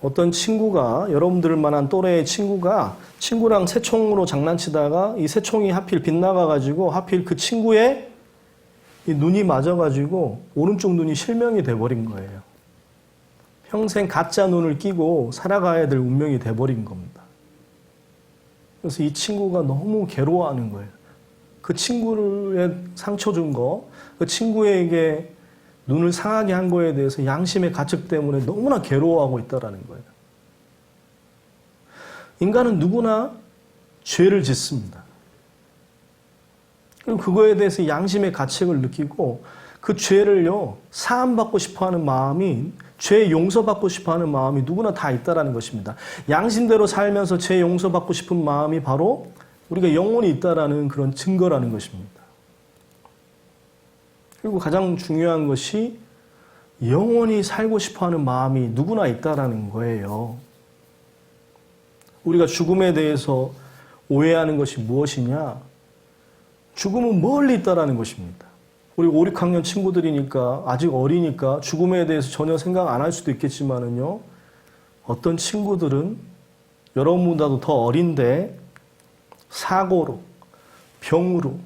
어떤 친구가 여러분들 만한 또래의 친구가 친구랑 새총으로 장난치다가 이 새총이 하필 빗나가가지고 하필 그 친구의 이 눈이 맞아가지고 오른쪽 눈이 실명이 돼버린 거예요. 평생 가짜 눈을 끼고 살아가야 될 운명이 돼버린 겁니다. 그래서 이 친구가 너무 괴로워하는 거예요. 그 친구에 상처 준 거, 그 친구에게 눈을 상하게 한 거에 대해서 양심의 가책 때문에 너무나 괴로워하고 있다는 거예요. 인간은 누구나 죄를 짓습니다. 그리고 그거에 대해서 양심의 가책을 느끼고 그 죄를요, 사함받고 싶어 하는 마음이, 죄 용서받고 싶어 하는 마음이 누구나 다 있다는 것입니다. 양심대로 살면서 죄 용서받고 싶은 마음이 바로 우리가 영혼이 있다는 그런 증거라는 것입니다. 그리고 가장 중요한 것이 영원히 살고 싶어하는 마음이 누구나 있다라는 거예요. 우리가 죽음에 대해서 오해하는 것이 무엇이냐? 죽음은 멀리 있다라는 것입니다. 우리 5, 6학년 친구들이니까 아직 어리니까 죽음에 대해서 전혀 생각 안 할 수도 있겠지만은요. 어떤 친구들은 여러분보다도 더 어린데 사고로, 병으로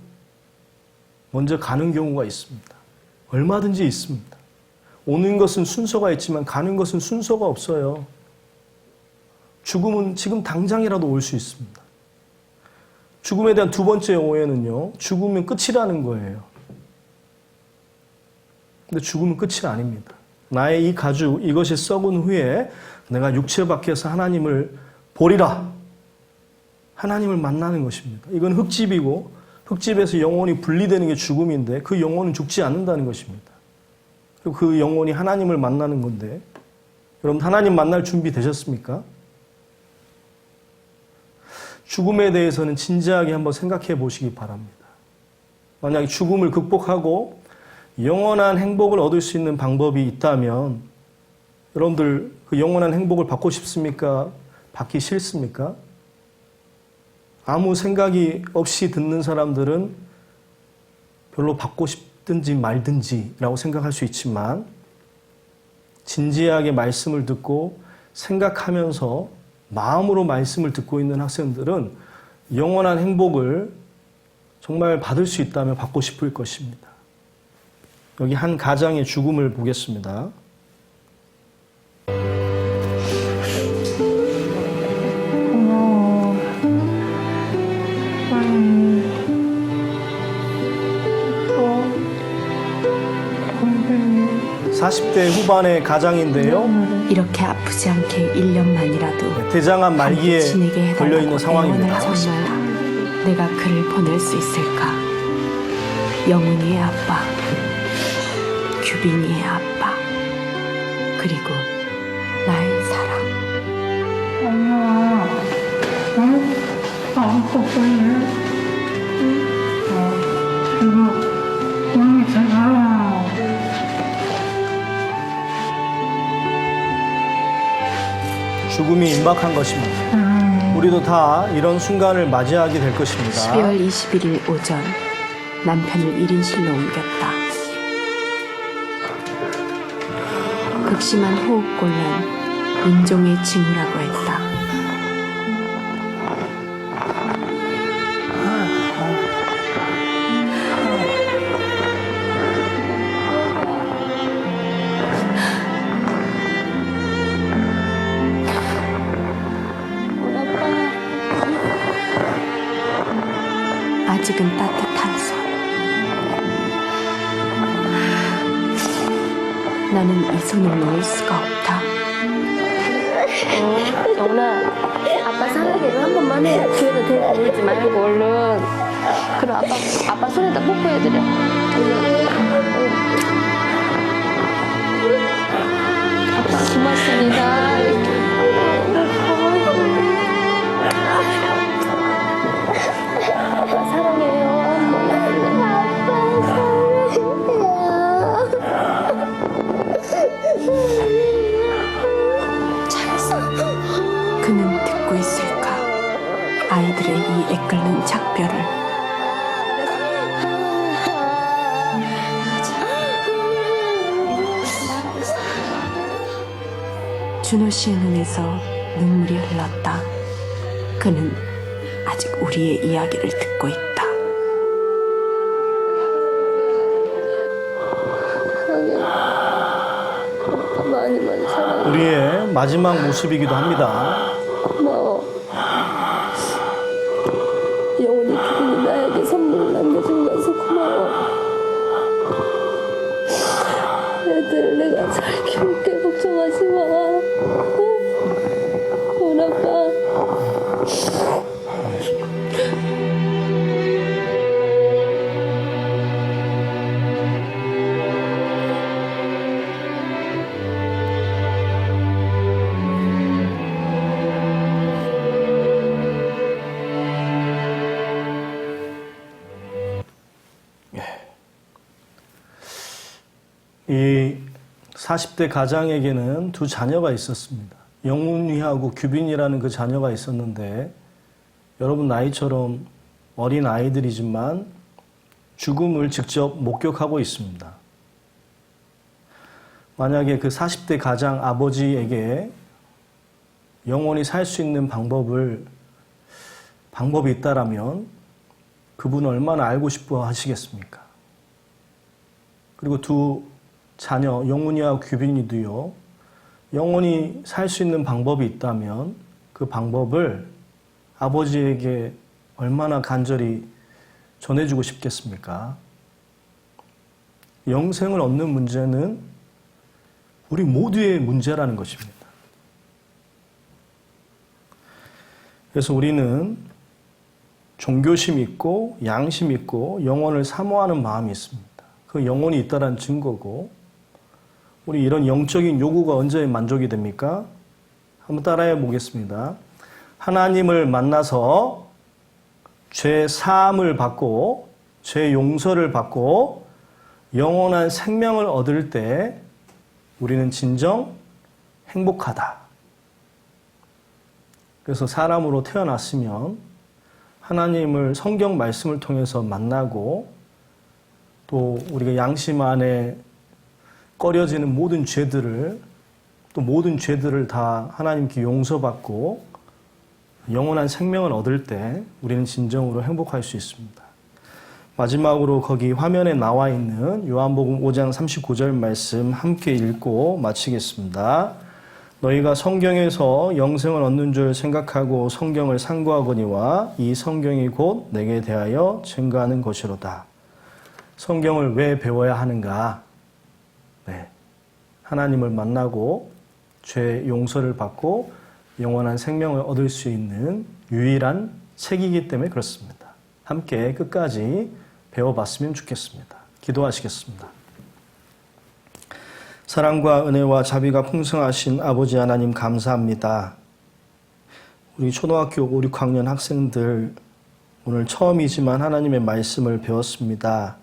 먼저 가는 경우가 있습니다. 얼마든지 있습니다. 오는 것은 순서가 있지만 가는 것은 순서가 없어요. 죽음은 지금 당장이라도 올 수 있습니다. 죽음에 대한 두 번째 오해는요. 죽으면 끝이라는 거예요. 근데 죽음은 끝이 아닙니다. 나의 이 가죽, 이것이 썩은 후에 내가 육체 밖에서 하나님을 보리라. 하나님을 만나는 것입니다. 이건 흙집이고 흙집에서 영혼이 분리되는 게 죽음인데 그 영혼은 죽지 않는다는 것입니다. 그리고 그 영혼이 하나님을 만나는 건데 여러분 하나님 만날 준비 되셨습니까? 죽음에 대해서는 진지하게 한번 생각해 보시기 바랍니다. 만약에 죽음을 극복하고 영원한 행복을 얻을 수 있는 방법이 있다면 여러분들 그 영원한 행복을 받고 싶습니까? 받기 싫습니까? 아무 생각이 없이 듣는 사람들은 별로 받고 싶든지 말든지라고 생각할 수 있지만 진지하게 말씀을 듣고 생각하면서 마음으로 말씀을 듣고 있는 학생들은 영원한 행복을 정말 받을 수 있다면 받고 싶을 것입니다. 여기 한 가장의 죽음을 보겠습니다. 고마워. 40대 후반의 가장인데요. 이렇게 아프지 않게 1년만이라도 대장암 말기에 당신에게 걸려있는 해달라고 상황입니다. 애원할 정말 내가 그를 보낼 수 있을까? 영훈이의 아빠, 규빈이의 아빠, 그리고 나의 사랑. 엄마, 응? 아무것도 없네. 그리고 오늘 잘 살아. 죽음이 임박한 것입니다. 우리도 다 이런 순간을 맞이하게 될 것입니다. 12월 21일 오전 남편을 1인실로 옮겼다. 극심한 호흡곤란, 인종의 징후라고 했다. 아직은 따뜻한 손. 나는 이 손을 놓을 수가 없다. 영훈아, 아빠 사랑해요 한 번만 해. 뒤에서 대고 울지 말고 얼른. 그럼 아빠 손에다 뽀뽀해드려. 아빠 고맙습니다. 아빠 사랑해요 한 번만. 아빠 사랑해요. 잘했어. 그는 듣고 있을까? 아이들의 이 애끓는 작별을. 준호 씨의 눈에서 눈물이 흘렀다. 그는 아직 우리의 이야기를 듣고 있다. 많이 사랑해. 우리의 마지막 모습이기도 합니다. 고마워. 영원히 그분이 나에게 선물을 남겨준 거서 고마워. 애들 내가 잘 키울게. 걱정하지 마. 우리 아빠. 이 40대 가장에게는 두 자녀가 있었습니다. 영훈이하고 규빈이라는 그 자녀가 있었는데 여러분 나이처럼 어린 아이들이지만 죽음을 직접 목격하고 있습니다. 만약에 그 40대 가장 아버지에게 영원히 살 수 있는 방법이 있다라면 그분은 얼마나 알고 싶어 하시겠습니까? 그리고 두 자녀 영훈이와 규빈이도요. 영원히 살 수 있는 방법이 있다면 그 방법을 아버지에게 얼마나 간절히 전해주고 싶겠습니까? 영생을 얻는 문제는 우리 모두의 문제라는 것입니다. 그래서 우리는 종교심 있고 양심 있고 영혼을 사모하는 마음이 있습니다. 그 영혼이 있다는 증거고 우리 이런 영적인 요구가 언제 만족이 됩니까? 한번 따라해 보겠습니다. 하나님을 만나서 죄 사함을 받고 죄 용서를 받고 영원한 생명을 얻을 때 우리는 진정 행복하다. 그래서 사람으로 태어났으면 하나님을 성경 말씀을 통해서 만나고 또 우리가 양심 안에 꺼려지는 모든 죄들을 다 하나님께 용서받고 영원한 생명을 얻을 때 우리는 진정으로 행복할 수 있습니다. 마지막으로 거기 화면에 나와 있는 요한복음 5장 39절 말씀 함께 읽고 마치겠습니다. 너희가 성경에서 영생을 얻는 줄 생각하고 성경을 상고하거니와 이 성경이 곧 내게 대하여 증거하는 것이로다. 성경을 왜 배워야 하는가? 하나님을 만나고 죄 용서를 받고 영원한 생명을 얻을 수 있는 유일한 책이기 때문에 그렇습니다. 함께 끝까지 배워봤으면 좋겠습니다. 기도하시겠습니다. 사랑과 은혜와 자비가 풍성하신 아버지 하나님 감사합니다. 우리 초등학교 5, 6학년 학생들 오늘 처음이지만 하나님의 말씀을 배웠습니다.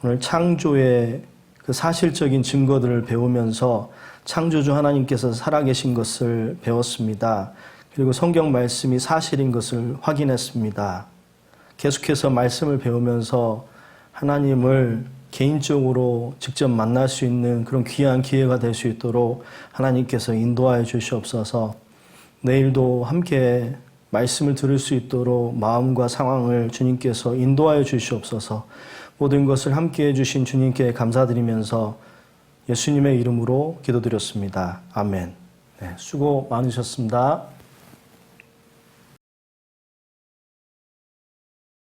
오늘 창조의 그 사실적인 증거들을 배우면서 창조주 하나님께서 살아계신 것을 배웠습니다. 그리고 성경 말씀이 사실인 것을 확인했습니다. 계속해서 말씀을 배우면서 하나님을 개인적으로 직접 만날 수 있는 그런 귀한 기회가 될 수 있도록 하나님께서 인도하여 주시옵소서. 내일도 함께 말씀을 들을 수 있도록 마음과 상황을 주님께서 인도하여 주시옵소서. 모든 것을 함께 해주신 주님께 감사드리면서 예수님의 이름으로 기도드렸습니다. 아멘. 수고 많으셨습니다.